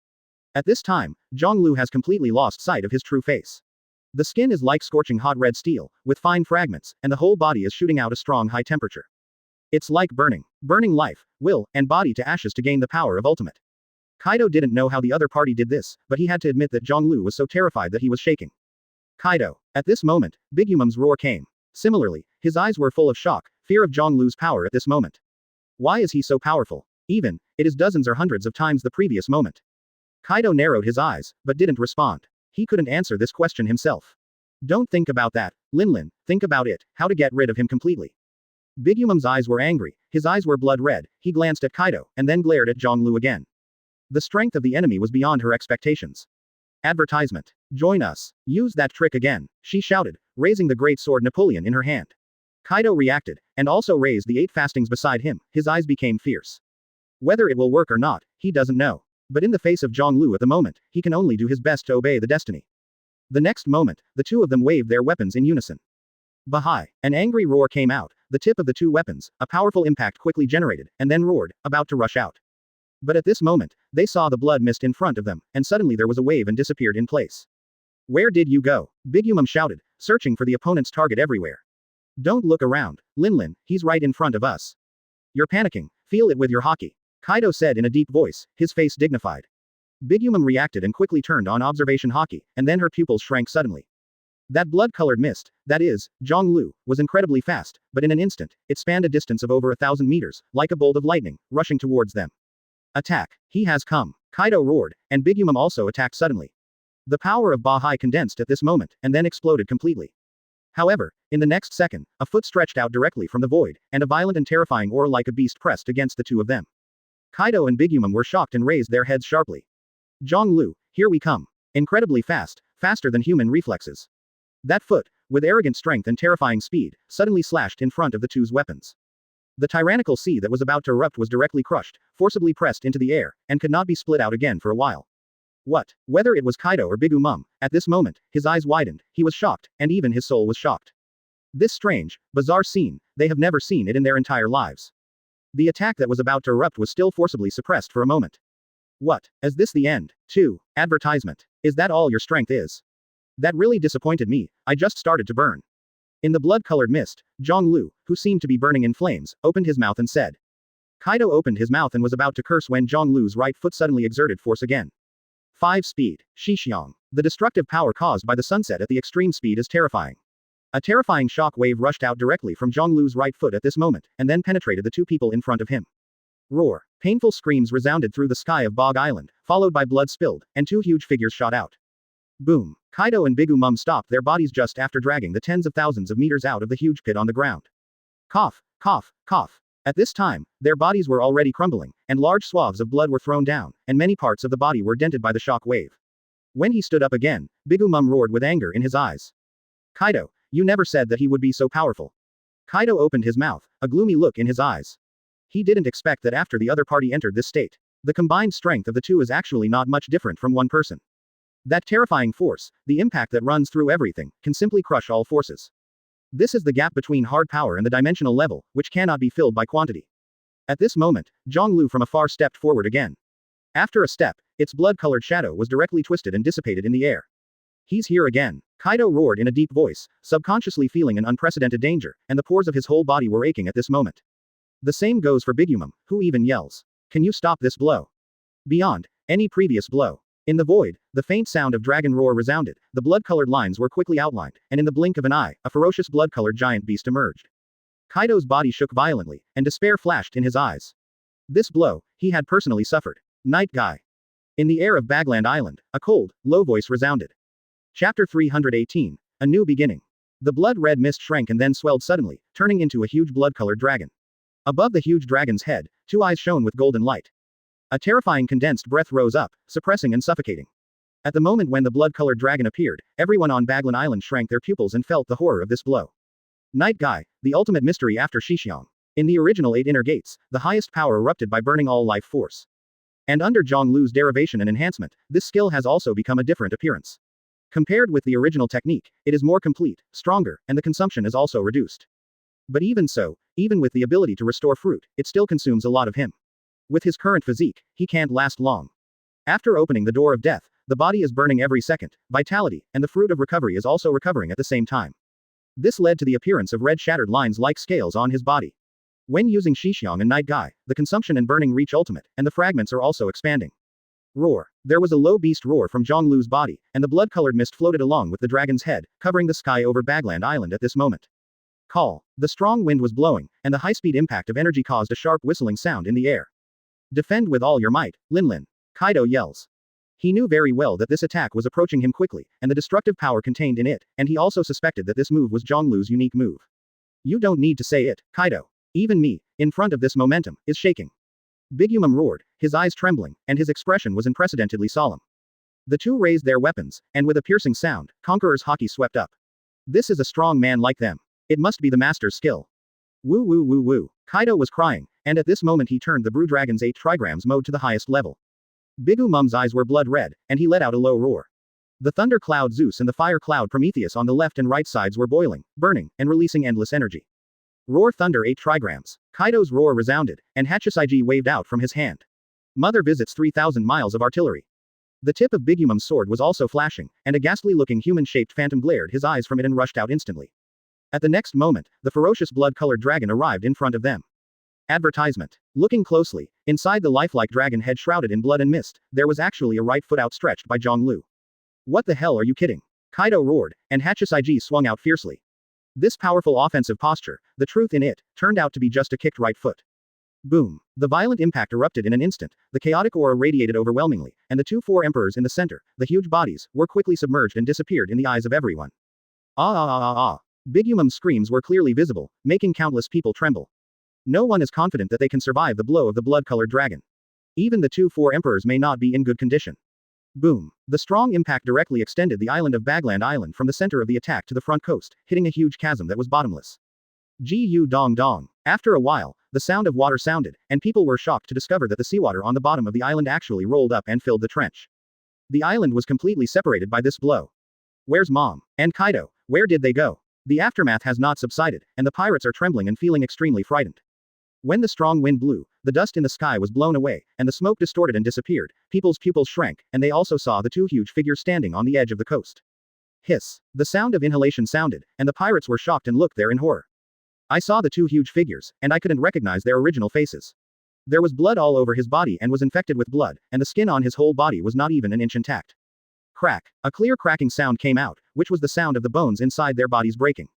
At this time, Zhonglu has completely lost sight of his true face. The skin is like scorching hot red steel, with fine fragments, and the whole body is shooting out a strong high temperature. It's like burning life, will, and body to ashes to gain the power of ultimate. Kaido didn't know how the other party did this, but he had to admit that Zhonglu was so terrified that he was shaking. Kaido. At this moment, Bigumum's roar came. Similarly, his eyes were full of shock, fear of Zhonglu's power at this moment. Why is he so powerful? Even, it is dozens or hundreds of times the previous moment. Kaido narrowed his eyes, but didn't respond. He couldn't answer this question himself. Don't think about that, Linlin, think about it, how to get rid of him completely. Bigumum's eyes were angry, his eyes were blood red, he glanced at Kaido, and then glared at Zhonglu again. The strength of the enemy was beyond her expectations. Advertisement. Join us. Use that trick again, she shouted, raising the great sword Napoleon in her hand. Kaido reacted, and also raised the 8 fastings beside him, his eyes became fierce. Whether it will work or not, he doesn't know. But in the face of Zhonglu at the moment, he can only do his best to obey the destiny. The next moment, the two of them waved their weapons in unison. Bahai. An angry roar came out, the tip of the two weapons, a powerful impact quickly generated, and then roared, about to rush out. But at this moment, they saw the blood mist in front of them, and suddenly there was a wave and disappeared in place. Where did you go? Bigumum shouted, searching for the opponent's target everywhere. Don't look around, Linlin, he's right in front of us. You're panicking, feel it with your haki. Kaido said in a deep voice, his face dignified. Bigumum reacted and quickly turned on observation haki, and then her pupils shrank suddenly. That blood-colored mist, that is, Zhonglu, was incredibly fast, but in an instant, it spanned a distance of over 1,000 meters, like a bolt of lightning, rushing towards them. Attack! He has come! Kaido roared, and Bigumum also attacked suddenly. The power of Bahai condensed at this moment, and then exploded completely. However, in the next second, a foot stretched out directly from the void, and a violent and terrifying oar like a beast pressed against the two of them. Kaido and Bigumum were shocked and raised their heads sharply. Zhonglu, here we come. Incredibly fast, faster than human reflexes. That foot, with arrogant strength and terrifying speed, suddenly slashed in front of the two's weapons. The tyrannical sea that was about to erupt was directly crushed, forcibly pressed into the air, and could not be split out again for a while. What? Whether it was Kaido or Bigumum, at this moment, his eyes widened, he was shocked, and even his soul was shocked. This strange, bizarre scene, they have never seen it in their entire lives. The attack that was about to erupt was still forcibly suppressed for a moment. What? Is this the end? 2. Advertisement. Is that all your strength is? That really disappointed me, I just started to burn. In the blood-colored mist, Zhonglu, who seemed to be burning in flames, opened his mouth and said. Kaido opened his mouth and was about to curse when Zhonglu's right foot suddenly exerted force again. 5 speed, Shixiang. The destructive power caused by the sunset at the extreme speed is terrifying. A terrifying shock wave rushed out directly from Zhonglu's right foot at this moment, and then penetrated the two people in front of him. Roar. Painful screams resounded through the sky of Bog Island, followed by blood spilled, and two huge figures shot out. Boom. Kaido and Big Mom stopped their bodies just after dragging the tens of thousands of meters out of the huge pit on the ground. Cough, cough, cough. At this time, their bodies were already crumbling, and large swaths of blood were thrown down, and many parts of the body were dented by the shock wave. When he stood up again, Big Mom roared with anger in his eyes. Kaido, you never said that he would be so powerful. Kaido opened his mouth, a gloomy look in his eyes. He didn't expect that after the other party entered this state. The combined strength of the two is actually not much different from one person. That terrifying force, the impact that runs through everything, can simply crush all forces. This is the gap between hard power and the dimensional level, which cannot be filled by quantity. At this moment, Zhonglu from afar stepped forward again. After a step, its blood-colored shadow was directly twisted and dissipated in the air. He's here again. Kaido roared in a deep voice, subconsciously feeling an unprecedented danger, and the pores of his whole body were aching at this moment. The same goes for Bigumum, who even yells. Can you stop this blow? Beyond any previous blow. In the void, the faint sound of dragon roar resounded, the blood-colored lines were quickly outlined, and in the blink of an eye, a ferocious blood-colored giant beast emerged. Kaido's body shook violently, and despair flashed in his eyes. This blow, he had personally suffered. Night Guy. In the air of Bagland Island, a cold, low voice resounded. Chapter 318. A New Beginning. The blood-red mist shrank and then swelled suddenly, turning into a huge blood-colored dragon. Above the huge dragon's head, two eyes shone with golden light. A terrifying condensed breath rose up, suppressing and suffocating. At the moment when the blood-colored dragon appeared, everyone on Bagland Island shrank their pupils and felt the horror of this blow. Night Guy, the ultimate mystery after Shixiang. In the original 8 inner gates, the highest power erupted by burning all life force. And under Zhonglu's derivation and enhancement, this skill has also become a different appearance. Compared with the original technique, it is more complete, stronger, and the consumption is also reduced. But even so, even with the ability to restore fruit, it still consumes a lot of him. With his current physique, he can't last long. After opening the door of death, the body is burning every second, vitality, and the fruit of recovery is also recovering at the same time. This led to the appearance of red shattered lines like scales on his body. When using Shixiang and Night Guy, the consumption and burning reach ultimate, and the fragments are also expanding. Roar. There was a low beast roar from Zhonglu's body, and the blood-colored mist floated along with the dragon's head, covering the sky over Bagland Island at this moment. Call. The strong wind was blowing, and the high-speed impact of energy caused a sharp whistling sound in the air. Defend with all your might, Linlin. Kaido yells. He knew very well that this attack was approaching him quickly, and the destructive power contained in it, and he also suspected that this move was Zhonglu's unique move. You don't need to say it, Kaido. Even me, in front of this momentum, is shaking. Bigumum roared, his eyes trembling, and his expression was unprecedentedly solemn. The two raised their weapons, and with a piercing sound, Conqueror's haki swept up. This is a strong man like them. It must be the master's skill. Woo woo woo woo. Kaido was crying, and at this moment he turned the Brew Dragon's 8 trigrams mode to the highest level. Bigumum's eyes were blood red, and he let out a low roar. The thunder cloud Zeus and the fire cloud Prometheus on the left and right sides were boiling, burning, and releasing endless energy. Roar Thunder 8 trigrams. Kaido's roar resounded, and Hachisuji waved out from his hand. Mother visits 3,000 miles of artillery. The tip of Bigumum's sword was also flashing, and a ghastly-looking human-shaped phantom glared his eyes from it and rushed out instantly. At the next moment, the ferocious blood-colored dragon arrived in front of them. Advertisement. Looking closely, inside the lifelike dragon head shrouded in blood and mist, there was actually a right foot outstretched by Zhonglu. What the hell are you kidding? Kaido roared, and Hachisuji swung out fiercely. This powerful offensive posture, the truth in it, turned out to be just a kicked right foot. Boom. The violent impact erupted in an instant, the chaotic aura radiated overwhelmingly, and the two four emperors in the center, the huge bodies, were quickly submerged and disappeared in the eyes of everyone. Ah ah ah ah ah. Bigumum's screams were clearly visible, making countless people tremble. No one is confident that they can survive the blow of the blood-colored dragon. Even the two four emperors may not be in good condition. Boom. The strong impact directly extended the island of Bagland Island from the center of the attack to the front coast, hitting a huge chasm that was bottomless. Gu dong dong. After a while, the sound of water sounded, and people were shocked to discover that the seawater on the bottom of the island actually rolled up and filled the trench. The island was completely separated by this blow. Where's Mom? And Kaido? Where did they go? The aftermath has not subsided, and the pirates are trembling and feeling extremely frightened. When the strong wind blew, the dust in the sky was blown away, and the smoke distorted and disappeared, people's pupils shrank, and they also saw the two huge figures standing on the edge of the coast. Hiss. The sound of inhalation sounded, and the pirates were shocked and looked there in horror. I saw the two huge figures, and I couldn't recognize their original faces. There was blood all over his body and was infected with blood, and the skin on his whole body was not even an inch intact. Crack. A clear cracking sound came out, which was the sound of the bones inside their bodies breaking.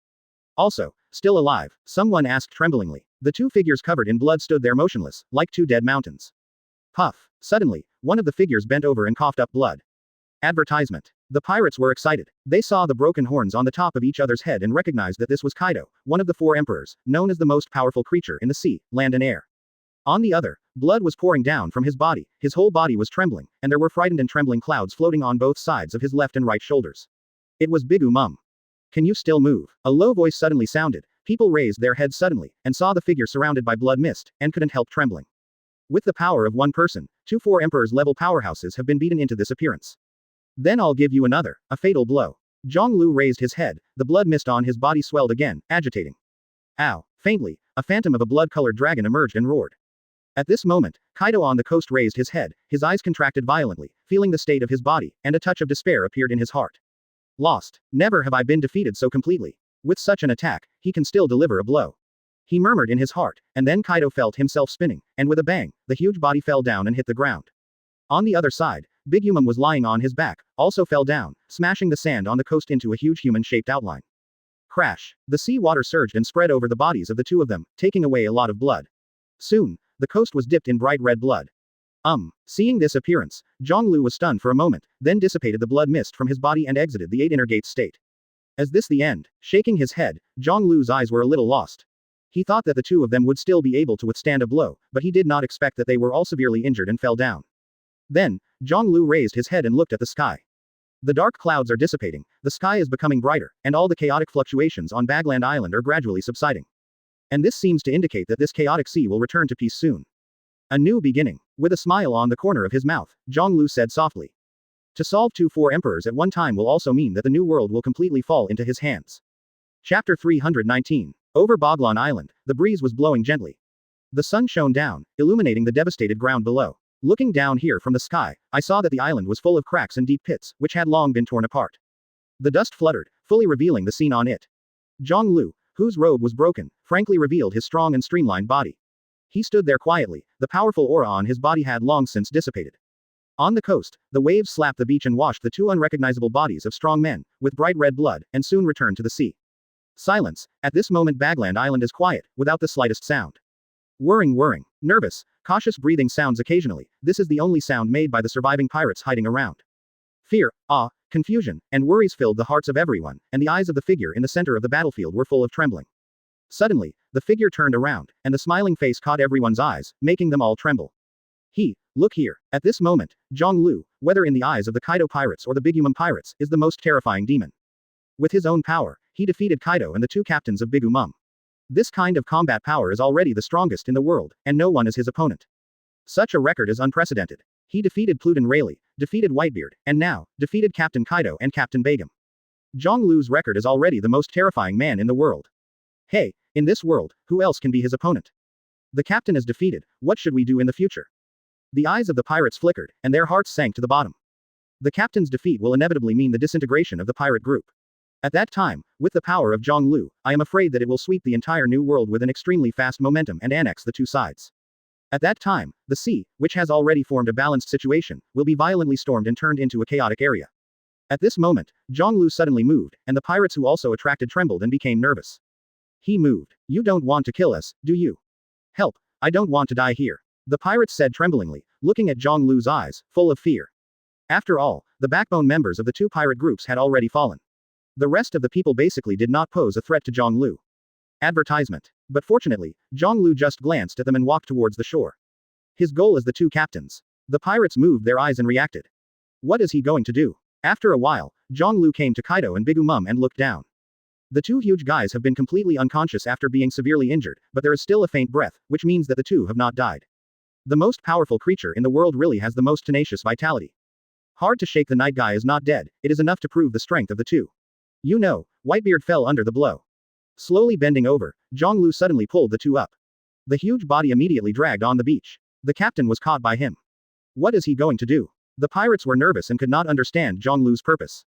Also, still alive, someone asked tremblingly. The two figures covered in blood stood there motionless, like two dead mountains. Puff. Suddenly, one of the figures bent over and coughed up blood. Advertisement. The pirates were excited. They saw the broken horns on the top of each other's head and recognized that this was Kaido, one of the four emperors, known as the most powerful creature in the sea, land and air. On the other, blood was pouring down from his body, his whole body was trembling, and there were frightened and trembling clouds floating on both sides of his left and right shoulders. It was Big Mum. Can you still move? A low voice suddenly sounded. People raised their heads suddenly, and saw the figure surrounded by blood mist, and couldn't help trembling. With the power of one person, 2 four emperors level powerhouses have been beaten into this appearance. Then I'll give you another, a fatal blow. Zhang Lu raised his head, the blood mist on his body swelled again, agitating. Ow! Faintly, a phantom of a blood-colored dragon emerged and roared. At this moment, Kaido on the coast raised his head, his eyes contracted violently, feeling the state of his body, and a touch of despair appeared in his heart. Lost. Never have I been defeated so completely. With such an attack, he can still deliver a blow. He murmured in his heart, and then Kaido felt himself spinning, and with a bang, the huge body fell down and hit the ground. On the other side, Big Mum was lying on his back, also fell down, smashing the sand on the coast into a huge human-shaped outline. Crash. The sea water surged and spread over the bodies of the two of them, taking away a lot of blood. Soon, the coast was dipped in bright red blood. Seeing this appearance, Zhang Lu was stunned for a moment, then dissipated the blood mist from his body and exited the 8 inner gates state. As this the end, shaking his head, Zhang Lu's eyes were a little lost. He thought that the two of them would still be able to withstand a blow, but he did not expect that they were all severely injured and fell down. Then, Zhang Lu raised his head and looked at the sky. The dark clouds are dissipating, the sky is becoming brighter, and all the chaotic fluctuations on Bagland Island are gradually subsiding. And this seems to indicate that this chaotic sea will return to peace soon. A new beginning. With a smile on the corner of his mouth, Zhang Lu said softly. To solve 2 four emperors at one time will also mean that the new world will completely fall into his hands. Chapter 319. Over Baglan Island, the breeze was blowing gently. The sun shone down, illuminating the devastated ground below. Looking down here from the sky, I saw that the island was full of cracks and deep pits, which had long been torn apart. The dust fluttered, fully revealing the scene on it. Zhang Lu, whose robe was broken, frankly revealed his strong and streamlined body. He stood there quietly, the powerful aura on his body had long since dissipated. On the coast, the waves slapped the beach and washed the 2 unrecognizable bodies of strong men, with bright red blood, and soon returned to the sea. Silence. At this moment Bagland Island is quiet, without the slightest sound. Whirring. Nervous, cautious breathing sounds occasionally, this is the only sound made by the surviving pirates hiding around. Fear, awe, confusion, and worries filled the hearts of everyone, and the eyes of the figure in the center of the battlefield were full of trembling. Suddenly, the figure turned around, and the smiling face caught everyone's eyes, making them all tremble. Look here. At this moment, Zhang Lu, whether in the eyes of the Kaido pirates or the Big Mum pirates, is the most terrifying demon. With his own power, he defeated Kaido and the 2 captains of Big Mum. This kind of combat power is already the strongest in the world, and no one is his opponent. Such a record is unprecedented. He defeated Pluton Rayleigh, defeated Whitebeard, and now, defeated Captain Kaido and Captain Begum. Zhang Lu's record is already the most terrifying man in the world. Hey, in this world, who else can be his opponent? The captain is defeated, what should we do in the future? The eyes of the pirates flickered, and their hearts sank to the bottom. The captain's defeat will inevitably mean the disintegration of the pirate group. At that time, with the power of Zhang Lu, I am afraid that it will sweep the entire new world with an extremely fast momentum and annex the 2 sides. At that time, the sea, which has already formed a balanced situation, will be violently stormed and turned into a chaotic area. At this moment, Zhang Lu suddenly moved, and the pirates who also attracted trembled and became nervous. He moved. You don't want to kill us, do you? Help, I don't want to die here. The pirates said tremblingly, looking at Zhang Lu's eyes, full of fear. After all, the backbone members of the 2 pirate groups had already fallen. The rest of the people basically did not pose a threat to Zhang Lu. Advertisement. But fortunately, Zhang Lu just glanced at them and walked towards the shore. His goal is the 2 captains. The pirates moved their eyes and reacted. What is he going to do? After a while, Zhang Lu came to Kaido and Big Mum and looked down. The 2 huge guys have been completely unconscious after being severely injured, but there is still a faint breath, which means that the 2 have not died. The most powerful creature in the world really has the most tenacious vitality. Hard to shake, the night guy is not dead, it is enough to prove the strength of the 2. You know, Whitebeard fell under the blow. Slowly bending over, Zhang Lu suddenly pulled the 2 up. The huge body immediately dragged on the beach. The captain was caught by him. What is he going to do? The pirates were nervous and could not understand Zhang Lu's purpose.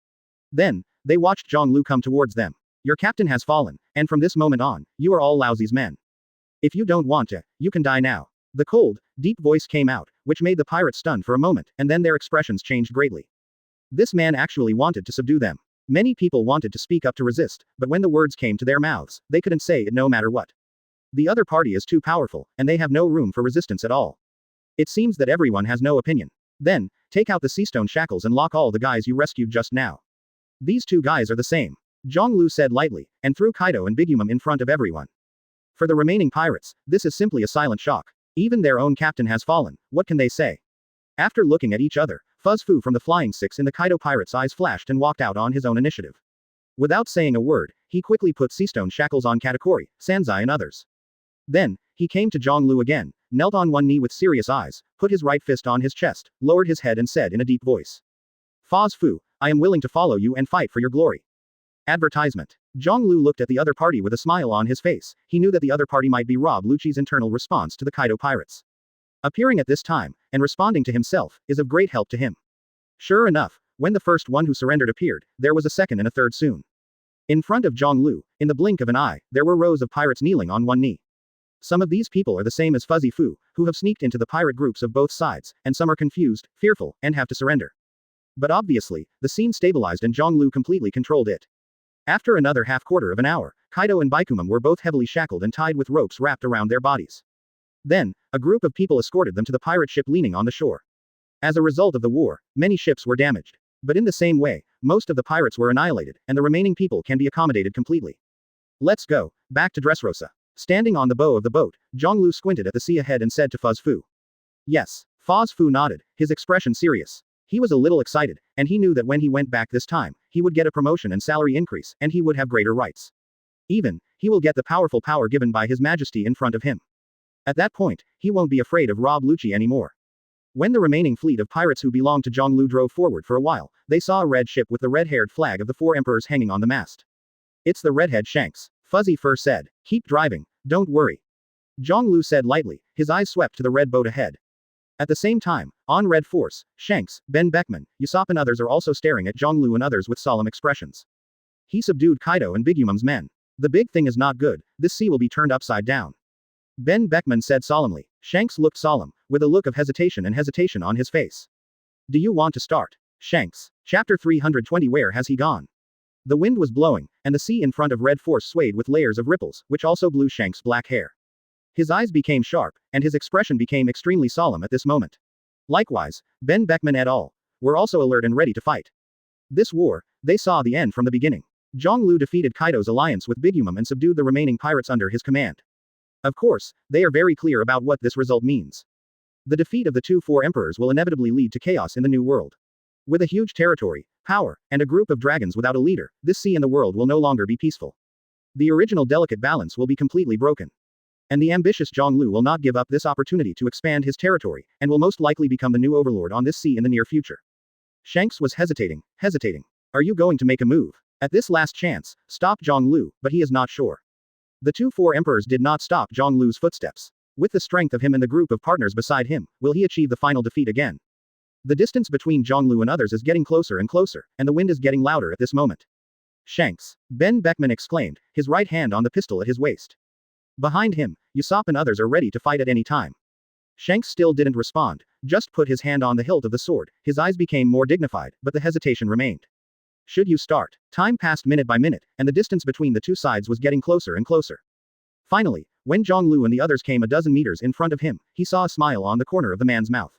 Then, they watched Zhang Lu come towards them. Your captain has fallen, and from this moment on, you are all Laozi's men. If you don't want to, you can die now. The cold, deep voice came out, which made the pirates stunned for a moment, and then their expressions changed greatly. This man actually wanted to subdue them. Many people wanted to speak up to resist, but when the words came to their mouths, they couldn't say it no matter what. The other party is too powerful, and they have no room for resistance at all. It seems that everyone has no opinion. Then, take out the seastone shackles and lock all the guys you rescued just now. These two guys are the same. Zhang Lu said lightly, and threw Kaido and Bigumum in front of everyone. For the remaining pirates, this is simply a silent shock. Even their own captain has fallen, what can they say? After looking at each other, Fuzz Fu from the Flying Six in the Kaido pirates' eyes flashed and walked out on his own initiative. Without saying a word, he quickly put seastone shackles on Katakuri, Sanzai and others. Then, he came to Zhang Lu again, knelt on one knee with serious eyes, put his right fist on his chest, lowered his head and said in a deep voice. Fuzz Fu, I am willing to follow you and fight for your glory. Advertisement. Zhang Lu looked at the other party with a smile on his face. He knew that the other party might be Rob Lucci's internal response to the Kaido pirates. Appearing at this time, and responding to himself, is of great help to him. Sure enough, when the first one who surrendered appeared, there was a second and a third soon. In front of Zhang Lu, in the blink of an eye, there were rows of pirates kneeling on one knee. Some of these people are the same as Fuzzy Fu, who have sneaked into the pirate groups of both sides, and some are confused, fearful, and have to surrender. But obviously, the scene stabilized and Zhang Lu completely controlled it. After another half-quarter of an hour, Kaido and Baikumum were both heavily shackled and tied with ropes wrapped around their bodies. Then, a group of people escorted them to the pirate ship leaning on the shore. As a result of the war, many ships were damaged. But in the same way, most of the pirates were annihilated, and the remaining people can be accommodated completely. Let's go, back to Dressrosa. Standing on the bow of the boat, Zhang Lu squinted at the sea ahead and said to Fuzz Fu. Yes. Fuzz Fu nodded, his expression serious. He was a little excited, and he knew that when he went back this time, he would get a promotion and salary increase, and he would have greater rights. Even, he will get the powerful power given by His Majesty in front of him. At that point, he won't be afraid of Rob Lucci anymore. When the remaining fleet of pirates who belonged to Zhang Lu drove forward for a while, they saw a red ship with the red-haired flag of the four emperors hanging on the mast. It's the redhead Shanks, Fuzzy Fur said. Keep driving, don't worry. Zhang Lu said lightly, his eyes swept to the red boat ahead. At the same time, on Red Force, Shanks, Ben Beckman, Usopp and others are also staring at Zhang Lu and others with solemn expressions. He subdued Kaido and Bigumum's men. The big thing is not good, this sea will be turned upside down. Ben Beckman said solemnly. Shanks looked solemn, with a look of hesitation on his face. Do you want to start? Shanks. Chapter 320. Where has he gone? The wind was blowing, and the sea in front of Red Force swayed with layers of ripples, which also blew Shanks' black hair. His eyes became sharp, and his expression became extremely solemn at this moment. Likewise, Ben Beckman et al. Were also alert and ready to fight. This war, they saw the end from the beginning. Zhang Lu defeated Kaido's alliance with Bigumum and subdued the remaining pirates under his command. Of course, they are very clear about what this result means. The defeat of the four emperors will inevitably lead to chaos in the new world. With a huge territory, power, and a group of dragons without a leader, this sea and the world will no longer be peaceful. The original delicate balance will be completely broken. And the ambitious Zhang Lu will not give up this opportunity to expand his territory, and will most likely become the new overlord on this sea in the near future. Shanks was hesitating. Are you going to make a move? At this last chance, stop Zhang Lu, but he is not sure. The four emperors did not stop Zhang Lu's footsteps. With the strength of him and the group of partners beside him, will he achieve the final defeat again? The distance between Zhang Lu and others is getting closer and closer, and the wind is getting louder at this moment. Shanks. Ben Beckman exclaimed, his right hand on the pistol at his waist. Behind him, Usopp and others are ready to fight at any time. Shanks still didn't respond, just put his hand on the hilt of the sword. His eyes became more dignified, but the hesitation remained. Should you start? Time passed minute by minute, and the distance between the two sides was getting closer and closer. Finally, when Zhang Lu and the others came a dozen meters in front of him, he saw a smile on the corner of the man's mouth.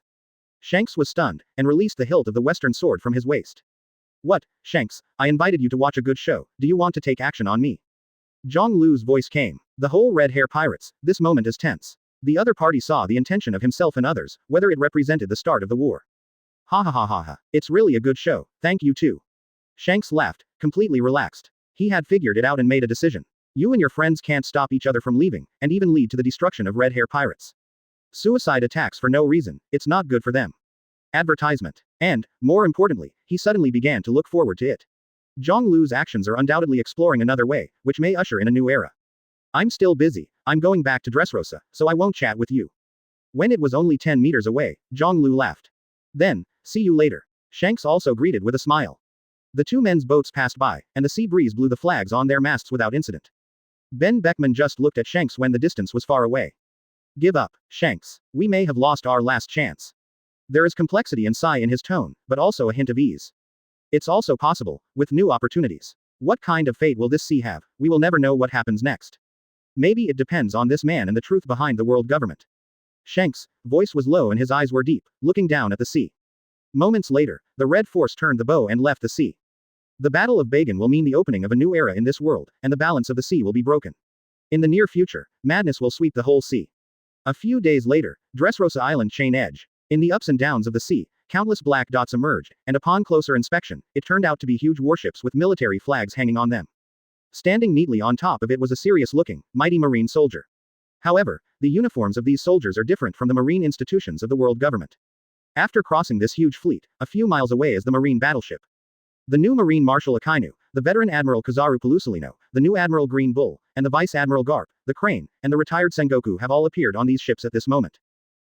Shanks was stunned, and released the hilt of the western sword from his waist. What, Shanks, I invited you to watch a good show, do you want to take action on me? Zhang Lu's voice came. The whole red hair pirates, this moment is tense. The other party saw the intention of himself and others, whether it represented the start of the war. Ha ha ha ha ha, it's really a good show, thank you too. Shanks laughed, completely relaxed. He had figured it out and made a decision. You and your friends can't stop each other from leaving, and even lead to the destruction of red hair pirates. Suicide attacks for no reason, it's not good for them. Advertisement. And, more importantly, he suddenly began to look forward to it. Zhang Lu's actions are undoubtedly exploring another way, which may usher in a new era. I'm still busy, I'm going back to Dressrosa, so I won't chat with you. When it was only 10 meters away, Zhang Lu laughed. Then, see you later. Shanks also greeted with a smile. The two men's boats passed by, and the sea breeze blew the flags on their masts without incident. Ben Beckman just looked at Shanks when the distance was far away. Give up, Shanks. We may have lost our last chance. There is complexity and sigh in his tone, but also a hint of ease. It's also possible, with new opportunities. What kind of fate will this sea have? We will never know what happens next. Maybe it depends on this man and the truth behind the world government. Shanks' voice was low and his eyes were deep, looking down at the sea. Moments later, the Red Force turned the bow and left the sea. The Battle of Bagan will mean the opening of a new era in this world, and the balance of the sea will be broken. In the near future, madness will sweep the whole sea. A few days later, Dressrosa Island chain edge. In the ups and downs of the sea, countless black dots emerged, and upon closer inspection, it turned out to be huge warships with military flags hanging on them. Standing neatly on top of it was a serious-looking, mighty marine soldier. However, the uniforms of these soldiers are different from the marine institutions of the world government. After crossing this huge fleet, a few miles away is the marine battleship. The new marine marshal Akainu, the veteran Admiral Kizaru Pelusalino, the new Admiral Green Bull, and the Vice Admiral Garp, the Crane, and the retired Sengoku have all appeared on these ships at this moment.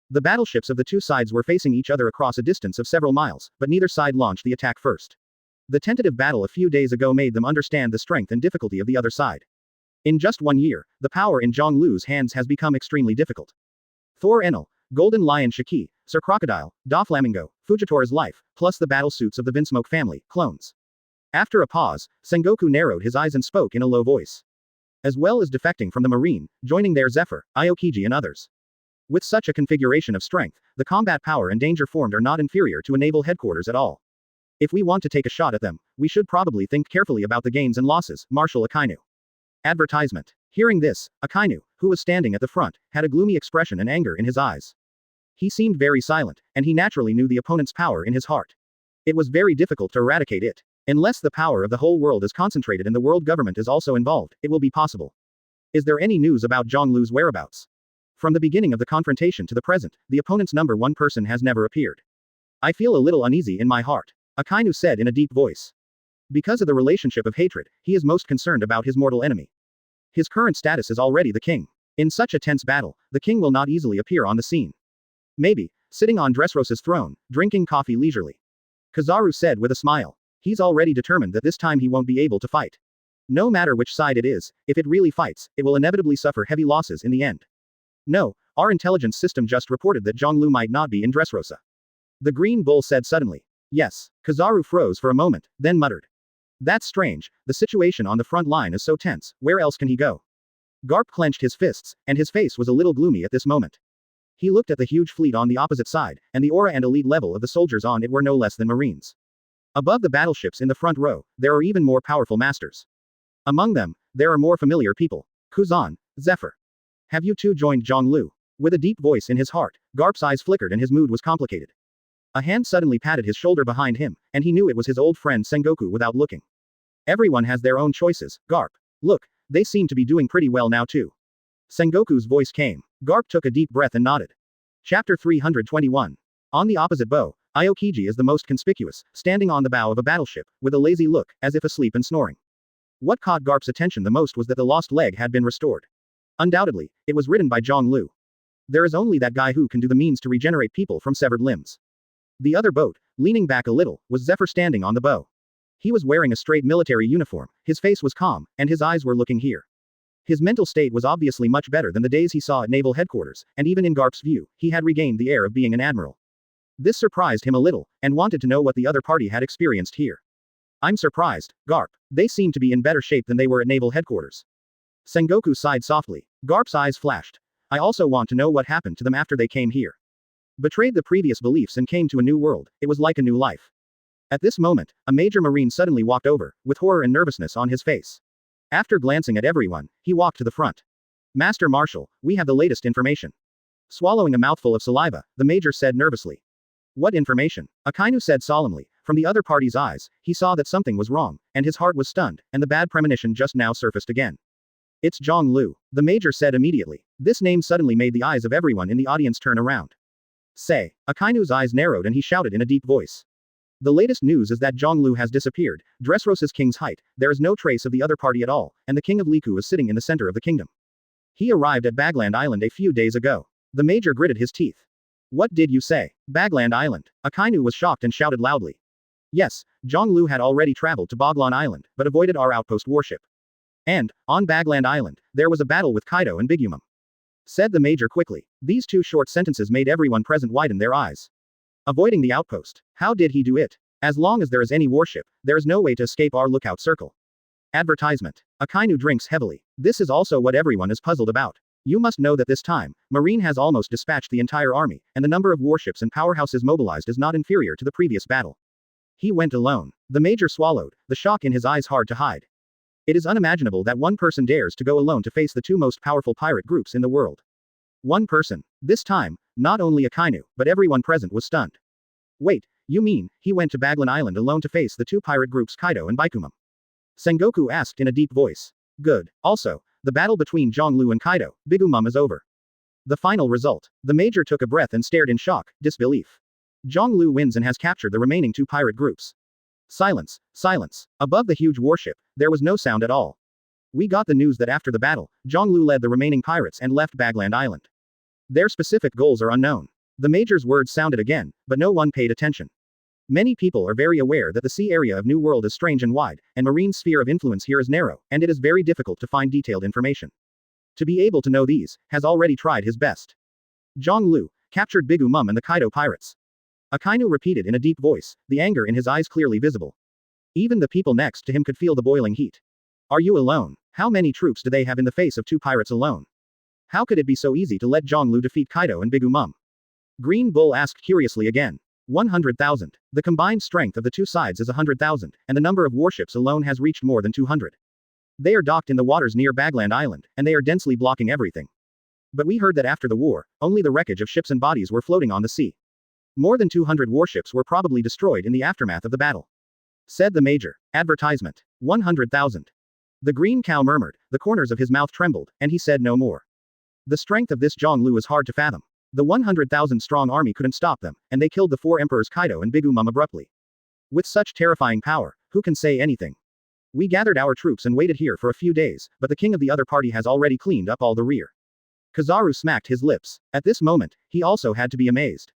The battleships of the two sides were facing each other across a distance of several miles, but neither side launched the attack first. The tentative battle a few days ago made them understand the strength and difficulty of the other side. In just 1 year, the power in Zhong Lu's hands has become extremely difficult. Thor Enel, Golden Lion Shiki, Sir Crocodile, Doflamingo, Fujitora's life, plus the battle suits of the Vinsmoke family, clones. After a pause, Sengoku narrowed his eyes and spoke in a low voice. As well as defecting from the marine, joining there Zephyr, Aokiji and others. With such a configuration of strength, the combat power and danger formed are not inferior to a naval headquarters at all. If we want to take a shot at them, we should probably think carefully about the gains and losses, Marshal Akainu. Advertisement. Hearing this, Akainu, who was standing at the front, had a gloomy expression and anger in his eyes. He seemed very silent, and he naturally knew the opponent's power in his heart. It was very difficult to eradicate it. Unless the power of the whole world is concentrated and the world government is also involved, it will be possible. Is there any news about Zhong Lu's whereabouts? From the beginning of the confrontation to the present, the opponent's number one person has never appeared. I feel a little uneasy in my heart, Akainu said in a deep voice. Because of the relationship of hatred, he is most concerned about his mortal enemy. His current status is already the king. In such a tense battle, the king will not easily appear on the scene. Maybe, sitting on Dressrosa's throne, drinking coffee leisurely. Kizaru said with a smile. He's already determined that this time he won't be able to fight. No matter which side it is, if it really fights, it will inevitably suffer heavy losses in the end. No, our intelligence system just reported that Zhong Lu might not be in Dressrosa. The Green Bull said suddenly. Yes. Kizaru froze for a moment, then muttered. That's strange, the situation on the front line is so tense, where else can he go? Garp clenched his fists, and his face was a little gloomy at this moment. He looked at the huge fleet on the opposite side, and the aura and elite level of the soldiers on it were no less than marines. Above the battleships in the front row, there are even more powerful masters. Among them, there are more familiar people. Kuzan, Zephyr. Have you two joined Zhong Lu? With a deep voice in his heart, Garp's eyes flickered and his mood was complicated. A hand suddenly patted his shoulder behind him, and he knew it was his old friend Sengoku without looking. Everyone has their own choices, Garp. Look, they seem to be doing pretty well now too. Sengoku's voice came. Garp took a deep breath and nodded. Chapter 321. On the opposite bow, Aokiji is the most conspicuous, standing on the bow of a battleship, with a lazy look, as if asleep and snoring. What caught Garp's attention the most was that the lost leg had been restored. Undoubtedly, it was ridden by Zhong Lu. There is only that guy who can do the means to regenerate people from severed limbs. The other boat, leaning back a little, was Zephyr standing on the bow. He was wearing a straight military uniform, his face was calm, and his eyes were looking here. His mental state was obviously much better than the days he saw at naval headquarters, and even in Garp's view, he had regained the air of being an admiral. This surprised him a little, and wanted to know what the other party had experienced here. I'm surprised, Garp. They seem to be in better shape than they were at naval headquarters. Sengoku sighed softly. Garp's eyes flashed. I also want to know what happened to them after they came here. Betrayed the previous beliefs and came to a new world, it was like a new life. At this moment, a major marine suddenly walked over, with horror and nervousness on his face. After glancing at everyone, he walked to the front. Master Marshal, we have the latest information. Swallowing a mouthful of saliva, the major said nervously. What information? Akainu said solemnly. From the other party's eyes, he saw that something was wrong, and his heart was stunned, and the bad premonition just now surfaced again. It's Zhong Lu, the major said immediately. This name suddenly made the eyes of everyone in the audience turn around. Say. Akainu's eyes narrowed and he shouted in a deep voice. The latest news is that Zhong Lu has disappeared, Dressrosa's king's height, there is no trace of the other party at all, and the king of Liku is sitting in the center of the kingdom. He arrived at Bagland Island a few days ago. The major gritted his teeth. What did you say? Bagland Island. Akainu was shocked and shouted loudly. Yes, Zhonglu had already traveled to Boglan Island, but avoided our outpost warship. And, on Bagland Island, there was a battle with Kaido and Bigumum. Said the major quickly. These two short sentences made everyone present widen their eyes. Avoiding the outpost. How did he do it? As long as there is any warship, there is no way to escape our lookout circle. Advertisement. Akainu drinks heavily. This is also what everyone is puzzled about. You must know that this time, Marine has almost dispatched the entire army, and the number of warships and powerhouses mobilized is not inferior to the previous battle. He went alone. The major swallowed, the shock in his eyes hard to hide. It is unimaginable that one person dares to go alone to face the two most powerful pirate groups in the world. One person. This time, not only Akainu, but everyone present was stunned. Wait, you mean, he went to Baglan Island alone to face the two pirate groups Kaido and Baikumum? Sengoku asked in a deep voice. Good. Also, the battle between Zhonglu and Kaido, Bigumum is over. The final result. The major took a breath and stared in shock, disbelief. Zhonglu wins and has captured the remaining two pirate groups. Silence, silence. Above the huge warship, there was no sound at all. We got the news that after the battle, Zhonglu led the remaining pirates and left Bagland Island. Their specific goals are unknown. The major's words sounded again, but no one paid attention. Many people are very aware that the sea area of New World is strange and wide, and Marine's sphere of influence here is narrow, and it is very difficult to find detailed information. To be able to know these, has already tried his best. Zhonglu captured Bigumum and the Kaido pirates. Akainu repeated in a deep voice, the anger in his eyes clearly visible. Even the people next to him could feel the boiling heat. Are you alone? How many troops do they have in the face of two pirates alone? How could it be so easy to let Zhonglu defeat Kaido and Bigumum? Green Bull asked curiously again. 100,000. The combined strength of the two sides is 100,000, and the number of warships alone has reached more than 200. They are docked in the waters near Bagland Island, and they are densely blocking everything. But we heard that after the war, only the wreckage of ships and bodies were floating on the sea. More than 200 warships were probably destroyed in the aftermath of the battle. Said the major. Advertisement. 100,000. The green cow murmured, the corners of his mouth trembled, and he said no more. The strength of this Zhonglu is hard to fathom. The 100,000 strong army couldn't stop them, and they killed the four emperors Kaido and Bigumum abruptly. With such terrifying power, who can say anything? We gathered our troops and waited here for a few days, but the king of the other party has already cleaned up all the rear. Kizaru smacked his lips. At this moment, he also had to be amazed.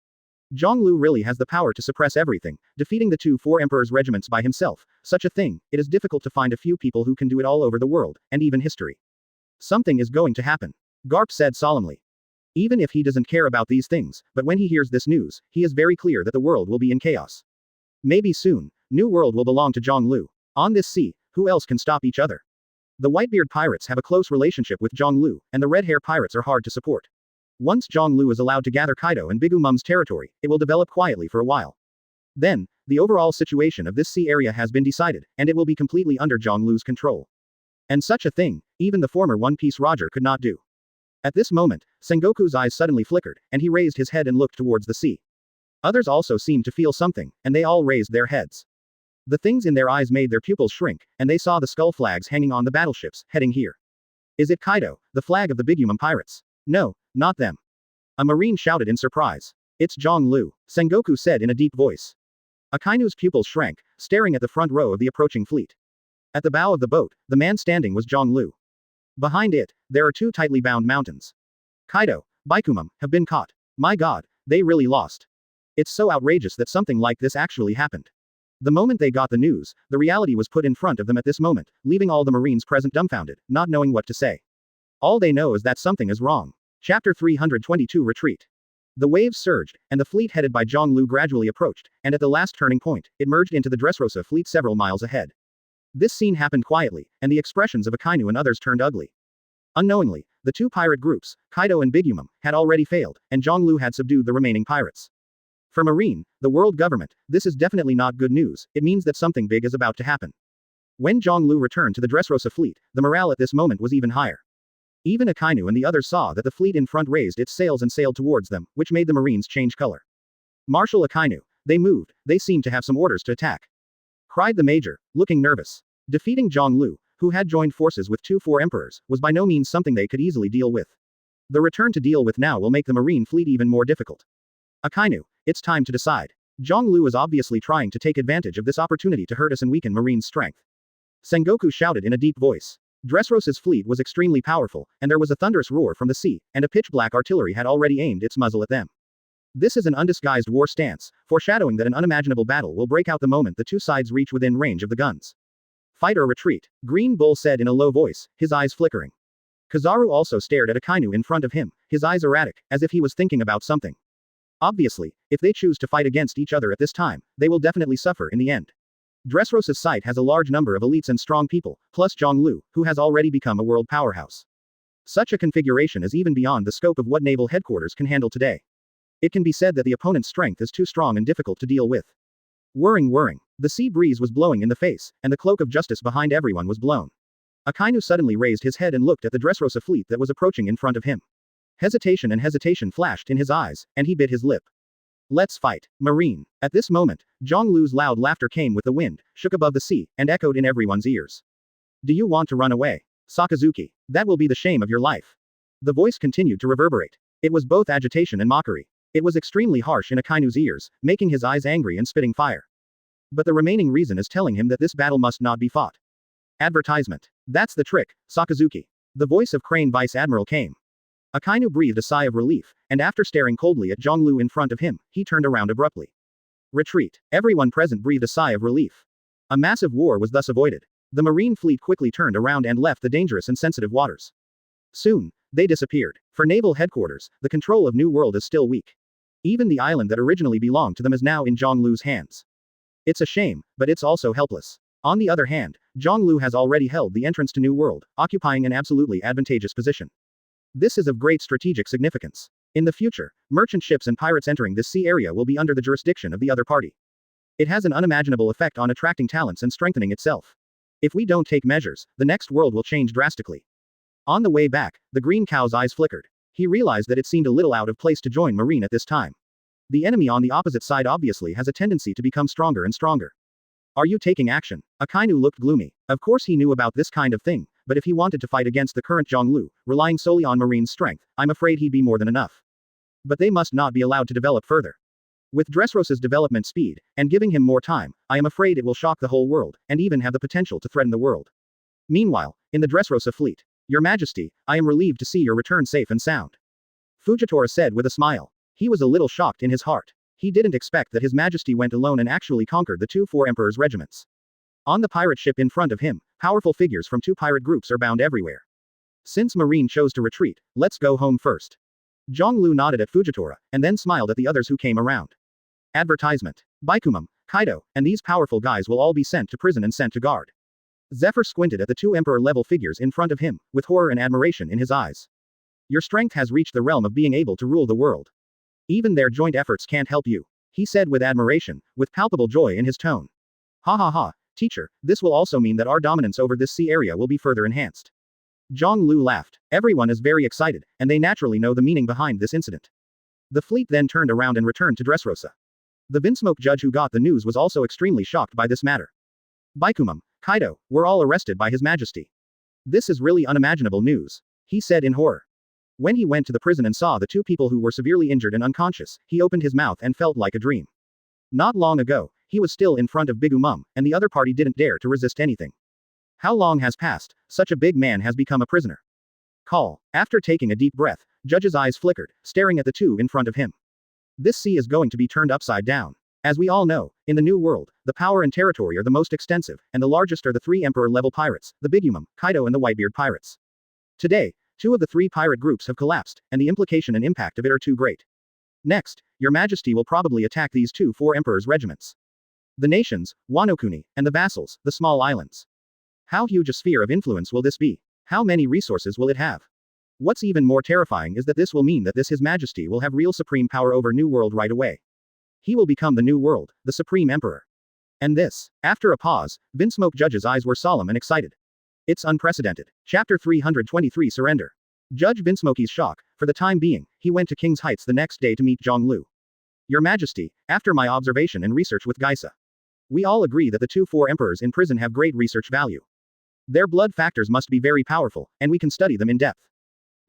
Zhonglu really has the power to suppress everything, defeating the four emperors' regiments by himself. Such a thing, it is difficult to find a few people who can do it all over the world, and even history. Something is going to happen. Garp said solemnly. Even if he doesn't care about these things, but when he hears this news, he is very clear that the world will be in chaos. Maybe soon, New World will belong to Zhonglu. On this sea, who else can stop each other? The Whitebeard Pirates have a close relationship with Zhonglu, and the Red Hair Pirates are hard to support. Once Zhonglu is allowed to gather Kaido and Bigumum's territory, it will develop quietly for a while. Then, the overall situation of this sea area has been decided, and it will be completely under Zhonglu's control. And such a thing, even the former One Piece Roger could not do. At this moment, Sengoku's eyes suddenly flickered, and he raised his head and looked towards the sea. Others also seemed to feel something, and they all raised their heads. The things in their eyes made their pupils shrink, and they saw the skull flags hanging on the battleships, heading here. Is it Kaido, the flag of the Bigumum Pirates? No, not them. A marine shouted in surprise. It's Zhonglu, Sengoku said in a deep voice. Akainu's pupils shrank, staring at the front row of the approaching fleet. At the bow of the boat, the man standing was Zhonglu. Behind it, there are two tightly bound mountains. Kaido, Baikumum, have been caught. My god, they really lost. It's so outrageous that something like this actually happened. The moment they got the news, the reality was put in front of them at this moment, leaving all the Marines present dumbfounded, not knowing what to say. All they know is that something is wrong. Chapter 322 Retreat. The waves surged, and the fleet headed by Zhonglu gradually approached, and at the last turning point, it merged into the Dressrosa fleet several miles ahead. This scene happened quietly, and the expressions of Akainu and others turned ugly. Unknowingly, the two pirate groups, Kaido and Bigumum, had already failed, and Zhonglu had subdued the remaining pirates. For Marine, the world government, this is definitely not good news. It means that something big is about to happen. When Zhonglu returned to the Dressrosa fleet, the morale at this moment was even higher. Even Akainu and the others saw that the fleet in front raised its sails and sailed towards them, which made the Marines change color. Marshal Akainu, they moved, they seemed to have some orders to attack. Cried the major, looking nervous. Defeating Zhonglu, who had joined forces with four emperors, was by no means something they could easily deal with. The return to deal with now will make the Marine fleet even more difficult. Akainu, it's time to decide. Zhonglu is obviously trying to take advantage of this opportunity to hurt us and weaken Marine's strength. Sengoku shouted in a deep voice. Dressrosa's fleet was extremely powerful, and there was a thunderous roar from the sea, and a pitch-black artillery had already aimed its muzzle at them. This is an undisguised war stance, foreshadowing that an unimaginable battle will break out the moment the two sides reach within range of the guns. Fight or retreat, Green Bull said in a low voice, his eyes flickering. Kizaru also stared at Akainu in front of him, his eyes erratic, as if he was thinking about something. Obviously, if they choose to fight against each other at this time, they will definitely suffer in the end. Dressrosa's site has a large number of elites and strong people, plus Zhonglu, who has already become a world powerhouse. Such a configuration is even beyond the scope of what naval headquarters can handle today. It can be said that the opponent's strength is too strong and difficult to deal with. Whirring. The sea breeze was blowing in the face, and the cloak of justice behind everyone was blown. Akainu suddenly raised his head and looked at the Dressrosa fleet that was approaching in front of him. Hesitation flashed in his eyes, and he bit his lip. Let's fight, Marine. At this moment, Zhonglu's loud laughter came with the wind, shook above the sea, and echoed in everyone's ears. Do you want to run away? Sakazuki, that will be the shame of your life. The voice continued to reverberate. It was both agitation and mockery. It was extremely harsh in Akainu's ears, making his eyes angry and spitting fire. But the remaining reason is telling him that this battle must not be fought. Advertisement. That's the trick, Sakazuki. The voice of Crane Vice Admiral came. Akainu breathed a sigh of relief, and after staring coldly at Zhonglu in front of him, he turned around abruptly. Retreat. Everyone present breathed a sigh of relief. A massive war was thus avoided. The marine fleet quickly turned around and left the dangerous and sensitive waters. Soon, they disappeared. For naval headquarters, the control of New World is still weak. Even the island that originally belonged to them is now in Zhonglu's hands. It's a shame, but it's also helpless. On the other hand, Zhonglu has already held the entrance to New World, occupying an absolutely advantageous position. This is of great strategic significance. In the future, merchant ships and pirates entering this sea area will be under the jurisdiction of the other party. It has an unimaginable effect on attracting talents and strengthening itself. If we don't take measures, the next world will change drastically. On the way back, the green cow's eyes flickered. He realized that it seemed a little out of place to join Marine at this time. The enemy on the opposite side obviously has a tendency to become stronger and stronger. Are you taking action? Akainu looked gloomy. Of course he knew about this kind of thing, but if he wanted to fight against the current Zhonglu, relying solely on Marine's strength, I'm afraid he'd be more than enough. But they must not be allowed to develop further. With Dressrosa's development speed, and giving him more time, I am afraid it will shock the whole world, and even have the potential to threaten the world. Meanwhile, in the Dressrosa fleet, Your Majesty, I am relieved to see your return safe and sound. Fujitora said with a smile. He was a little shocked in his heart. He didn't expect that His Majesty went alone and actually conquered the 4 Emperor's regiments. On the pirate ship in front of him, powerful figures from 2 pirate groups are bound everywhere. Since Marine chose to retreat, let's go home first. Zhonglu nodded at Fujitora, and then smiled at the others who came around. Advertisement. Baikumum, Kaido, and these powerful guys will all be sent to prison and sent to guard. Zephyr squinted at the 2 Emperor-level figures in front of him, with horror and admiration in his eyes. Your strength has reached the realm of being able to rule the world. Even their joint efforts can't help you, he said with admiration, with palpable joy in his tone. Ha, teacher, this will also mean that our dominance over this sea area will be further enhanced. Zhonglu laughed. Everyone is very excited, and they naturally know the meaning behind this incident. The fleet then turned around and returned to Dressrosa. The Vinsmoke judge who got the news was also extremely shocked by this matter. Baikumum, Kaido, we're all arrested by His Majesty. This is really unimaginable news, he said in horror. When he went to the prison and saw the 2 people who were severely injured and unconscious, he opened his mouth and felt like a dream. Not long ago, he was still in front of Bigumum, and the other party didn't dare to resist anything. How long has passed? Such a big man has become a prisoner. Call. After taking a deep breath, Judge's eyes flickered, staring at the 2 in front of him. This sea is going to be turned upside down. As we all know, in the New World, the power and territory are the most extensive, and the largest are the 3 Emperor-level pirates, the Bigumum, Kaido and the Whitebeard Pirates. Today, 2 of the 3 pirate groups have collapsed, and the implication and impact of it are too great. Next, Your Majesty will probably attack these 4 Emperor's regiments. The nations, Wanokuni, and the vassals, the small islands. How huge a sphere of influence will this be? How many resources will it have? What's even more terrifying is that this will mean that His Majesty will have real supreme power over New World right away. He will become the New World, the Supreme Emperor. And this. After a pause, Vinsmoke Judge's eyes were solemn and excited. It's unprecedented. Chapter 323 Surrender. Judge Vinsmoke's shock. For the time being, he went to King's Heights the next day to meet Zhonglu. Your Majesty, after my observation and research with Geisa, we all agree that the 4 emperors in prison have great research value. Their blood factors must be very powerful, and we can study them in depth.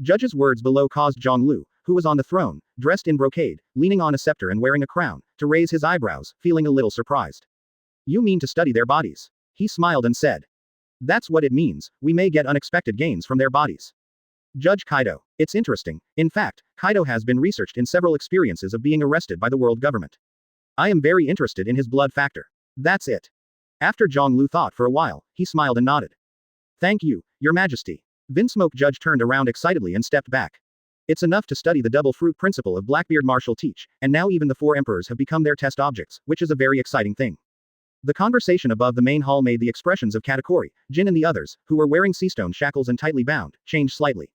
Judge's words below caused Zhonglu, who was on the throne, dressed in brocade, leaning on a scepter and wearing a crown, to raise his eyebrows, feeling a little surprised. You mean to study their bodies? He smiled and said. That's what it means, we may get unexpected gains from their bodies. Judge Kaido. It's interesting. In fact, Kaido has been researched in several experiences of being arrested by the world government. I am very interested in his blood factor. That's it. After Zhonglu thought for a while, he smiled and nodded. Thank you, Your Majesty. Vinsmoke Judge turned around excitedly and stepped back. It's enough to study the double fruit principle of Blackbeard Marshal teach, and now even the four emperors have become their test objects, which is a very exciting thing. The conversation above the main hall made the expressions of Katakuri, Jin and the others, who were wearing seastone shackles and tightly bound, change slightly.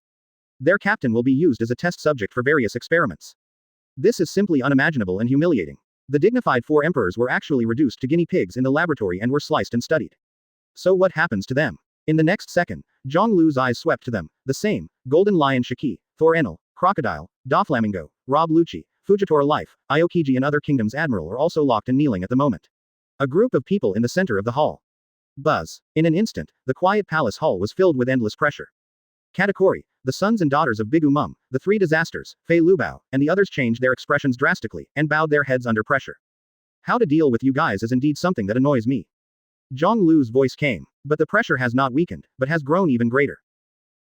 Their captain will be used as a test subject for various experiments. This is simply unimaginable and humiliating. The dignified four emperors were actually reduced to guinea pigs in the laboratory and were sliced and studied. So what happens to them? In the next second, Zhonglu's eyes swept to them, the same, Golden Lion Shiki, Thor Enel, Crocodile, Doflamingo, Rob Lucci, Fujitora Life, Aokiji and other kingdoms admiral are also locked and kneeling at the moment. A group of people in the center of the hall. Buzz. In an instant, the quiet palace hall was filled with endless pressure. Katakuri, the sons and daughters of Bigu Mum, the three disasters, Fei Lubao, and the others changed their expressions drastically, and bowed their heads under pressure. How to deal with you guys is indeed something that annoys me. Zhonglu's voice came. But the pressure has not weakened, but has grown even greater.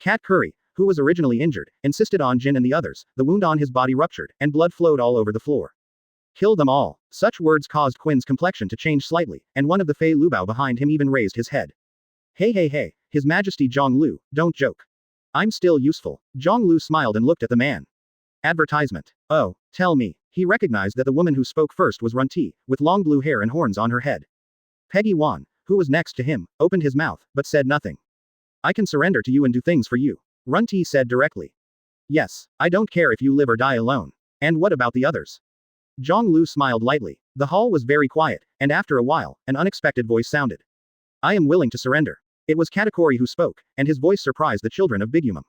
Cat Curry, who was originally injured, insisted on Jin and the others, the wound on his body ruptured, and blood flowed all over the floor. Kill them all. Such words caused Quinn's complexion to change slightly, and one of the Fei Lubao behind him even raised his head. Hey, His Majesty Zhonglu, don't joke. I'm still useful. Zhonglu smiled and looked at the man. Advertisement. Oh, tell me. He recognized that the woman who spoke first was Runti, with long blue hair and horns on her head. Peggy Wan, who was next to him, opened his mouth, but said nothing. I can surrender to you and do things for you. Runti said directly. Yes, I don't care if you live or die alone. And what about the others? Zhonglu smiled lightly. The hall was very quiet, and after a while, an unexpected voice sounded. I am willing to surrender. It was Katakuri who spoke, and his voice surprised the children of Bigumum.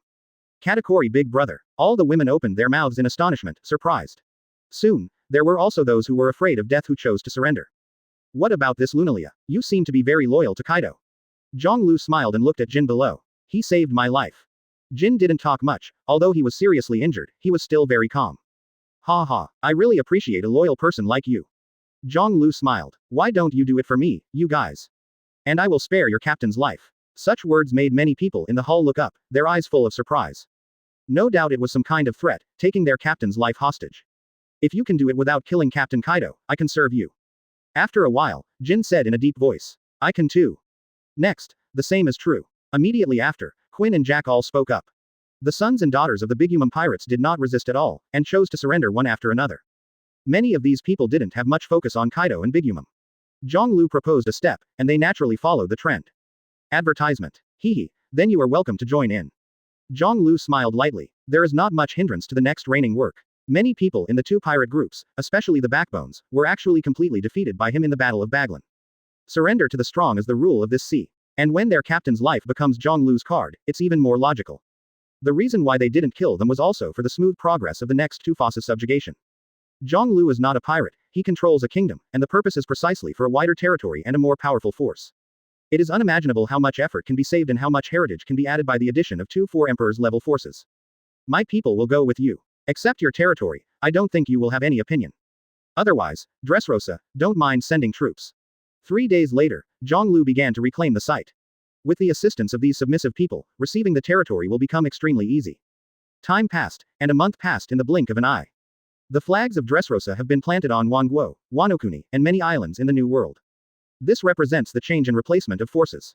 Katakuri big brother. All the women opened their mouths in astonishment, surprised. Soon, there were also those who were afraid of death who chose to surrender. What about this Lunalia? You seem to be very loyal to Kaido. Zhonglu smiled and looked at Jin below. He saved my life. Jin didn't talk much, although he was seriously injured, he was still very calm. Ha, I really appreciate a loyal person like you. Zhonglu smiled. Why don't you do it for me, you guys? And I will spare your captain's life. Such words made many people in the hall look up, their eyes full of surprise. No doubt it was some kind of threat, taking their captain's life hostage. If you can do it without killing Captain Kaido, I can serve you. After a while, Jin said in a deep voice. I can too. Next, the same is true. Immediately after, Quinn and Jack all spoke up. The sons and daughters of the Bigumum Pirates did not resist at all, and chose to surrender one after another. Many of these people didn't have much focus on Kaido and Bigumum. Zhonglu proposed a step, and they naturally followed the trend. Advertisement. Hehe, then you are welcome to join in. Zhonglu smiled lightly. There is not much hindrance to the next reigning work. Many people in the two pirate groups, especially the Backbones, were actually completely defeated by him in the Battle of Baglan. Surrender to the strong is the rule of this sea. And when their captain's life becomes Zhonglu's card, it's even more logical. The reason why they didn't kill them was also for the smooth progress of the next two phases subjugation. Zhonglu is not a pirate, he controls a kingdom, and the purpose is precisely for a wider territory and a more powerful force. It is unimaginable how much effort can be saved and how much heritage can be added by the addition of 2-4 Emperors level forces. My people will go with you. Accept your territory, I don't think you will have any opinion. Otherwise, Dressrosa, don't mind sending troops. 3 days later, Zhonglu began to reclaim the site. With the assistance of these submissive people, receiving the territory will become extremely easy. Time passed, and a month passed in the blink of an eye. The flags of Dressrosa have been planted on Wanguo, Wanokuni, and many islands in the New World. This represents the change and replacement of forces.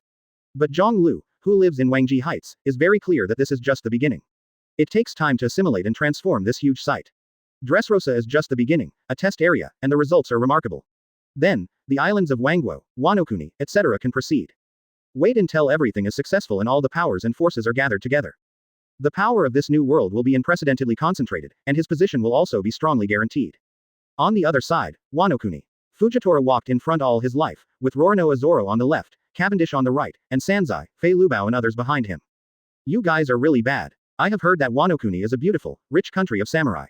But Zhonglu, who lives in Wangji Heights, is very clear that this is just the beginning. It takes time to assimilate and transform this huge site. Dressrosa is just the beginning, a test area, and the results are remarkable. Then, the islands of Wanguo, Wanokuni, etc. can proceed. Wait until everything is successful and all the powers and forces are gathered together. The power of this new world will be unprecedentedly concentrated, and his position will also be strongly guaranteed. On the other side, Wanokuni. Fujitora walked in front all his life, with Roronoa Zoro on the left, Cavendish on the right, and Sanzai, Fei Lubao and others behind him. You guys are really bad. I have heard that Wanokuni is a beautiful, rich country of samurai.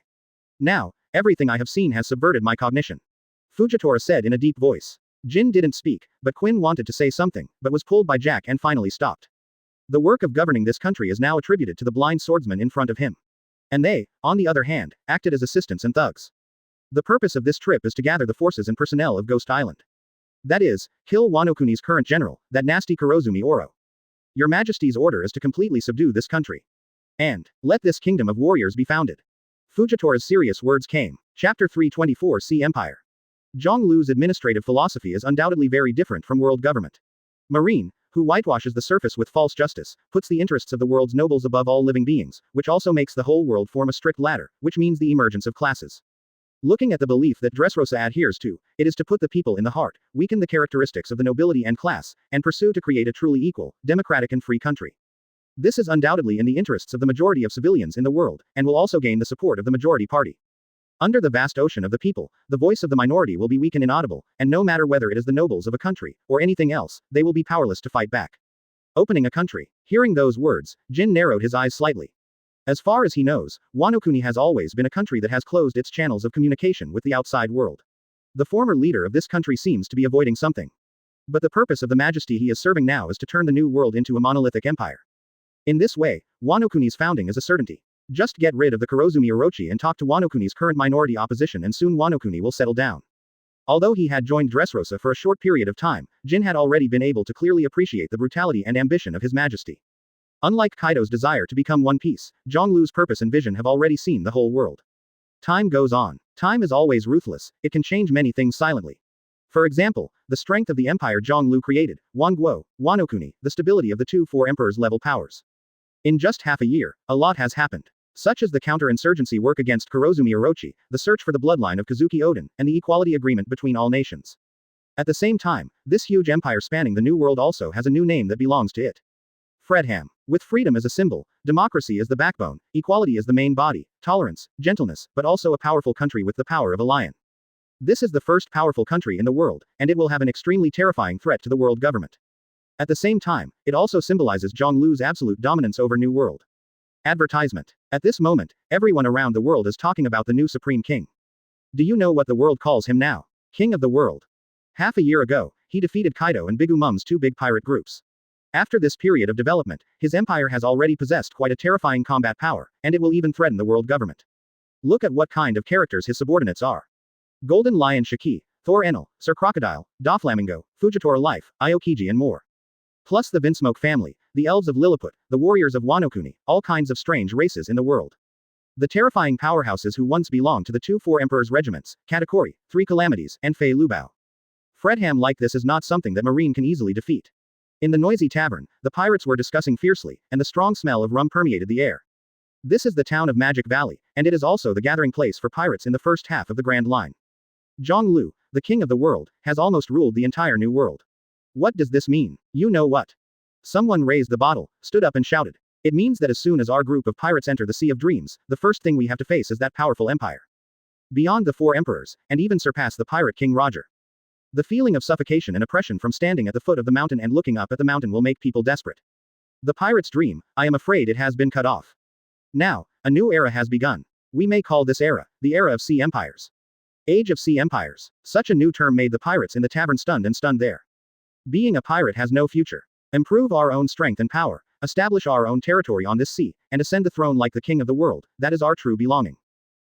Now, everything I have seen has subverted my cognition. Fujitora said in a deep voice. Jin didn't speak, but Quinn wanted to say something, but was pulled by Jack and finally stopped. The work of governing this country is now attributed to the blind swordsman in front of him. And they, on the other hand, acted as assistants and thugs. The purpose of this trip is to gather the forces and personnel of Ghost Island. That is, kill Wanokuni's current general, that nasty Kurozumi Oro. Your Majesty's order is to completely subdue this country. And let this kingdom of warriors be founded. Fujitora's serious words came. Chapter 324 Sea Empire. Zhonglu's administrative philosophy is undoubtedly very different from world government. Marine, who whitewashes the surface with false justice, puts the interests of the world's nobles above all living beings, which also makes the whole world form a strict ladder, which means the emergence of classes. Looking at the belief that Dressrosa adheres to, it is to put the people in the heart, weaken the characteristics of the nobility and class, and pursue to create a truly equal, democratic and free country. This is undoubtedly in the interests of the majority of civilians in the world, and will also gain the support of the majority party. Under the vast ocean of the people, the voice of the minority will be weak and inaudible, and no matter whether it is the nobles of a country, or anything else, they will be powerless to fight back. Opening a country. Hearing those words, Jin narrowed his eyes slightly. As far as he knows, Wano Kuni has always been a country that has closed its channels of communication with the outside world. The former leader of this country seems to be avoiding something. But the purpose of the majesty he is serving now is to turn the new world into a monolithic empire. In this way, Wano Kuni's founding is a certainty. Just get rid of the Kurozumi Orochi and talk to Wano Kuni's current minority opposition and soon Wano Kuni will settle down. Although he had joined Dressrosa for a short period of time, Jin had already been able to clearly appreciate the brutality and ambition of his majesty. Unlike Kaido's desire to become one piece, Zhonglu's purpose and vision have already seen the whole world. Time goes on. Time is always ruthless, it can change many things silently. For example, the strength of the empire Zhonglu created, Wanguo, Wano Kuni, the stability of the two four emperors level powers. In just half a year, a lot has happened. Such as the counter-insurgency work against Kurozumi Orochi, the search for the bloodline of Kazuki Oden, and the equality agreement between all nations. At the same time, this huge empire spanning the new world also has a new name that belongs to it. Fredham. With freedom as a symbol, democracy as the backbone, equality as the main body, tolerance, gentleness, but also a powerful country with the power of a lion. This is the first powerful country in the world, and it will have an extremely terrifying threat to the world government. At the same time, it also symbolizes Zhonglu's absolute dominance over New World. Advertisement. At this moment, everyone around the world is talking about the new Supreme King. Do you know what the world calls him now? King of the World. Half a year ago, he defeated Kaido and Big Umum's two big pirate groups. After this period of development, his empire has already possessed quite a terrifying combat power, and it will even threaten the world government. Look at what kind of characters his subordinates are. Golden Lion Shiki, Thor Enel, Sir Crocodile, Doflamingo, Fujitora Life, Aokiji and more. Plus the Vinsmoke family, the elves of Lilliput, the warriors of Wano Kuni, all kinds of strange races in the world. The terrifying powerhouses who once belonged to the two four emperors' regiments, Katakuri, Three Calamities, and Fei Lubao. Fredham like this is not something that Marine can easily defeat. In the noisy tavern, the pirates were discussing fiercely, and the strong smell of rum permeated the air. This is the town of Magic Valley, and it is also the gathering place for pirates in the first half of the Grand Line. Zhonglu, the king of the world, has almost ruled the entire new world. What does this mean? You know what? Someone raised the bottle, stood up and shouted. It means that as soon as our group of pirates enter the Sea of Dreams, the first thing we have to face is that powerful empire. Beyond the four emperors, and even surpass the pirate king Roger. The feeling of suffocation and oppression from standing at the foot of the mountain and looking up at the mountain will make people desperate. The pirate's dream, I am afraid it has been cut off. Now, a new era has begun. We may call this era, the era of sea empires. Age of sea empires. Such a new term made the pirates in the tavern stunned and stunned there. Being a pirate has no future. Improve our own strength and power, establish our own territory on this sea, and ascend the throne like the king of the world, that is our true belonging.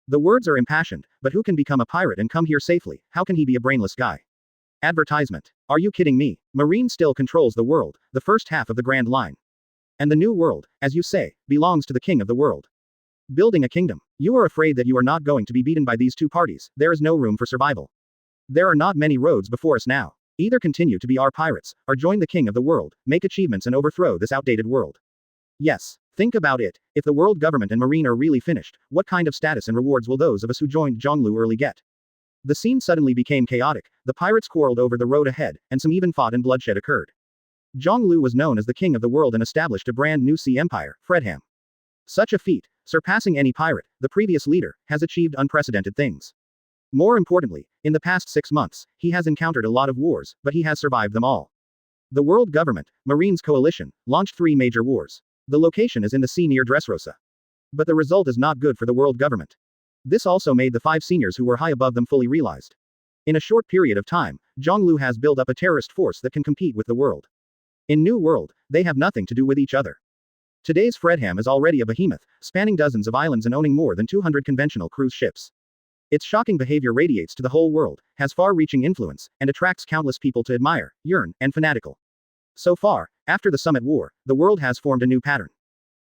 The words are impassioned, but who can become a pirate and come here safely, how can he be a brainless guy? Advertisement. Are you kidding me? Marine still controls the world, the first half of the Grand Line. And the new world, as you say, belongs to the king of the world. Building a kingdom. You are afraid that you are not going to be beaten by these two parties, there is no room for survival. There are not many roads before us now. Either continue to be our pirates, or join the king of the world, make achievements and overthrow this outdated world. Yes, think about it, if the world government and marine are really finished, what kind of status and rewards will those of us who joined Zhonglu early get? The scene suddenly became chaotic, the pirates quarreled over the road ahead, and some even fought and bloodshed occurred. Zhonglu was known as the king of the world and established a brand new sea empire, Fredham. Such a feat, surpassing any pirate, the previous leader, has achieved unprecedented things. More importantly, in the past 6 months, he has encountered a lot of wars, but he has survived them all. The world government, Marines coalition, launched 3 major wars. The location is in the sea near Dressrosa. But the result is not good for the world government. This also made the 5 seniors who were high above them fully realized. In a short period of time, Zhonglu has built up a terrorist force that can compete with the world. In New World, they have nothing to do with each other. Today's Fredham is already a behemoth, spanning dozens of islands and owning more than 200 conventional cruise ships. Its shocking behavior radiates to the whole world, has far-reaching influence, and attracts countless people to admire, yearn, and fanatical. So far, after the Summit War, the world has formed a new pattern.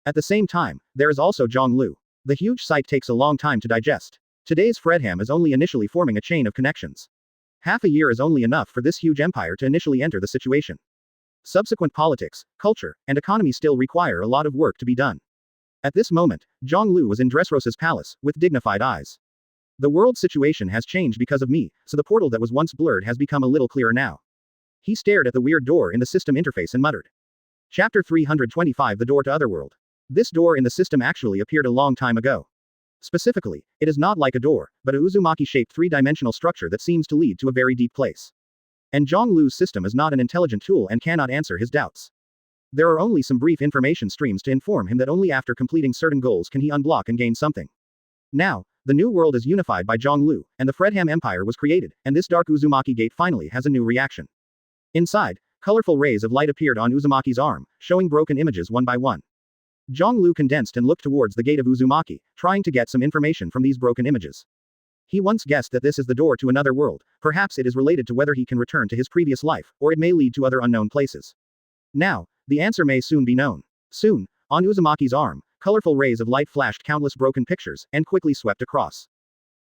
At the same time, there is also Zhonglu. The huge site takes a long time to digest. Today's Fredham is only initially forming a chain of connections. Half a year is only enough for this huge empire to initially enter the situation. Subsequent politics, culture, and economy still require a lot of work to be done. At this moment, Zhonglu was in Dressrosa's palace, with dignified eyes. The world situation has changed because of me, so the portal that was once blurred has become a little clearer now. He stared at the weird door in the system interface and muttered. Chapter 325 The Door to Otherworld. This door in the system actually appeared a long time ago. Specifically, it is not like a door, but a Uzumaki-shaped three-dimensional structure that seems to lead to a very deep place. And Zhonglu's system is not an intelligent tool and cannot answer his doubts. There are only some brief information streams to inform him that only after completing certain goals can he unblock and gain something. Now, the new world is unified by Zhonglu, and the Fredham Empire was created, and this dark Uzumaki gate finally has a new reaction. Inside, colorful rays of light appeared on Uzumaki's arm, showing broken images one by one. Zhonglu condensed and looked towards the gate of Uzumaki, trying to get some information from these broken images. He once guessed that this is the door to another world, perhaps it is related to whether he can return to his previous life, or it may lead to other unknown places. Now, the answer may soon be known. Soon, on Uzumaki's arm, colorful rays of light flashed countless broken pictures, and quickly swept across.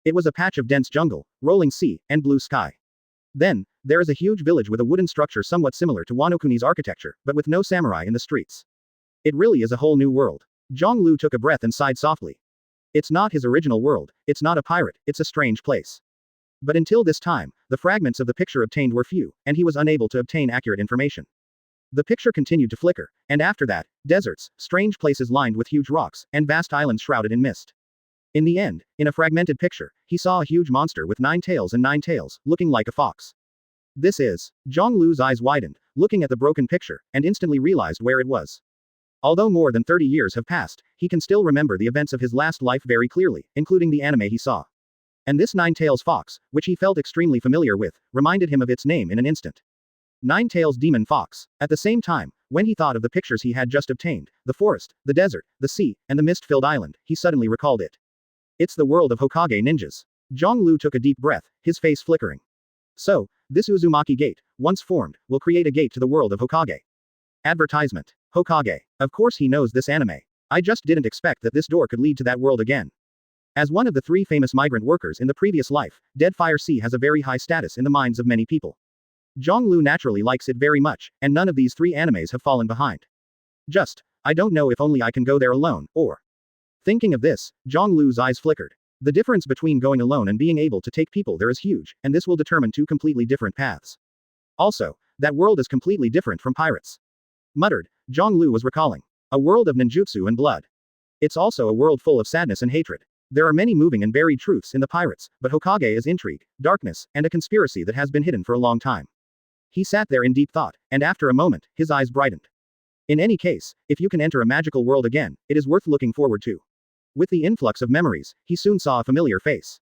It was a patch of dense jungle, rolling sea, and blue sky. Then, there is a huge village with a wooden structure somewhat similar to Wano Kuni's architecture, but with no samurai in the streets. It really is a whole new world. Zhonglu took a breath and sighed softly. It's not his original world, it's not a pirate, it's a strange place. But until this time, the fragments of the picture obtained were few, and he was unable to obtain accurate information. The picture continued to flicker, and after that, deserts, strange places lined with huge rocks, and vast islands shrouded in mist. In the end, in a fragmented picture, he saw a huge monster with 9 tails, looking like a fox. This is. Zhonglu's eyes widened, looking at the broken picture, and instantly realized where it was. Although more than 30 years have passed, he can still remember the events of his last life very clearly, including the anime he saw. And this 9 tails fox, which he felt extremely familiar with, reminded him of its name in an instant. 9 tails demon fox. At the same time, when he thought of the pictures he had just obtained, the forest, the desert, the sea, and the mist-filled island, he suddenly recalled it. It's the world of Hokage ninjas. Zhonglu took a deep breath, his face flickering. So, this Uzumaki gate, once formed, will create a gate to the world of Hokage. Advertisement. Hokage. Of course he knows this anime. I just didn't expect that this door could lead to that world again. As one of the 3 famous migrant workers in the previous life, Dead Fire Sea has a very high status in the minds of many people. Zhonglu naturally likes it very much, and none of these 3 animes have fallen behind. I don't know if only I can go there alone, or. Thinking of this, Zhonglu's eyes flickered. The difference between going alone and being able to take people there is huge, and this will determine 2 completely different paths. Also, that world is completely different from pirates. Muttered, Zhonglu was recalling. A world of ninjutsu and blood. It's also a world full of sadness and hatred. There are many moving and buried truths in the pirates, but Hokage is intrigue, darkness, and a conspiracy that has been hidden for a long time. He sat there in deep thought, and after a moment, his eyes brightened. In any case, if you can enter a magical world again, it is worth looking forward to. With the influx of memories, he soon saw a familiar face.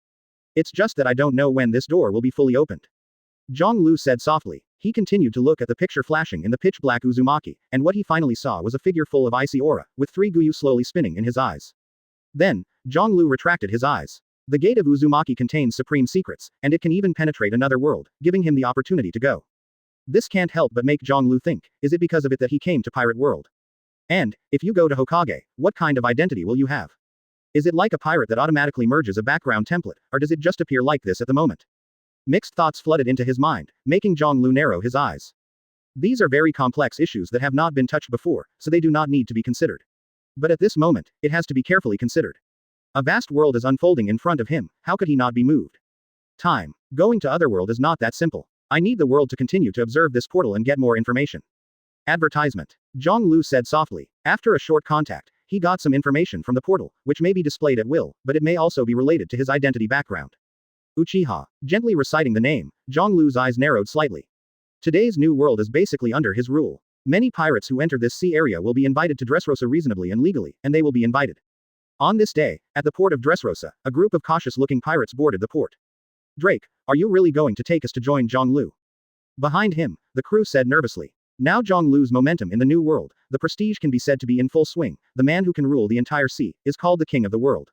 It's just that I don't know when this door will be fully opened. Zhonglu said softly. He continued to look at the picture flashing in the pitch-black Uzumaki, and what he finally saw was a figure full of icy aura, with 3 Guyu slowly spinning in his eyes. Then, Zhonglu retracted his eyes. The gate of Uzumaki contains supreme secrets, and it can even penetrate another world, giving him the opportunity to go. This can't help but make Zhonglu think, is it because of it that he came to Pirate World? And, if you go to Hokage, what kind of identity will you have? Is it like a pirate that automatically merges a background template, or does it just appear like this at the moment? Mixed thoughts flooded into his mind, making Zhonglu narrow his eyes. These are very complex issues that have not been touched before, so they do not need to be considered. But at this moment, it has to be carefully considered. A vast world is unfolding in front of him, how could he not be moved? Time. Going to Otherworld is not that simple. I need the world to continue to observe this portal and get more information. Advertisement. Zhonglu said softly. After a short contact, he got some information from the portal, which may be displayed at will, but it may also be related to his identity background. Uchiha. Gently reciting the name, Zhonglu's eyes narrowed slightly. Today's new world is basically under his rule. Many pirates who enter this sea area will be invited to Dressrosa reasonably and legally, and they will be invited. On this day, at the port of Dressrosa, a group of cautious-looking pirates boarded the port. Drake, are you really going to take us to join Zhonglu? Behind him, the crew said nervously. Now Zhonglu's momentum in the new world, the prestige can be said to be in full swing, the man who can rule the entire sea, is called the king of the world.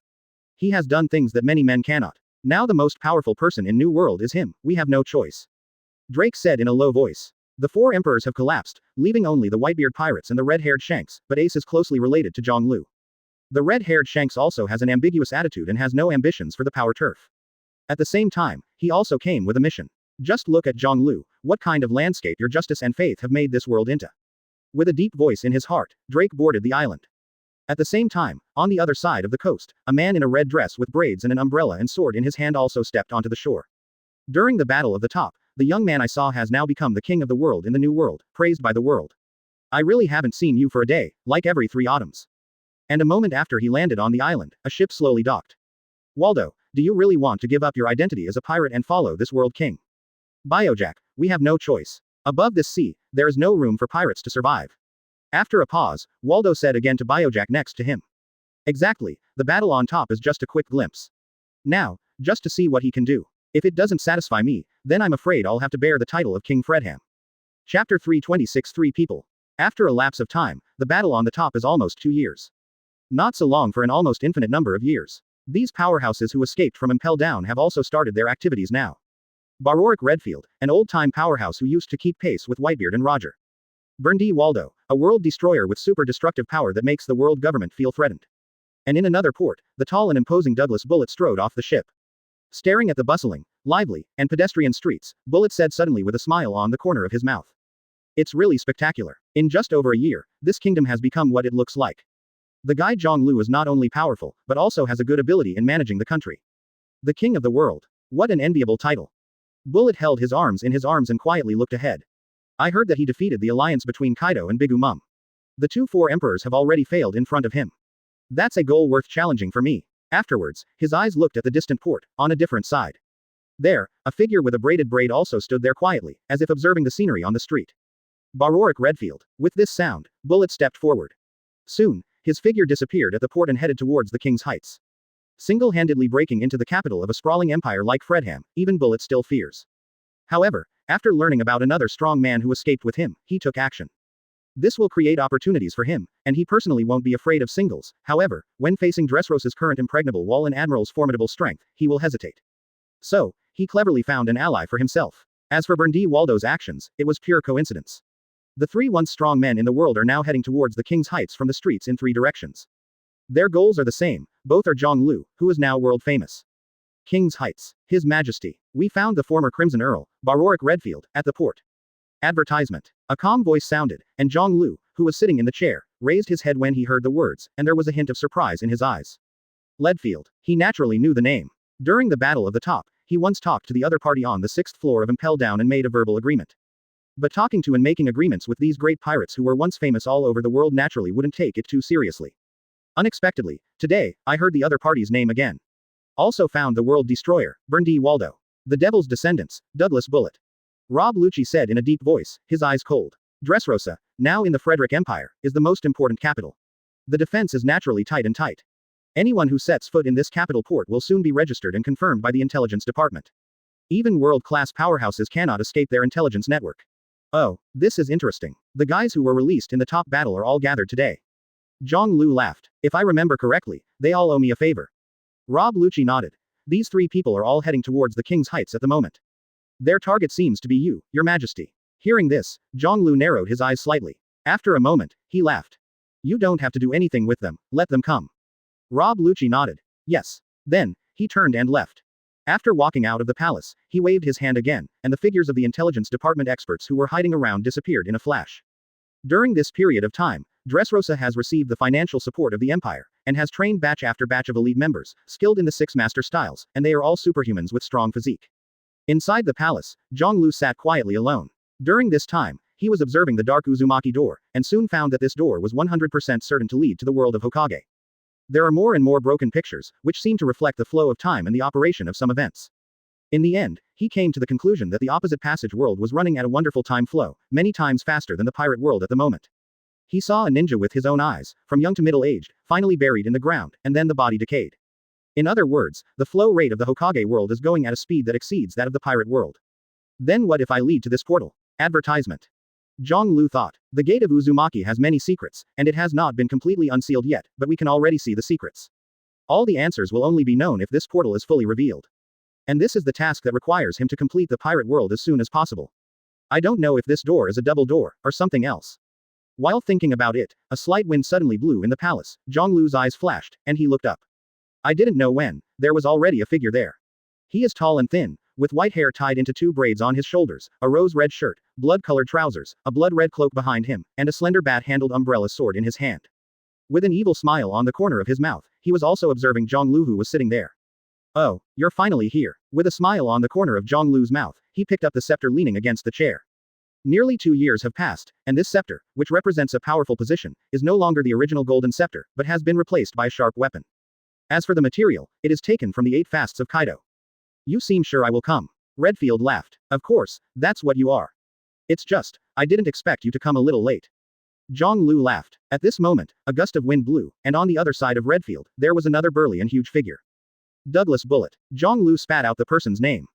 He has done things that many men cannot. Now the most powerful person in New World is him, we have no choice. Drake said in a low voice. The four emperors have collapsed, leaving only the Whitebeard Pirates and the red-haired Shanks, but Ace is closely related to Zhonglu. The red-haired Shanks also has an ambiguous attitude and has no ambitions for the power turf. At the same time, he also came with a mission. Just look at Zhonglu, what kind of landscape your justice and faith have made this world into. With a deep voice in his heart, Drake boarded the island. At the same time, on the other side of the coast, a man in a red dress with braids and an umbrella and sword in his hand also stepped onto the shore. During the Battle of the Top, the young man I saw has now become the king of the world in the new world, praised by the world. I really haven't seen you for a day, like every 3 autumns. And a moment after he landed on the island, a ship slowly docked. Waldo, do you really want to give up your identity as a pirate and follow this world king? Biojack, we have no choice. Above this sea, there is no room for pirates to survive. After a pause, Waldo said again to Biojack next to him. Exactly, the battle on top is just a quick glimpse. Now, just to see what he can do. If it doesn't satisfy me, then I'm afraid I'll have to bear the title of King Fredham. Chapter 326 3 People. After a lapse of time, the battle on the top is almost 2 years. Not so long for an almost infinite number of years. These powerhouses who escaped from Impel Down have also started their activities now. Barorik Redfield, an old-time powerhouse who used to keep pace with Whitebeard and Roger. Berndy Waldo, a world destroyer with super destructive power that makes the world government feel threatened. And in another port, the tall and imposing Douglas Bullet strode off the ship. Staring at the bustling, lively, and pedestrian streets, Bullet said suddenly with a smile on the corner of his mouth. It's really spectacular. In just over a year, this kingdom has become what it looks like. The guy Zhonglu is not only powerful, but also has a good ability in managing the country. The king of the world. What an enviable title. Bullet held his arms in his arms and quietly looked ahead. I heard that he defeated the alliance between Kaido and Big Mom. The 4 emperors have already failed in front of him. That's a goal worth challenging for me. Afterwards, his eyes looked at the distant port, on a different side. There, a figure with a braided braid also stood there quietly, as if observing the scenery on the street. Barorik Redfield. With this sound, Bullet stepped forward. Soon, his figure disappeared at the port and headed towards the King's Heights. Single-handedly breaking into the capital of a sprawling empire like Fredham, even Bullet still fears. However, after learning about another strong man who escaped with him, he took action. This will create opportunities for him, and he personally won't be afraid of singles. However, when facing Dressrosa's current impregnable wall and Admiral's formidable strength, he will hesitate. So, he cleverly found an ally for himself. As for Berndy Waldo's actions, it was pure coincidence. The 3 once strong men in the world are now heading towards the King's Heights from the streets in 3 directions. Their goals are the same, both are Zhonglu, who is now world famous. King's Heights. His Majesty. We found the former Crimson Earl, Barorik Redfield, at the port. Advertisement. A calm voice sounded, and Zhonglu, who was sitting in the chair, raised his head when he heard the words, and there was a hint of surprise in his eyes. Ledfield. He naturally knew the name. During the Battle of the Top, he once talked to the other party on the 6th floor of Impel Down and made a verbal agreement. But talking to and making agreements with these great pirates who were once famous all over the world naturally wouldn't take it too seriously. Unexpectedly, today, I heard the other party's name again. Also found the world destroyer, Berndy Waldo. The devil's descendants, Douglas Bullet. Rob Lucci said in a deep voice, his eyes cold. Dressrosa, now in the Frederick Empire, is the most important capital. The defense is naturally tight and tight. Anyone who sets foot in this capital port will soon be registered and confirmed by the intelligence department. Even world-class powerhouses cannot escape their intelligence network. Oh, this is interesting. The guys who were released in the top battle are all gathered today. Zhonglu laughed. If I remember correctly, they all owe me a favor. Rob Lucci nodded. These 3 people are all heading towards the King's Heights at the moment. Their target seems to be you, Your Majesty. Hearing this, Zhonglu narrowed his eyes slightly. After a moment, he laughed. You don't have to do anything with them, let them come. Rob Lucci nodded. Yes. Then, he turned and left. After walking out of the palace, he waved his hand again, and the figures of the intelligence department experts who were hiding around disappeared in a flash. During this period of time, Dressrosa has received the financial support of the Empire, and has trained batch after batch of elite members, skilled in the 6 master styles, and they are all superhumans with strong physique. Inside the palace, Zhonglu sat quietly alone. During this time, he was observing the dark Uzumaki door, and soon found that this door was 100% certain to lead to the world of Hokage. There are more and more broken pictures, which seem to reflect the flow of time and the operation of some events. In the end, he came to the conclusion that the opposite passage world was running at a wonderful time flow, many times faster than the pirate world at the moment. He saw a ninja with his own eyes, from young to middle-aged, finally buried in the ground, and then the body decayed. In other words, the flow rate of the Hokage world is going at a speed that exceeds that of the pirate world. Then what if I lead to this portal? Advertisement. Zhonglu thought. The gate of Uzumaki has many secrets, and it has not been completely unsealed yet, but we can already see the secrets. All the answers will only be known if this portal is fully revealed. And this is the task that requires him to complete the pirate world as soon as possible. I don't know if this door is a double door, or something else. While thinking about it, a slight wind suddenly blew in the palace. Zhonglu's eyes flashed, and he looked up. I didn't know when. There was already a figure there. He is tall and thin, with white hair tied into 2 braids on his shoulders, a rose-red shirt, blood-colored trousers, a blood-red cloak behind him, and a slender bat-handled umbrella sword in his hand. With an evil smile on the corner of his mouth, he was also observing Zhonglu, who was sitting there. Oh, you're finally here. With a smile on the corner of Zhonglu's mouth, he picked up the scepter leaning against the chair. Nearly 2 years have passed, and this scepter, which represents a powerful position, is no longer the original golden scepter, but has been replaced by a sharp weapon. As for the material, it is taken from the 8 fasts of Kaido. You seem sure I will come. Redfield laughed. Of course, that's what you are. It's just, I didn't expect you to come a little late. Zhonglu laughed. At this moment, a gust of wind blew, and on the other side of Redfield, there was another burly and huge figure. Douglas Bullet. Zhonglu spat out the person's name.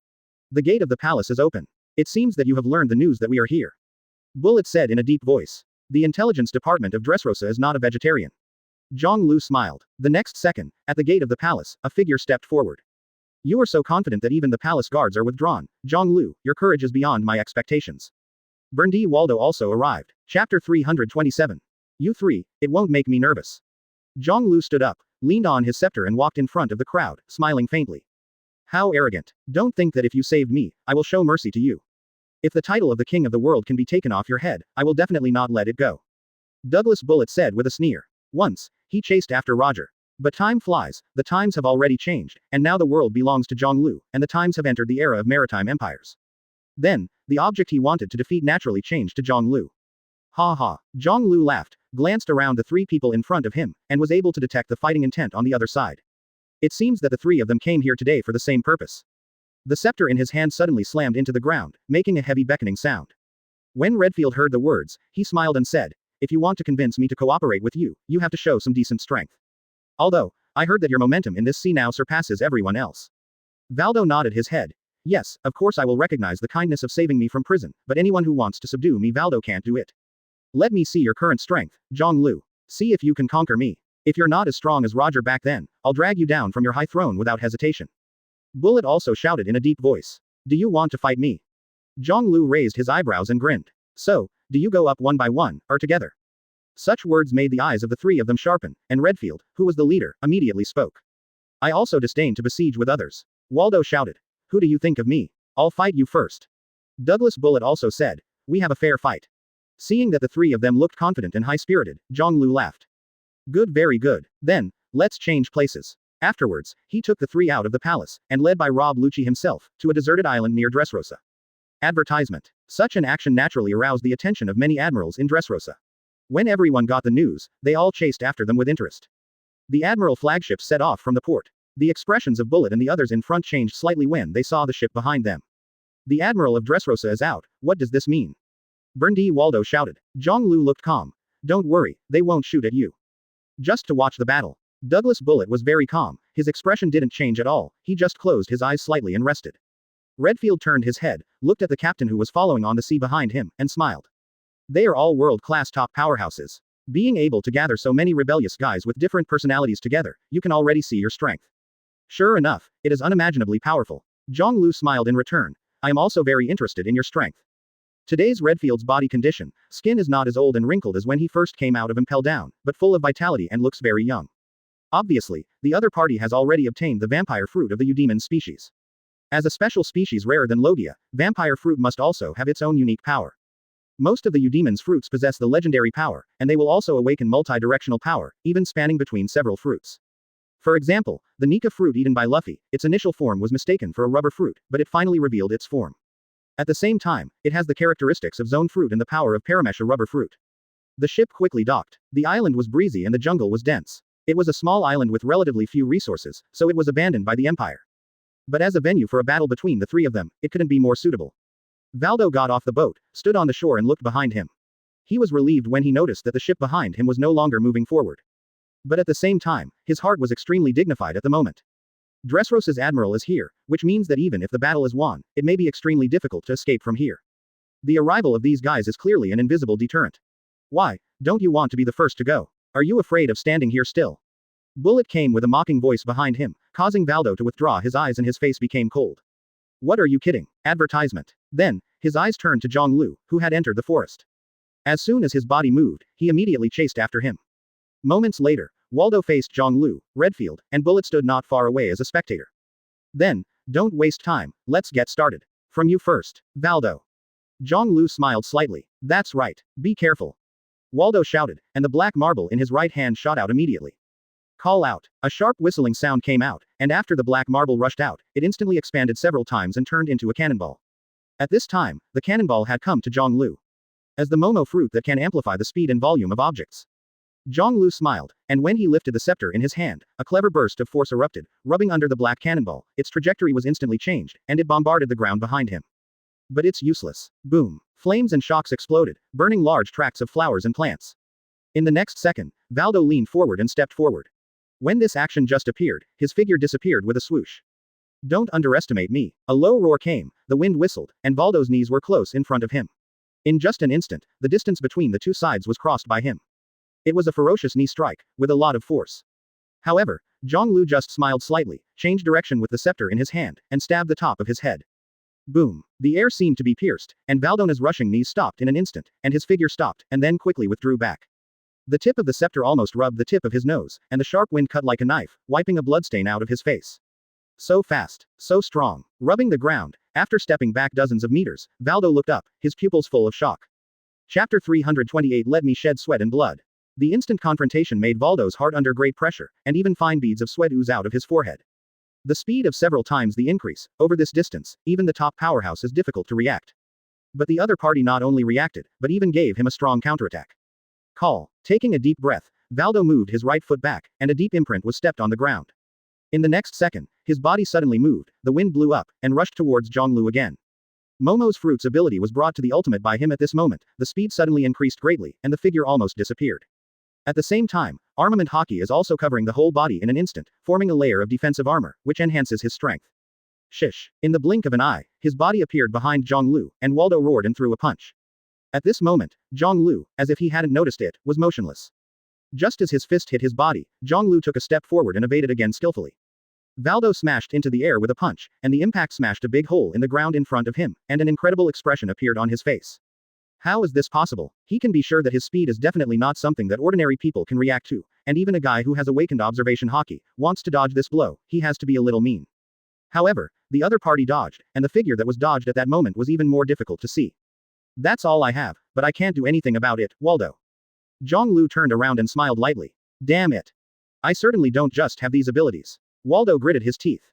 The gate of the palace is open. It seems that you have learned the news that we are here. Bullet said in a deep voice. The intelligence department of Dressrosa is not a vegetarian. Zhonglu smiled. The next second, at the gate of the palace, a figure stepped forward. You are so confident that even the palace guards are withdrawn. Zhonglu, your courage is beyond my expectations. Berndi Waldo also arrived. Chapter 327. You 3, it won't make me nervous. Zhonglu stood up, leaned on his scepter and walked in front of the crowd, smiling faintly. How arrogant. Don't think that if you saved me, I will show mercy to you. If the title of the king of the world can be taken off your head, I will definitely not let it go. Douglas Bullet said with a sneer. Once, he chased after Roger. But time flies, the times have already changed, and now the world belongs to Zhonglu, and the times have entered the era of maritime empires. Then, the object he wanted to defeat naturally changed to Zhonglu. Ha ha. Zhonglu laughed, glanced around the 3 people in front of him, and was able to detect the fighting intent on the other side. It seems that the 3 of them came here today for the same purpose. The scepter in his hand suddenly slammed into the ground, making a heavy beckoning sound. When Redfield heard the words, he smiled and said, if you want to convince me to cooperate with you, you have to show some decent strength. Although, I heard that your momentum in this sea now surpasses everyone else. Valdo nodded his head. Yes, of course I will recognize the kindness of saving me from prison, but anyone who wants to subdue me Valdo can't do it. Let me see your current strength, Zhonglu. See if you can conquer me. If you're not as strong as Roger back then, I'll drag you down from your high throne without hesitation. Bullet also shouted in a deep voice. Do you want to fight me? Zhonglu raised his eyebrows and grinned. So, do you go up one by one, or together? Such words made the eyes of the 3 of them sharpen, and Redfield, who was the leader, immediately spoke. I also disdain to besiege with others. Waldo shouted. Who do you think of me? I'll fight you first. Douglas Bullet also said. We have a fair fight. Seeing that the 3 of them looked confident and high-spirited, Zhonglu laughed. Good, very good. Then, let's change places. Afterwards, he took the 3 out of the palace, and led by Rob Lucci himself, to a deserted island near Dressrosa. Advertisement. Such an action naturally aroused the attention of many admirals in Dressrosa. When everyone got the news, they all chased after them with interest. The admiral flagship set off from the port. The expressions of Bullet and the others in front changed slightly when they saw the ship behind them. The admiral of Dressrosa is out. What does this mean? Berndi Waldo shouted. Zhonglu looked calm. Don't worry, they won't shoot at you. Just to watch the battle. Douglas Bullet was very calm, his expression didn't change at all, he just closed his eyes slightly and rested. Redfield turned his head, looked at the captain who was following on the sea behind him, and smiled. They are all world-class top powerhouses. Being able to gather so many rebellious guys with different personalities together, you can already see your strength. Sure enough, it is unimaginably powerful. Zhonglu smiled in return. I am also very interested in your strength. Today's Redfield's body condition, skin is not as old and wrinkled as when he first came out of Impel Down, but full of vitality and looks very young. Obviously, the other party has already obtained the vampire fruit of the Eudemon species. As a special species rarer than Logia, vampire fruit must also have its own unique power. Most of the Eudemon's fruits possess the legendary power, and they will also awaken multi-directional power, even spanning between several fruits. For example, the Nika fruit eaten by Luffy, its initial form was mistaken for a rubber fruit, but it finally revealed its form. At the same time, it has the characteristics of zone fruit and the power of Paramesh, a rubber fruit. The ship quickly docked. The island was breezy and the jungle was dense. It was a small island with relatively few resources, so it was abandoned by the Empire. But as a venue for a battle between the 3 of them, it couldn't be more suitable. Valdo got off the boat, stood on the shore and looked behind him. He was relieved when he noticed that the ship behind him was no longer moving forward. But at the same time, his heart was extremely dignified at the moment. Dressrosa's admiral is here, which means that even if the battle is won, it may be extremely difficult to escape from here. The arrival of these guys is clearly an invisible deterrent. Why, don't you want to be the first to go? Are you afraid of standing here still? Bullet came with a mocking voice behind him, causing Valdo to withdraw his eyes and his face became cold. What are you kidding? Advertisement. Then, His eyes turned to Zhonglu, who had entered the forest. As soon as his body moved, he immediately chased after him. Moments later, Waldo faced Zhonglu, Redfield, and Bullet stood not far away as a spectator. Then, don't waste time, let's get started. From you first, Valdo. Zhonglu smiled slightly. That's right, be careful. Waldo shouted, and the black marble in his right hand shot out immediately. Call out. A sharp whistling sound came out, and after the black marble rushed out, it instantly expanded several times and turned into a cannonball. At this time, the cannonball had come to Zhonglu as the Momo fruit that can amplify the speed and volume of objects. Zhonglu smiled, and when he lifted the scepter in his hand, a clever burst of force erupted, rubbing under the black cannonball. Its trajectory was instantly changed, and it bombarded the ground behind him. But it's useless. Boom. Flames and shocks exploded, burning large tracts of flowers and plants. In the next second, Valdo leaned forward and stepped forward. When this action just appeared, his figure disappeared with a swoosh. Don't underestimate me. A low roar came, the wind whistled, and Valdo's knees were close in front of him. In just an instant, the distance between the two sides was crossed by him. It was a ferocious knee strike, with a lot of force. However, Zhonglu just smiled slightly, changed direction with the scepter in his hand, and stabbed the top of his head. Boom. The air seemed to be pierced, and Valdona's rushing knees stopped in an instant, and his figure stopped, and then quickly withdrew back. The tip of the scepter almost rubbed the tip of his nose, and the sharp wind cut like a knife, wiping a bloodstain out of his face. So fast, so strong. Rubbing the ground, after stepping back dozens of meters, Valdo looked up, his pupils full of shock. Chapter 328 Let me shed sweat and blood. The instant confrontation made Valdo's heart under great pressure, and even fine beads of sweat ooze out of his forehead. The speed of several times the increase, over this distance, even the top powerhouse is difficult to react. But the other party not only reacted, but even gave him a strong counterattack. Call. Taking a deep breath, Valdo moved his right foot back, and a deep imprint was stepped on the ground. In the next second, his body suddenly moved, the wind blew up, and rushed towards Zhonglu again. Momo's fruit's ability was brought to the ultimate by him at this moment, the speed suddenly increased greatly, and the figure almost disappeared. At the same time, armament haki is also covering the whole body in an instant, forming a layer of defensive armor, which enhances his strength. Shish. In the blink of an eye, his body appeared behind Zhonglu, and Waldo roared and threw a punch. At this moment, Zhonglu, as if he hadn't noticed it, was motionless. Just as his fist hit his body, Zhonglu took a step forward and evaded again skillfully. Valdo smashed into the air with a punch, and the impact smashed a big hole in the ground in front of him, and an incredible expression appeared on his face. How is this possible? He can be sure that his speed is definitely not something that ordinary people can react to, and even a guy who has awakened observation haki wants to dodge this blow. He has to be a little mean. However, the other party dodged, and the figure that was dodged at that moment was even more difficult to see. That's all I have, but I can't do anything about it, Waldo. Zhonglu turned around and smiled lightly. Damn it. I certainly don't just have these abilities. Waldo gritted his teeth.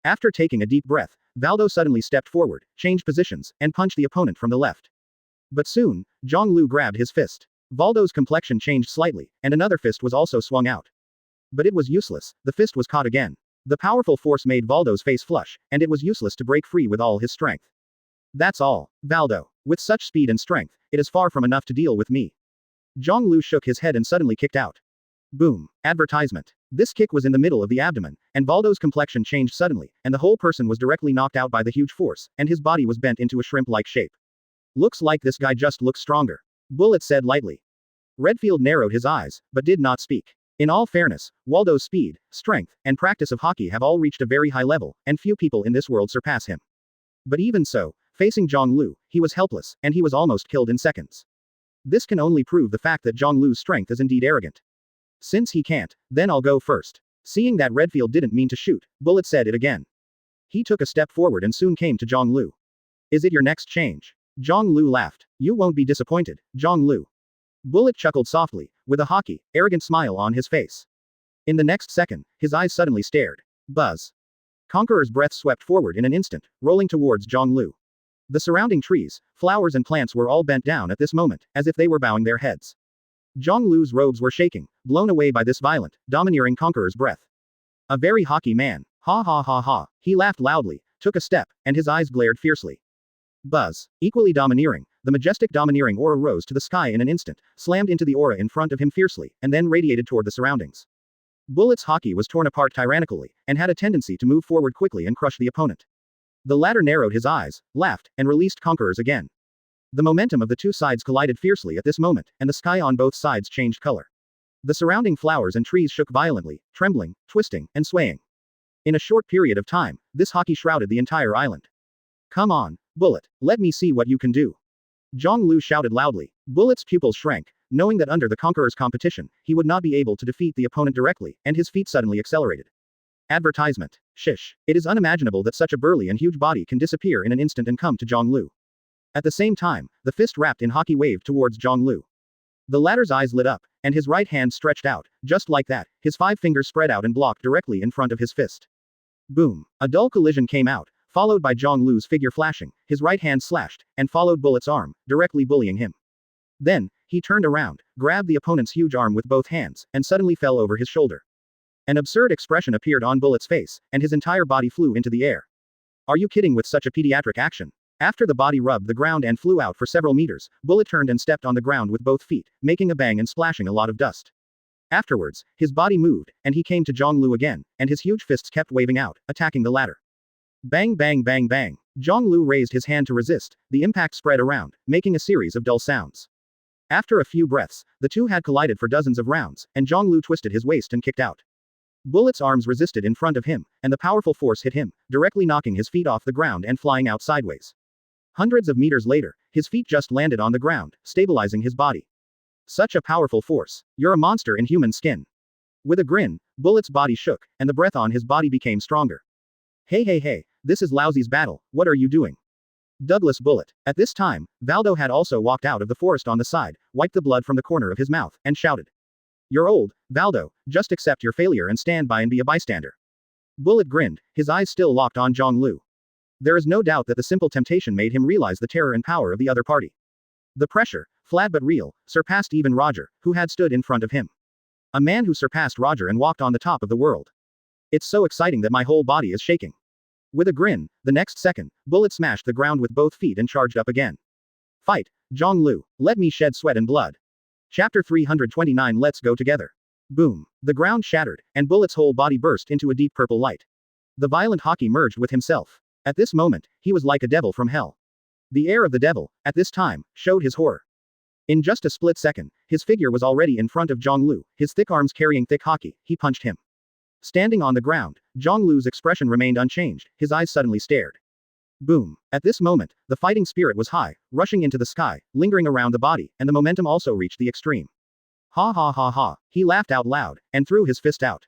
After taking a deep breath, Valdo suddenly stepped forward, changed positions, and punched the opponent from the left. But soon, Zhonglu grabbed his fist. Valdo's complexion changed slightly, and another fist was also swung out. But it was useless, the fist was caught again. The powerful force made Valdo's face flush, and it was useless to break free with all his strength. That's all, Valdo. With such speed and strength, it is far from enough to deal with me. Zhonglu shook his head and suddenly kicked out. Boom. Advertisement. This kick was in the middle of the abdomen, and Valdo's complexion changed suddenly, and the whole person was directly knocked out by the huge force, and his body was bent into a shrimp-like shape. Looks like this guy just looks stronger. Bullet said lightly. Redfield narrowed his eyes, but did not speak. In all fairness, Waldo's speed, strength, and practice of haki have all reached a very high level, and few people in this world surpass him. But even so, facing Zhonglu, he was helpless, and he was almost killed in seconds. This can only prove the fact that Zhonglu's strength is indeed arrogant. Since he can't, then I'll go first. Seeing that Redfield didn't mean to shoot, Bullet said it again. He took a step forward and soon came to Zhonglu. Is it your next change? Zhonglu laughed. You won't be disappointed, Zhonglu. Bullet chuckled softly, with a haughty, arrogant smile on his face. In the next second, his eyes suddenly stared. Buzz. Conqueror's breath swept forward in an instant, rolling towards Zhonglu. The surrounding trees, flowers and plants were all bent down at this moment, as if they were bowing their heads. Zhonglu's robes were shaking, blown away by this violent, domineering conqueror's breath. A very haughty man. Ha ha ha ha. He laughed loudly, took a step, and his eyes glared fiercely. Buzz. Equally domineering, the majestic domineering aura rose to the sky in an instant, slammed into the aura in front of him fiercely, and then radiated toward the surroundings. Bullet's haki was torn apart tyrannically, and had a tendency to move forward quickly and crush the opponent. The latter narrowed his eyes, laughed, and released conquerors again. The momentum of the two sides collided fiercely at this moment, and the sky on both sides changed color. The surrounding flowers and trees shook violently, trembling, twisting, and swaying. In a short period of time, this haki shrouded the entire island. Come on, Bullet, let me see what you can do. Zhonglu shouted loudly. Bullet's pupils shrank, knowing that under the Conqueror's competition, he would not be able to defeat the opponent directly, and his feet suddenly accelerated. Advertisement. Shish. It is unimaginable that such a burly and huge body can disappear in an instant and come to Zhonglu. At the same time, the fist wrapped in hockey waved towards Zhonglu. The latter's eyes lit up, and his right hand stretched out, just like that, his 5 fingers spread out and blocked directly in front of his fist. Boom. A dull collision came out, followed by Zhonglu's figure flashing, his right hand slashed, and followed Bullet's arm, directly bullying him. Then, he turned around, grabbed the opponent's huge arm with both hands, and suddenly fell over his shoulder. An absurd expression appeared on Bullet's face, and his entire body flew into the air. Are you kidding with such a pediatric action? After the body rubbed the ground and flew out for several meters, Bullet turned and stepped on the ground with both feet, making a bang and splashing a lot of dust. Afterwards, his body moved, and he came to Zhonglu again, and his huge fists kept waving out, attacking the latter. Bang bang bang bang. Zhonglu raised his hand to resist, the impact spread around, making a series of dull sounds. After a few breaths, the two had collided for dozens of rounds, and Zhonglu twisted his waist and kicked out. Bullet's arms resisted in front of him, and the powerful force hit him, directly knocking his feet off the ground and flying out sideways. Hundreds of meters later, his feet just landed on the ground, stabilizing his body. Such a powerful force. You're a monster in human skin. With a grin, Bullet's body shook, and the breath on his body became stronger. Hey, this is Lousy's battle, what are you doing? Douglas Bullet. At this time, Valdo had also walked out of the forest on the side, wiped the blood from the corner of his mouth, and shouted. You're old, Valdo, just accept your failure and stand by and be a bystander. Bullet grinned, his eyes still locked on Zhonglu. There is no doubt that the simple temptation made him realize the terror and power of the other party. The pressure, flat but real, surpassed even Roger, who had stood in front of him. A man who surpassed Roger and walked on the top of the world. It's so exciting that my whole body is shaking. With a grin, the next second, Bullet smashed the ground with both feet and charged up again. Fight, Zhonglu, let me shed sweat and blood. Chapter 329. Let's go together. Boom. The ground shattered, and Bullet's whole body burst into a deep purple light. The violent hockey merged with himself. At this moment, he was like a devil from hell. The air of the devil, at this time, showed his horror. In just a split second, his figure was already in front of Zhonglu, his thick arms carrying thick hockey, he punched him. Standing on the ground, Zhonglu's expression remained unchanged, his eyes suddenly stared. Boom. At this moment, the fighting spirit was high, rushing into the sky, lingering around the body, and the momentum also reached the extreme. Ha ha ha ha, he laughed out loud, and threw his fist out.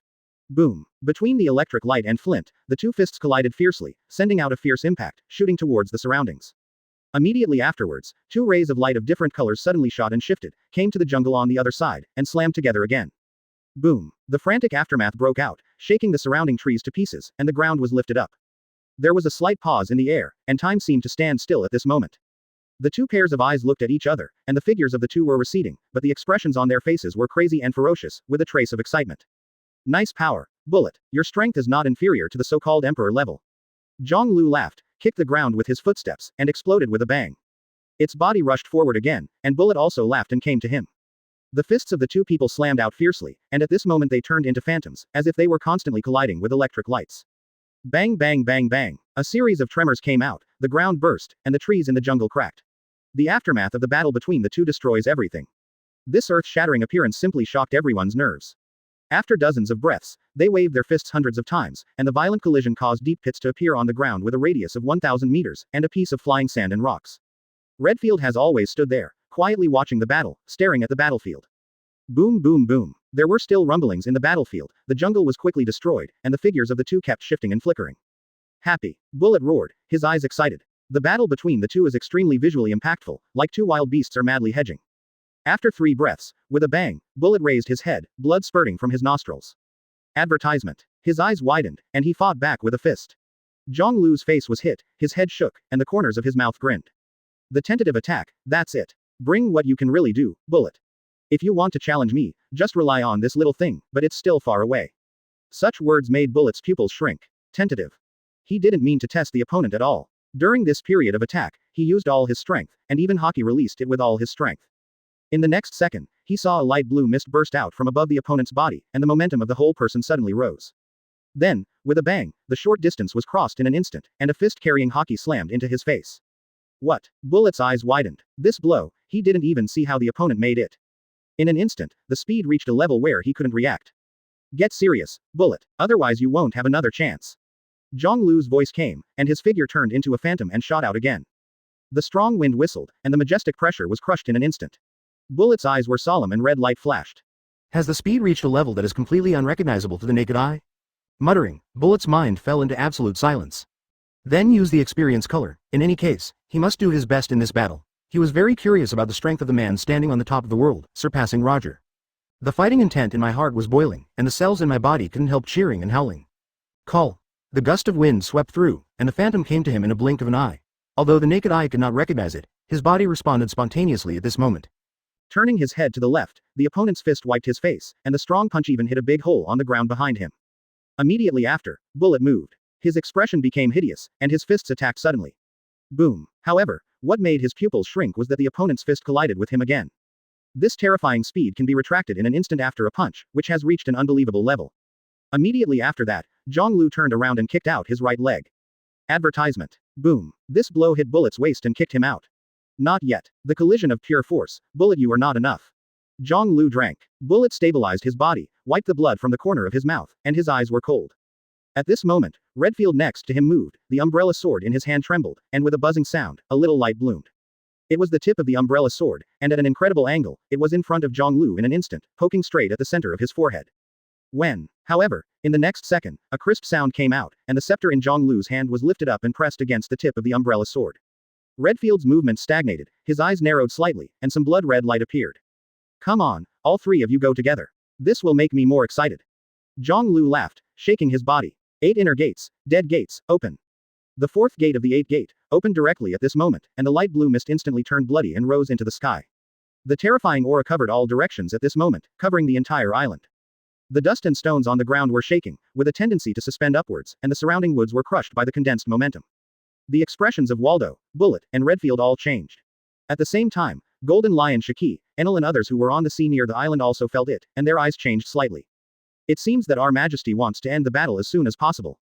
Boom. Between the electric light and flint, the two fists collided fiercely, sending out a fierce impact, shooting towards the surroundings. Immediately afterwards, 2 rays of light of different colors suddenly shot and shifted, came to the jungle on the other side, and slammed together again. Boom. The frantic aftermath broke out, shaking the surrounding trees to pieces, and the ground was lifted up. There was a slight pause in the air, and time seemed to stand still at this moment. The 2 pairs of eyes looked at each other, and the figures of the 2 were receding, but the expressions on their faces were crazy and ferocious, with a trace of excitement. Nice power, Bullet. Your strength is not inferior to the so-called emperor level. Zhonglu laughed, kicked the ground with his footsteps, and exploded with a bang. Its body rushed forward again, and Bullet also laughed and came to him. The fists of the 2 people slammed out fiercely, and at this moment they turned into phantoms, as if they were constantly colliding with electric lights. Bang bang bang bang. A series of tremors came out, the ground burst, and the trees in the jungle cracked. The aftermath of the battle between the 2 destroys everything. This earth-shattering appearance simply shocked everyone's nerves. After dozens of breaths, they waved their fists hundreds of times, and the violent collision caused deep pits to appear on the ground with a radius of 1,000 meters, and a piece of flying sand and rocks. Redfield has always stood there, quietly watching the battle, staring at the battlefield. Boom boom boom. There were still rumblings in the battlefield, the jungle was quickly destroyed, and the figures of the 2 kept shifting and flickering. Happy. Bullet roared, his eyes excited. The battle between the 2 is extremely visually impactful, like 2 wild beasts are madly hedging. After 3 breaths, with a bang, Bullet raised his head, blood spurting from his nostrils. Advertisement. His eyes widened, and he fought back with a fist. Zhonglu's face was hit, his head shook, and the corners of his mouth grinned. The tentative attack, that's it. Bring what you can really do, Bullet. If you want to challenge me, just rely on this little thing, but it's still far away. Such words made Bullet's pupils shrink. Tentative. He didn't mean to test the opponent at all. During this period of attack, he used all his strength, and even Hockey released it with all his strength. In the next second, he saw a light blue mist burst out from above the opponent's body, and the momentum of the whole person suddenly rose. Then, with a bang, the short distance was crossed in an instant, and a fist carrying Hockey slammed into his face. What? Bullet's eyes widened. This blow, he didn't even see how the opponent made it. In an instant, the speed reached a level where he couldn't react. Get serious, Bullet, otherwise you won't have another chance. Zhonglu's voice came, and his figure turned into a phantom and shot out again. The strong wind whistled, and the majestic pressure was crushed in an instant. Bullet's eyes were solemn and red light flashed. Has the speed reached a level that is completely unrecognizable to the naked eye? Muttering, Bullet's mind fell into absolute silence. Then use the experience color. In any case, he must do his best in this battle. He was very curious about the strength of the man standing on the top of the world, surpassing Roger. The fighting intent in my heart was boiling, and the cells in my body couldn't help cheering and howling. Call. The gust of wind swept through, and the phantom came to him in a blink of an eye. Although the naked eye could not recognize it, his body responded spontaneously at this moment. Turning his head to the left, the opponent's fist wiped his face, and the strong punch even hit a big hole on the ground behind him. Immediately after, Bullet moved. His expression became hideous, and his fists attacked suddenly. Boom. However, what made his pupils shrink was that the opponent's fist collided with him again. This terrifying speed can be retracted in an instant after a punch, which has reached an unbelievable level. Immediately after that, Zhonglu turned around and kicked out his right leg. Advertisement. Boom. This blow hit Bullet's waist and kicked him out. Not yet. The collision of pure force. Bullet, you are not enough. Zhonglu drank. Bullet stabilized his body, wiped the blood from the corner of his mouth, and his eyes were cold. At this moment, Redfield next to him moved, the umbrella sword in his hand trembled, and with a buzzing sound, a little light bloomed. It was the tip of the umbrella sword, and at an incredible angle, it was in front of Zhonglu in an instant, poking straight at the center of his forehead. However, in the next second, a crisp sound came out, and the scepter in Zhonglu's hand was lifted up and pressed against the tip of the umbrella sword. Redfield's movement stagnated, his eyes narrowed slightly, and some blood-red light appeared. Come on, all three of you go together. This will make me more excited. Zhonglu laughed, shaking his body. 8 inner gates, dead gates, open. The 4th gate of the 8th gate, opened directly at this moment, and the light blue mist instantly turned bloody and rose into the sky. The terrifying aura covered all directions at this moment, covering the entire island. The dust and stones on the ground were shaking, with a tendency to suspend upwards, and the surrounding woods were crushed by the condensed momentum. The expressions of Waldo, Bullet, and Redfield all changed. At the same time, Golden Lion Shiki, Enel and others who were on the sea near the island also felt it, and their eyes changed slightly. It seems that Our Majesty wants to end the battle as soon as possible.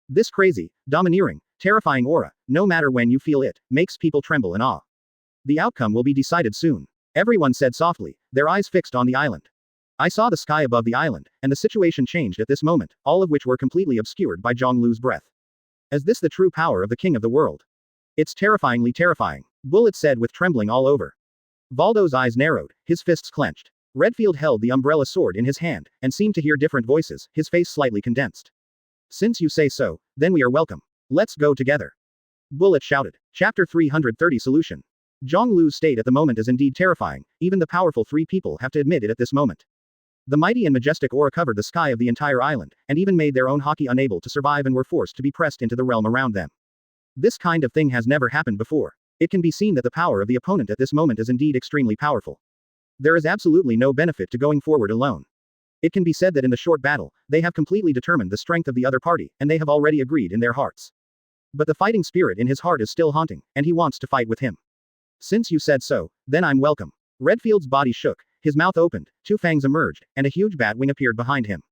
This crazy, domineering, terrifying aura, no matter when you feel it, makes people tremble in awe. The outcome will be decided soon. Everyone said softly, their eyes fixed on the island. I saw the sky above the island, and the situation changed at this moment, all of which were completely obscured by Zhonglu's breath. Is this the true power of the king of the world? It's terrifyingly terrifying, Bullet said with trembling all over. Valdo's eyes narrowed, his fists clenched. Redfield held the umbrella sword in his hand, and seemed to hear different voices, his face slightly condensed. Since you say so, then we are welcome. Let's go together. Bullet shouted. Chapter 330 Solution. Zhonglu's state at the moment is indeed terrifying, even the powerful 3 people have to admit it at this moment. The mighty and majestic aura covered the sky of the entire island, and even made their own hockey unable to survive and were forced to be pressed into the realm around them. This kind of thing has never happened before. It can be seen that the power of the opponent at this moment is indeed extremely powerful. There is absolutely no benefit to going forward alone. It can be said that in the short battle, they have completely determined the strength of the other party, and they have already agreed in their hearts. But the fighting spirit in his heart is still haunting, and he wants to fight with him. Since you said so, then I'm welcome. Redfield's body shook, his mouth opened, 2 fangs emerged, and a huge bat wing appeared behind him.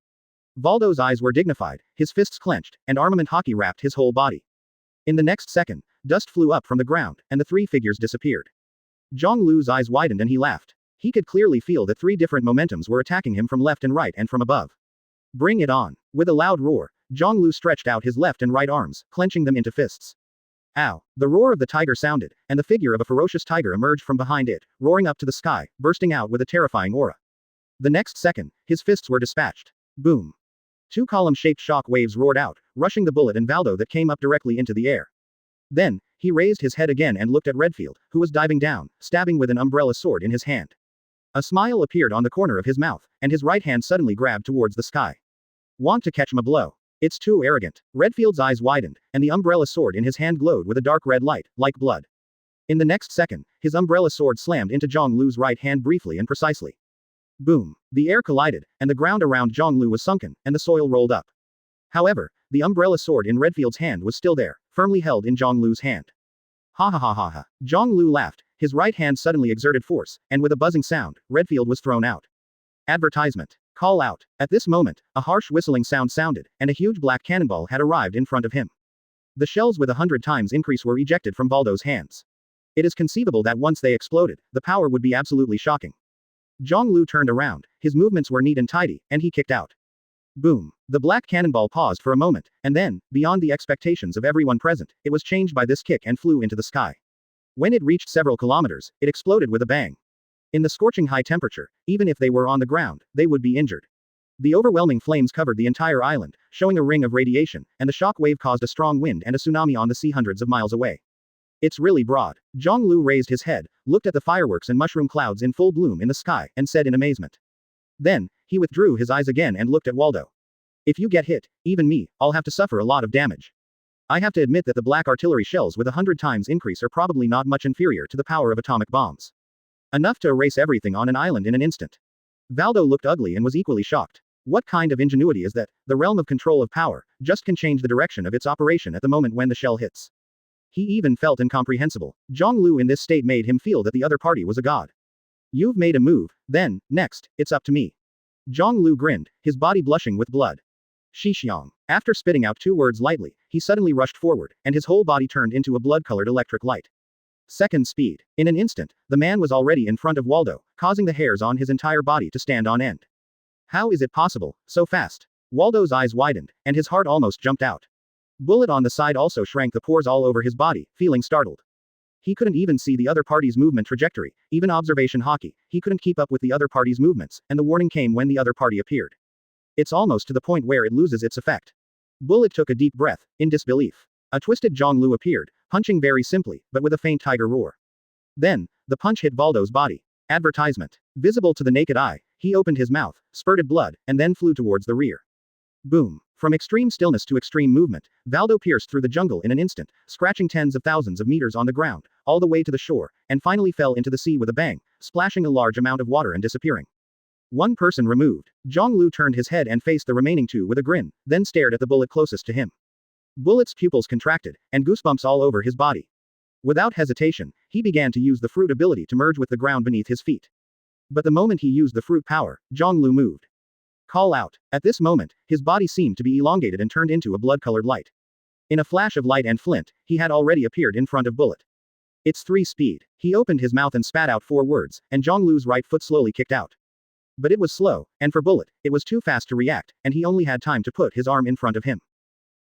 Valdo's eyes were dignified, his fists clenched, and armament hockey wrapped his whole body. In the next second, dust flew up from the ground, and the 3 figures disappeared. Zhonglu's eyes widened and he laughed. He could clearly feel that 3 different momentums were attacking him from left and right and from above. Bring it on. With a loud roar, Zhonglu stretched out his left and right arms, clenching them into fists. Ow! The roar of the tiger sounded, and the figure of a ferocious tiger emerged from behind it, roaring up to the sky, bursting out with a terrifying aura. The next second, his fists were dispatched. Boom! 2 column-shaped shock waves roared out, rushing the Bullet and Valdo that came up directly into the air. Then, he raised his head again and looked at Redfield, who was diving down, stabbing with an umbrella sword in his hand. A smile appeared on the corner of his mouth, and his right hand suddenly grabbed towards the sky. Want to catch my blow? It's too arrogant. Redfield's eyes widened, and the umbrella sword in his hand glowed with a dark red light, like blood. In the next second, his umbrella sword slammed into Zhonglu's right hand briefly and precisely. Boom! The air collided, and the ground around Zhonglu was sunken, and the soil rolled up. However, the umbrella sword in Redfield's hand was still there, firmly held in Zhonglu's hand. Ha ha ha ha ha. Zhonglu laughed, his right hand suddenly exerted force, and with a buzzing sound, Redfield was thrown out. Advertisement. Call out. At this moment, a harsh whistling sound sounded, and a huge black cannonball had arrived in front of him. The shells with 100 times increase were ejected from Valdo's hands. It is conceivable that once they exploded, the power would be absolutely shocking. Zhonglu turned around, his movements were neat and tidy, and he kicked out. Boom! The black cannonball paused for a moment, and then, beyond the expectations of everyone present, it was changed by this kick and flew into the sky. When it reached several kilometers, it exploded with a bang. In the scorching high temperature, even if they were on the ground, they would be injured. The overwhelming flames covered the entire island, showing a ring of radiation, and the shock wave caused a strong wind and a tsunami on the sea hundreds of miles away. It's really broad. Zhonglu raised his head, looked at the fireworks and mushroom clouds in full bloom in the sky, and said in amazement. Then, he withdrew his eyes again and looked at Waldo. If you get hit, even me, I'll have to suffer a lot of damage. I have to admit that the black artillery shells with 100 times increase are probably not much inferior to the power of atomic bombs. Enough to erase everything on an island in an instant. Valdo looked ugly and was equally shocked. What kind of ingenuity is that? The realm of control of power just can change the direction of its operation at the moment when the shell hits. He even felt incomprehensible. Zhonglu in this state made him feel that the other party was a god. You've made a move, then, next, it's up to me. Zhonglu grinned, his body blushing with blood. Shixiang. After spitting out 2 words lightly, he suddenly rushed forward, and his whole body turned into a blood-colored electric light. Second speed. In an instant, the man was already in front of Waldo, causing the hairs on his entire body to stand on end. How is it possible, so fast? Waldo's eyes widened, and his heart almost jumped out. Bullet on the side also shrank the pores all over his body, feeling startled. He couldn't even see the other party's movement trajectory, even observation hockey, he couldn't keep up with the other party's movements, and the warning came when the other party appeared. It's almost to the point where it loses its effect. Bullet took a deep breath, in disbelief. A twisted Zhonglu appeared, punching very simply, but with a faint tiger roar. Then, the punch hit Baldo's body. Advertisement. Visible to the naked eye, he opened his mouth, spurted blood, and then flew towards the rear. Boom. From extreme stillness to extreme movement, Valdo pierced through the jungle in an instant, scratching tens of thousands of meters on the ground, all the way to the shore, and finally fell into the sea with a bang, splashing a large amount of water and disappearing. One person removed. Zhonglu turned his head and faced the remaining 2 with a grin, then stared at the bullet closest to him. Bullet's pupils contracted, and goosebumps all over his body. Without hesitation, he began to use the fruit ability to merge with the ground beneath his feet. But the moment he used the fruit power, Zhonglu moved. Call out. At this moment, his body seemed to be elongated and turned into a blood-colored light. In a flash of light and flint, he had already appeared in front of Bullet. It's 3 speed. He opened his mouth and spat out 4 words, and Zhonglu's right foot slowly kicked out. But it was slow, and for Bullet, it was too fast to react, and he only had time to put his arm in front of him.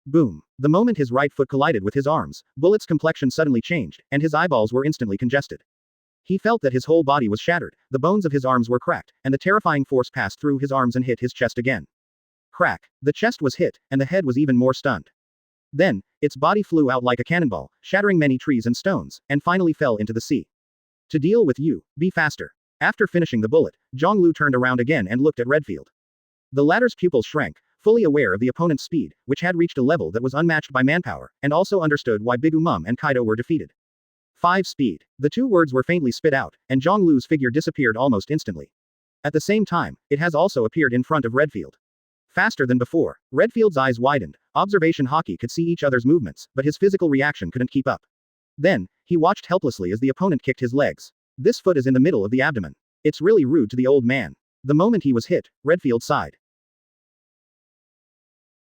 Boom. The moment his right foot collided with his arms, Bullet's complexion suddenly changed, and his eyeballs were instantly congested. He felt that his whole body was shattered, the bones of his arms were cracked, and the terrifying force passed through his arms and hit his chest again. Crack. The chest was hit, and the head was even more stunned. Then, its body flew out like a cannonball, shattering many trees and stones, and finally fell into the sea. To deal with you, be faster. After finishing the bullet, Zhonglu turned around again and looked at Redfield. The latter's pupils shrank, fully aware of the opponent's speed, which had reached a level that was unmatched by manpower, and also understood why Big Mom and Kaido were defeated. 5 speed. The 2 words were faintly spit out, and Zhonglu's figure disappeared almost instantly. At the same time, it has also appeared in front of Redfield. Faster than before, Redfield's eyes widened. Observation hockey could see each other's movements, but his physical reaction couldn't keep up. Then, he watched helplessly as the opponent kicked his legs. This foot is in the middle of the abdomen. It's really rude to the old man. The moment he was hit, Redfield sighed.